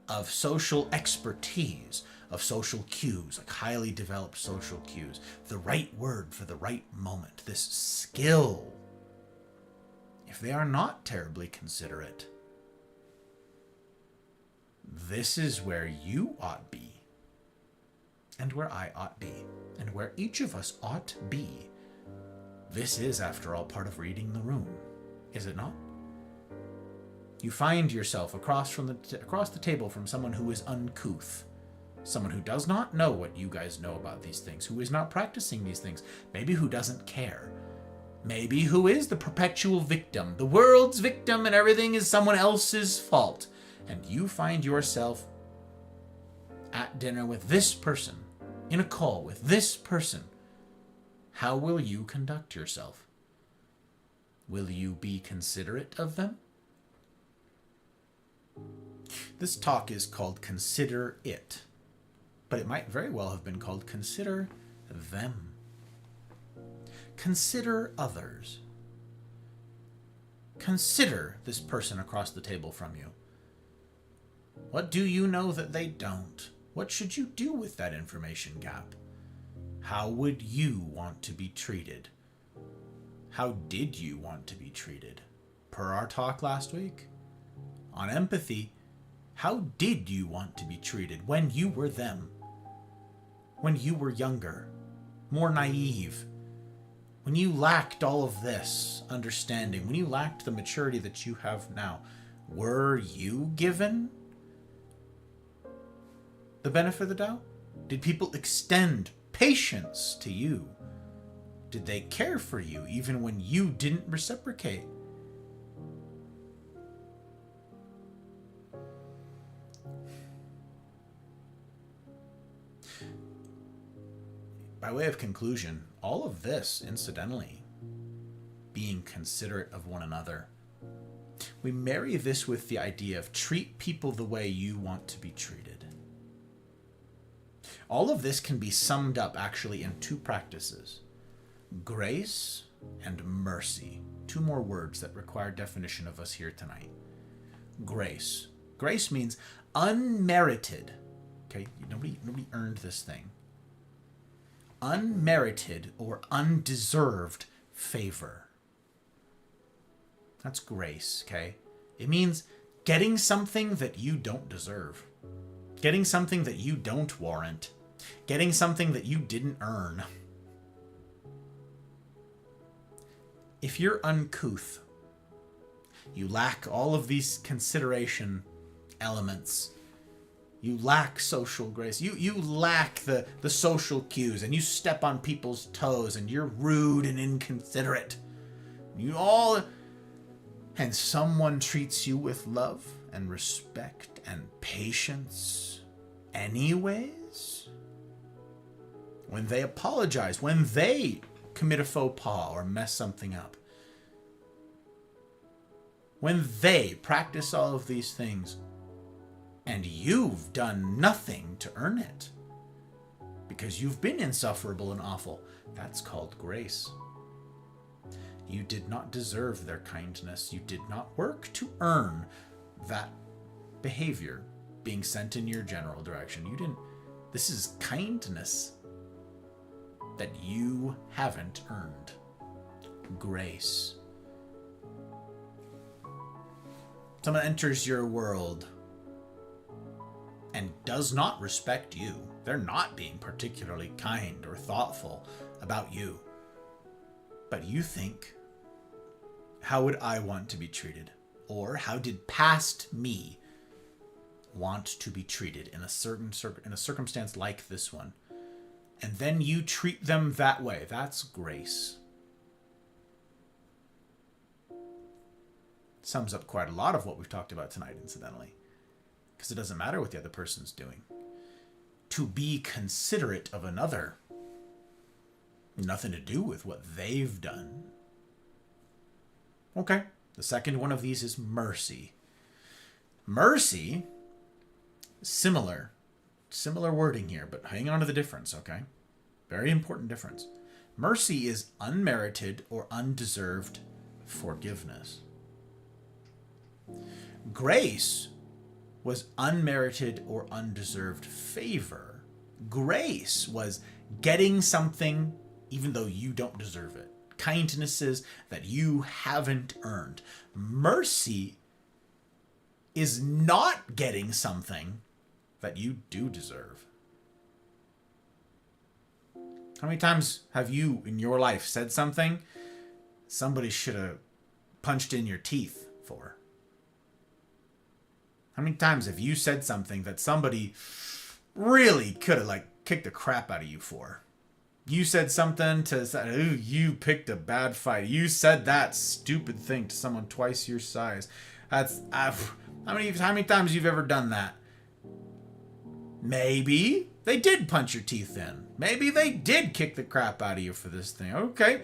of social expertise, of social cues, like highly developed social cues, the right word for the right moment, this skill, if they are not terribly considerate, this is where you ought be. And where I ought be, and where each of us ought be. This is, after all, part of reading the room, is it not? You find yourself across the table from someone who is uncouth, someone who does not know what you guys know about these things, who is not practicing these things, maybe who doesn't care, maybe who is the perpetual victim, the world's victim, and everything is someone else's fault, and you find yourself at dinner with this person, in a call with this person. How will you conduct yourself? Will you be considerate of them? This talk is called Consider It, but it might very well have been called Consider Them. Consider others. Consider this person across the table from you. What do you know that they don't? What should you do with that information gap? How would you want to be treated? How did you want to be treated? Per our talk last week on empathy, how did you want to be treated when you were them? When you were younger, more naive, when you lacked all of this understanding, when you lacked the maturity that you have now, were you given the benefit of the doubt? Did people extend patience to you? Did they care for you even when you didn't reciprocate? By way of conclusion, all of this, incidentally, being considerate of one another, we marry this with the idea of treat people the way you want to be treated. All of this can be summed up actually in 2 practices: grace and mercy. 2 more words that require definition of us here tonight. Grace. Grace means unmerited Okay, nobody earned this thing. Unmerited or undeserved favor. That's grace, okay? It means getting something that you don't deserve. Getting something that you don't warrant. Getting something that you didn't earn. If you're uncouth, you lack all of these consideration elements. You lack social grace. You lack the social cues, and you step on people's toes, and you're rude and inconsiderate. And someone treats you with love and respect and patience anyways. When they apologize, when they commit a faux pas or mess something up, when they practice all of these things, and you've done nothing to earn it, because you've been insufferable and awful, that's called grace. You did not deserve their kindness. You did not work to earn that behavior being sent in your general direction. You didn't. This is kindness that you haven't earned. Grace. Someone enters your world and does not respect you. They're not being particularly kind or thoughtful about you. But you think, how would I want to be treated? Or how did past me want to be treated in a circumstance like this one? And then you treat them that way. That's grace. Sums up quite a lot of what we've talked about tonight, incidentally. Because it doesn't matter what the other person's doing. To be considerate of another. Nothing to do with what they've done. Okay. The second one of these is mercy. Mercy, similar wording here, but hang on to the difference, okay? Very important difference. Mercy is unmerited or undeserved forgiveness. Grace was unmerited or undeserved favor. Grace was getting something even though you don't deserve it. Kindnesses that you haven't earned. Mercy is not getting something that you do deserve. How many times have you in your life said something somebody should have punched in your teeth for? How many times have you said something that somebody really could have kicked the crap out of you for? You said something to, ooh, you picked a bad fight. You said that stupid thing to someone twice your size. That's, how many times you've ever done that? Maybe they did punch your teeth in. Maybe they did kick the crap out of you for this thing. Okay.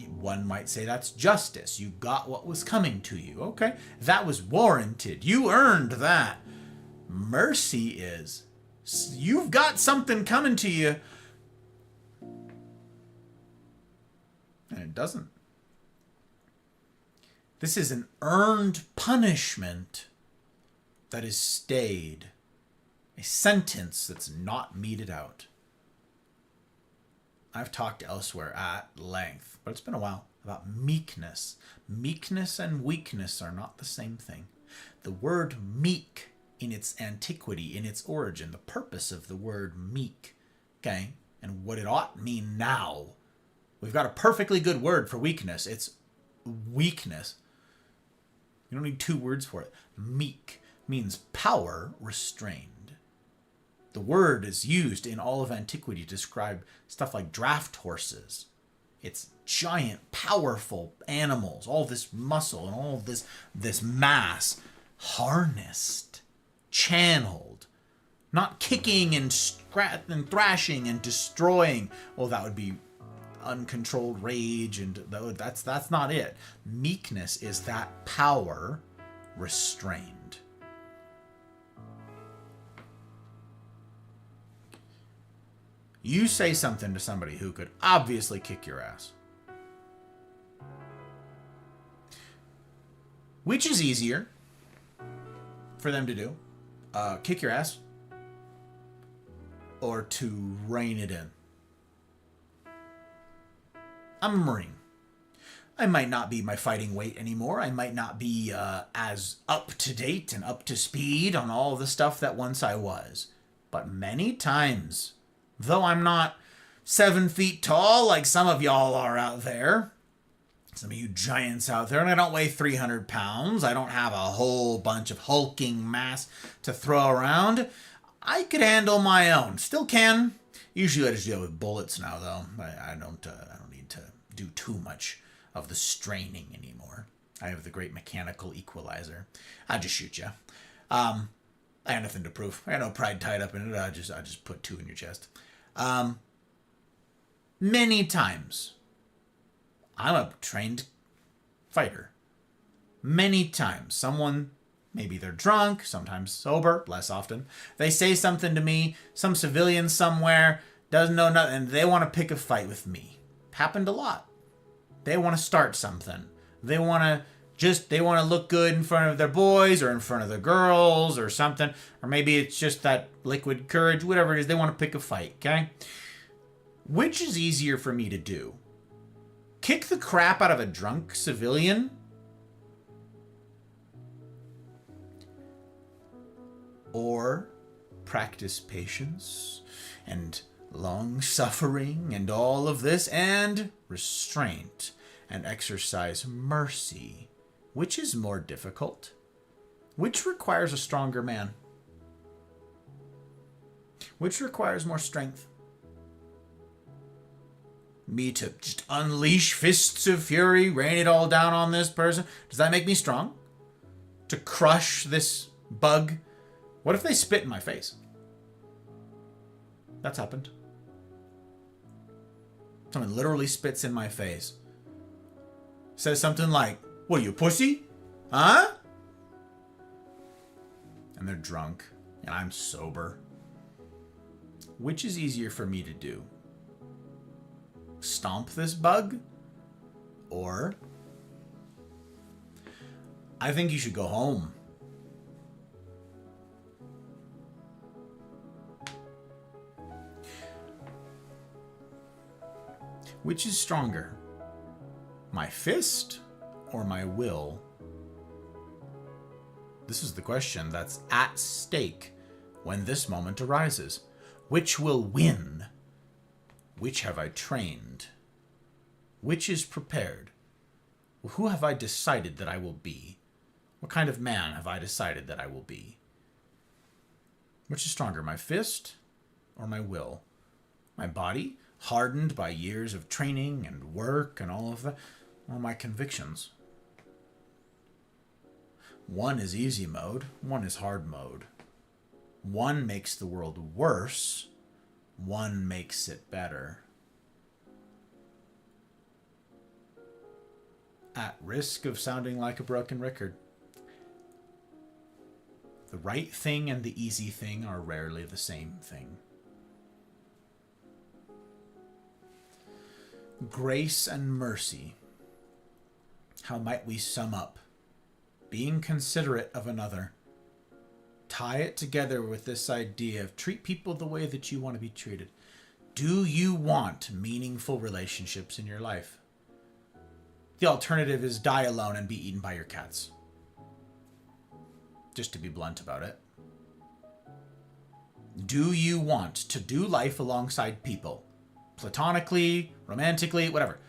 One might say that's justice. You got what was coming to you. Okay. That was warranted. You earned that. Mercy is, you've got something coming to you, and it doesn't. This is an earned punishment that is stayed. A sentence that's not meted out. I've talked elsewhere at length, but it's been a while, about meekness. Meekness and weakness are not the same thing. The word meek, in its antiquity, in its origin, the purpose of the word meek, okay, and what it ought to mean now. We've got a perfectly good word for weakness. It's weakness. You don't need two words for it. Meek means power restrained. The word is used in all of antiquity to describe stuff like draft horses. It's giant, powerful animals, all this muscle and all this mass, harnessed, channeled, not kicking and thrashing and destroying. Well, that would be uncontrolled rage, and that's not it. Meekness is that power restrained. You say something to somebody who could obviously kick your ass. Which is easier for them to do? Kick your ass or to rein it in? I'm a Marine. I might not be my fighting weight anymore. I might not be as up to date and up to speed on all the stuff that once I was. But many times, though I'm not 7 feet tall like some of y'all are out there, some of you giants out there, and I don't weigh 300 pounds, I don't have a whole bunch of hulking mass to throw around, I could handle my own. Still can. Usually I just deal with bullets now, though. I don't need to do too much of the straining anymore. I have the great mechanical equalizer. I just shoot you. I got nothing to prove. I got no pride tied up in it. I just put 2 in your chest. Many times, I'm a trained fighter. Many times, someone, maybe they're drunk, sometimes sober, less often, they say something to me, some civilian somewhere, doesn't know nothing, and they want to pick a fight with me. Happened a lot. They want to start something. They want to look good in front of their boys or in front of their girls or something. Or maybe it's just that liquid courage, whatever it is. They want to pick a fight, okay? Which is easier for me to do? Kick the crap out of a drunk civilian? Or practice patience and long-suffering and all of this, and restraint, and exercise mercy. Which is more difficult? Which requires a stronger man? Which requires more strength? Me to just unleash fists of fury, rain it all down on this person? Does that make me strong? To crush this bug? What if they spit in my face? That's happened. Someone literally spits in my face. Says something like, "What are you, pussy? Huh?" And they're drunk, and I'm sober. Which is easier for me to do? Stomp this bug? Or, I think you should go home. Which is stronger? My fist or my will? This is the question that's at stake when this moment arises. Which will win? Which have I trained? Which is prepared? Who have I decided that I will be? What kind of man have I decided that I will be? Which is stronger, my fist or my will? My body, hardened by years of training and work and all of that, or my convictions? One is easy mode, one is hard mode. One makes the world worse, one makes it better. At risk of sounding like a broken record, the right thing and the easy thing are rarely the same thing. Grace and mercy. How might we sum up? Being considerate of another. Tie it together with this idea of treat people the way that you want to be treated. Do you want meaningful relationships in your life? The alternative is die alone and be eaten by your cats. Just to be blunt about it. Do you want to do life alongside people? Platonically, romantically, whatever.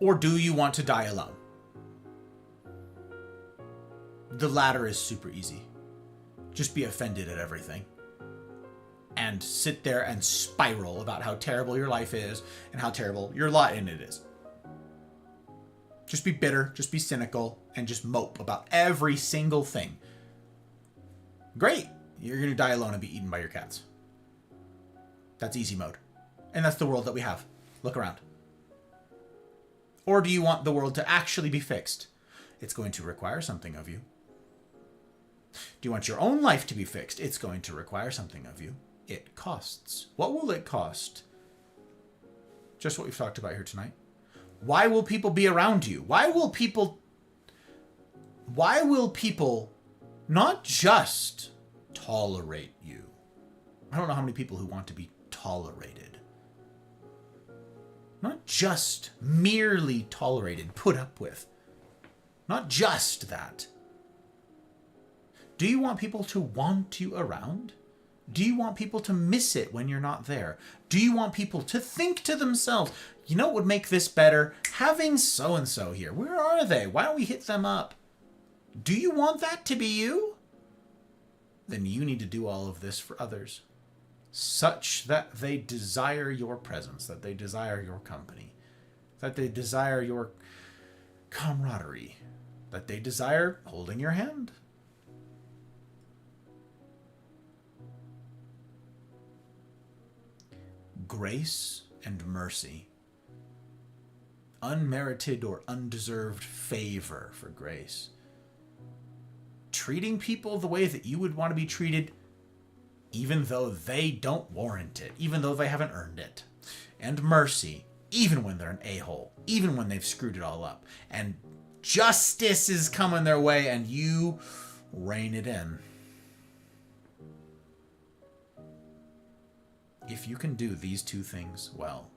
Or do you want to die alone? The latter is super easy. Just be offended at everything. And sit there and spiral about how terrible your life is and how terrible your lot in it is. Just be bitter, just be cynical, and just mope about every single thing. Great. You're going to die alone and be eaten by your cats. That's easy mode. And that's the world that we have. Look around. Or do you want the world to actually be fixed? It's going to require something of you. Do you want your own life to be fixed? It's going to require something of you. It costs. What will it cost? Just what we've talked about here tonight. Why will people be around you? Why will people not just tolerate you? I don't know how many people who want to be tolerated. Not just merely tolerated, put up with. Not just that. Do you want people to want you around? Do you want people to miss it when you're not there? Do you want people to think to themselves, you know what would make this better? Having so-and-so here. Where are they? Why don't we hit them up? Do you want that to be you? Then you need to do all of this for others, such that they desire your presence, that they desire your company, that they desire your camaraderie, that they desire holding your hand. Grace and mercy. Unmerited or undeserved favor for grace. Treating people the way that you would want to be treated, even though they don't warrant it, even though they haven't earned it. And mercy, even when they're an a-hole, even when they've screwed it all up. And justice is coming their way and you rein it in. If you can do these two things well,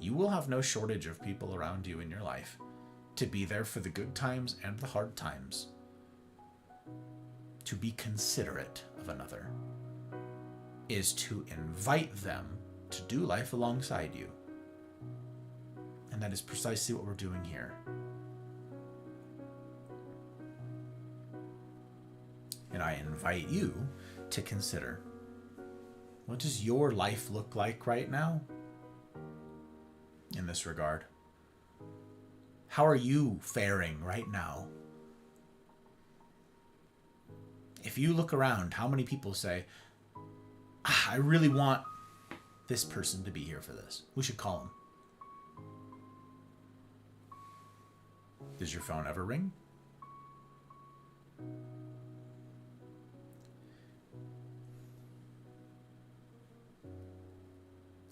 you will have no shortage of people around you in your life to be there for the good times and the hard times. To be considerate of another is to invite them to do life alongside you. And that is precisely what we're doing here. And I invite you to consider, what does your life look like right now in this regard? How are you faring right now? If you look around, how many people say, I really want this person to be here for this. We should call him. Does your phone ever ring?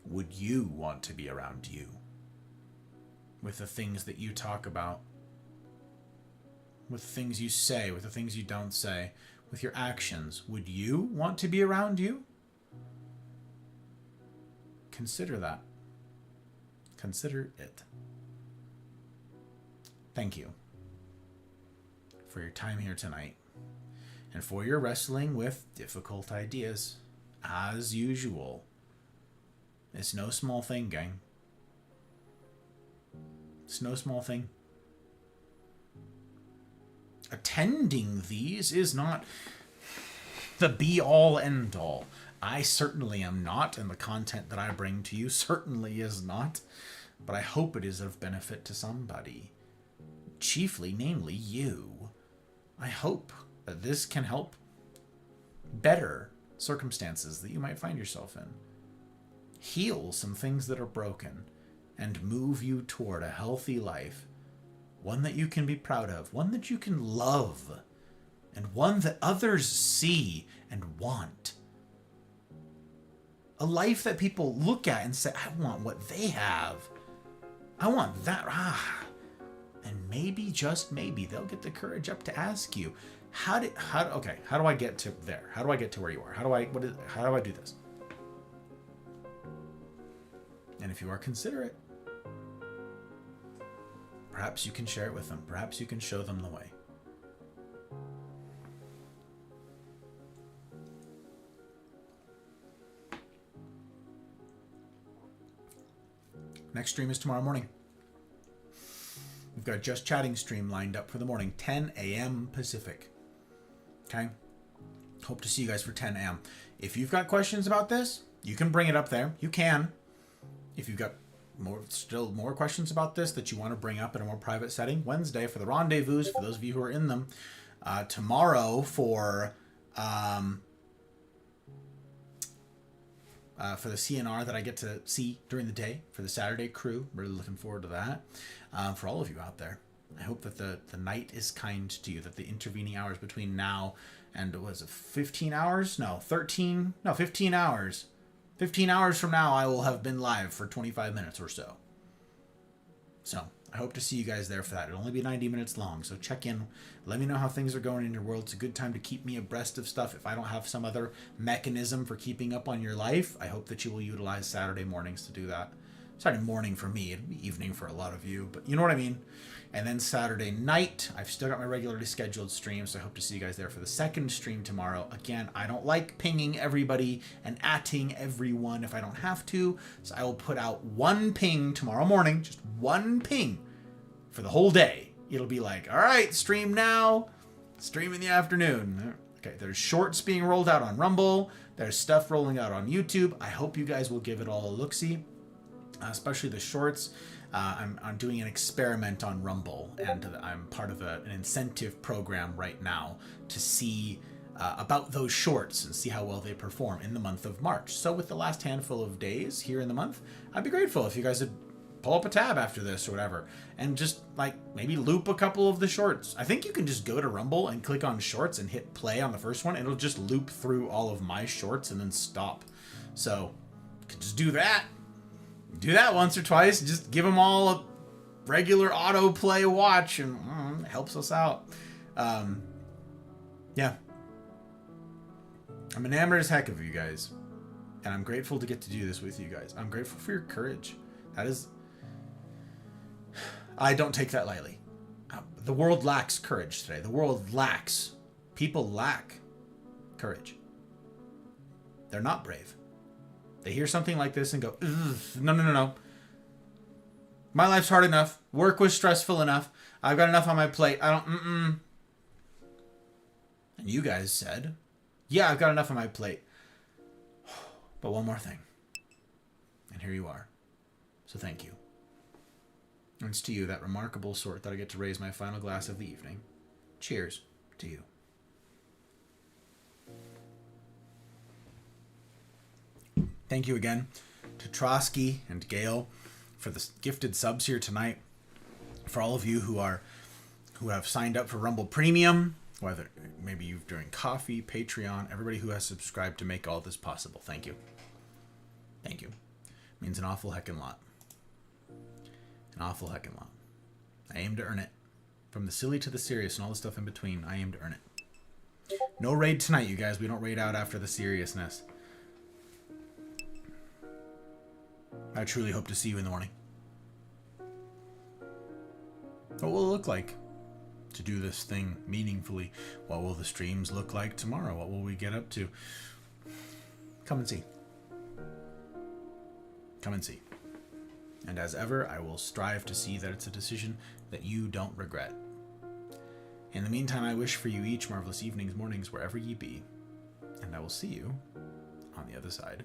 Would you want to be around you? With the things that you talk about, with the things you say, with the things you don't say, with your actions, would you want to be around you? Consider that. Consider it. Thank you for your time here tonight and for your wrestling with difficult ideas, as usual. It's no small thing, gang. It's no small thing. Attending these is not the be-all, end-all. I certainly am not, and the content that I bring to you certainly is not. But I hope it is of benefit to somebody. Chiefly, namely, you. I hope that this can help better circumstances that you might find yourself in. Heal some things that are broken and move you toward a healthy life. One that you can be proud of. One that you can love. And one that others see and want. A life that people look at and say, I want what they have. I want that. And maybe, just maybe, they'll get the courage up to ask you, how do I get to there? How do I get to where you are? How do I do this? And if you are considerate, perhaps you can share it with them. Perhaps you can show them the way. Next stream is tomorrow morning. We've got a Just Chatting stream lined up for the morning, 10 a.m. Pacific. Okay? Hope to see you guys for 10 a.m. If you've got questions about this, you can bring it up there. You can. If you've got still more questions about this that you want to bring up in a more private setting, Wednesday for the rendezvous, for those of you who are in them. Tomorrow for the CNR that I get to see during the day for the Saturday crew. Really looking forward to that. For all of you out there, I hope that the night is kind to you, that the intervening hours between now and, was it 15 hours? No, 13, no, 15 hours. 15 hours from now, I will have been live for 25 minutes or so. So I hope to see you guys there for that. It'll only be 90 minutes long, so check in. Let me know how things are going in your world. It's a good time to keep me abreast of stuff. If I don't have some other mechanism for keeping up on your life, I hope that you will utilize Saturday mornings to do that. Saturday morning for me, it'd be evening for a lot of you, but you know what I mean. And then Saturday night, I've still got my regularly scheduled streams, so I hope to see you guys there for the second stream tomorrow. Again, I don't like pinging everybody and atting everyone if I don't have to, so I will put out one ping tomorrow morning, just one ping for the whole day. It'll be like, all right, stream now, stream in the afternoon. Okay, there's shorts being rolled out on Rumble. There's stuff rolling out on YouTube. I hope you guys will give it all a look-see, especially the shorts. I'm doing an experiment on Rumble, and I'm part of an incentive program right now to see about those shorts and see how well they perform in the month of March. So with the last handful of days here in the month, I'd be grateful if you guys would pull up a tab after this or whatever and just like maybe loop a couple of the shorts. I think you can just go to Rumble and click on shorts and hit play on the first one. It'll just loop through all of my shorts and then stop. So you can just do that. Do that once or twice. Just give them all a regular autoplay watch, and it helps us out. Yeah. I'm enamored as heck of you guys, and I'm grateful to get to do this with you guys. I'm grateful for your courage. That is... I don't take that lightly. The world lacks courage today. The world lacks... People lack courage. They're not brave. They hear something like this and go, no. My life's hard enough. Work was stressful enough. I've got enough on my plate. I don't, And you guys said, yeah, I've got enough on my plate. But one more thing. And here you are. So thank you. And it's to you, that remarkable sort, that I get to raise my final glass of the evening. Cheers to you. Thank you again to Trotsky and Gail for the gifted subs here tonight. For all of you who have signed up for Rumble Premium, whether maybe you're doing coffee, Patreon, everybody who has subscribed to make all this possible. Thank you. Thank you. It means an awful heckin' lot. An awful heckin' lot. I aim to earn it. From the silly to the serious and all the stuff in between, I aim to earn it. No raid tonight, you guys. We don't raid out after the seriousness. I truly hope to see you in the morning. What will it look like to do this thing meaningfully? What will the streams look like tomorrow? What will we get up to? Come and see. Come and see. And as ever, I will strive to see that it's a decision that you don't regret. In the meantime, I wish for you each marvelous evenings, mornings, wherever ye be. And I will see you on the other side.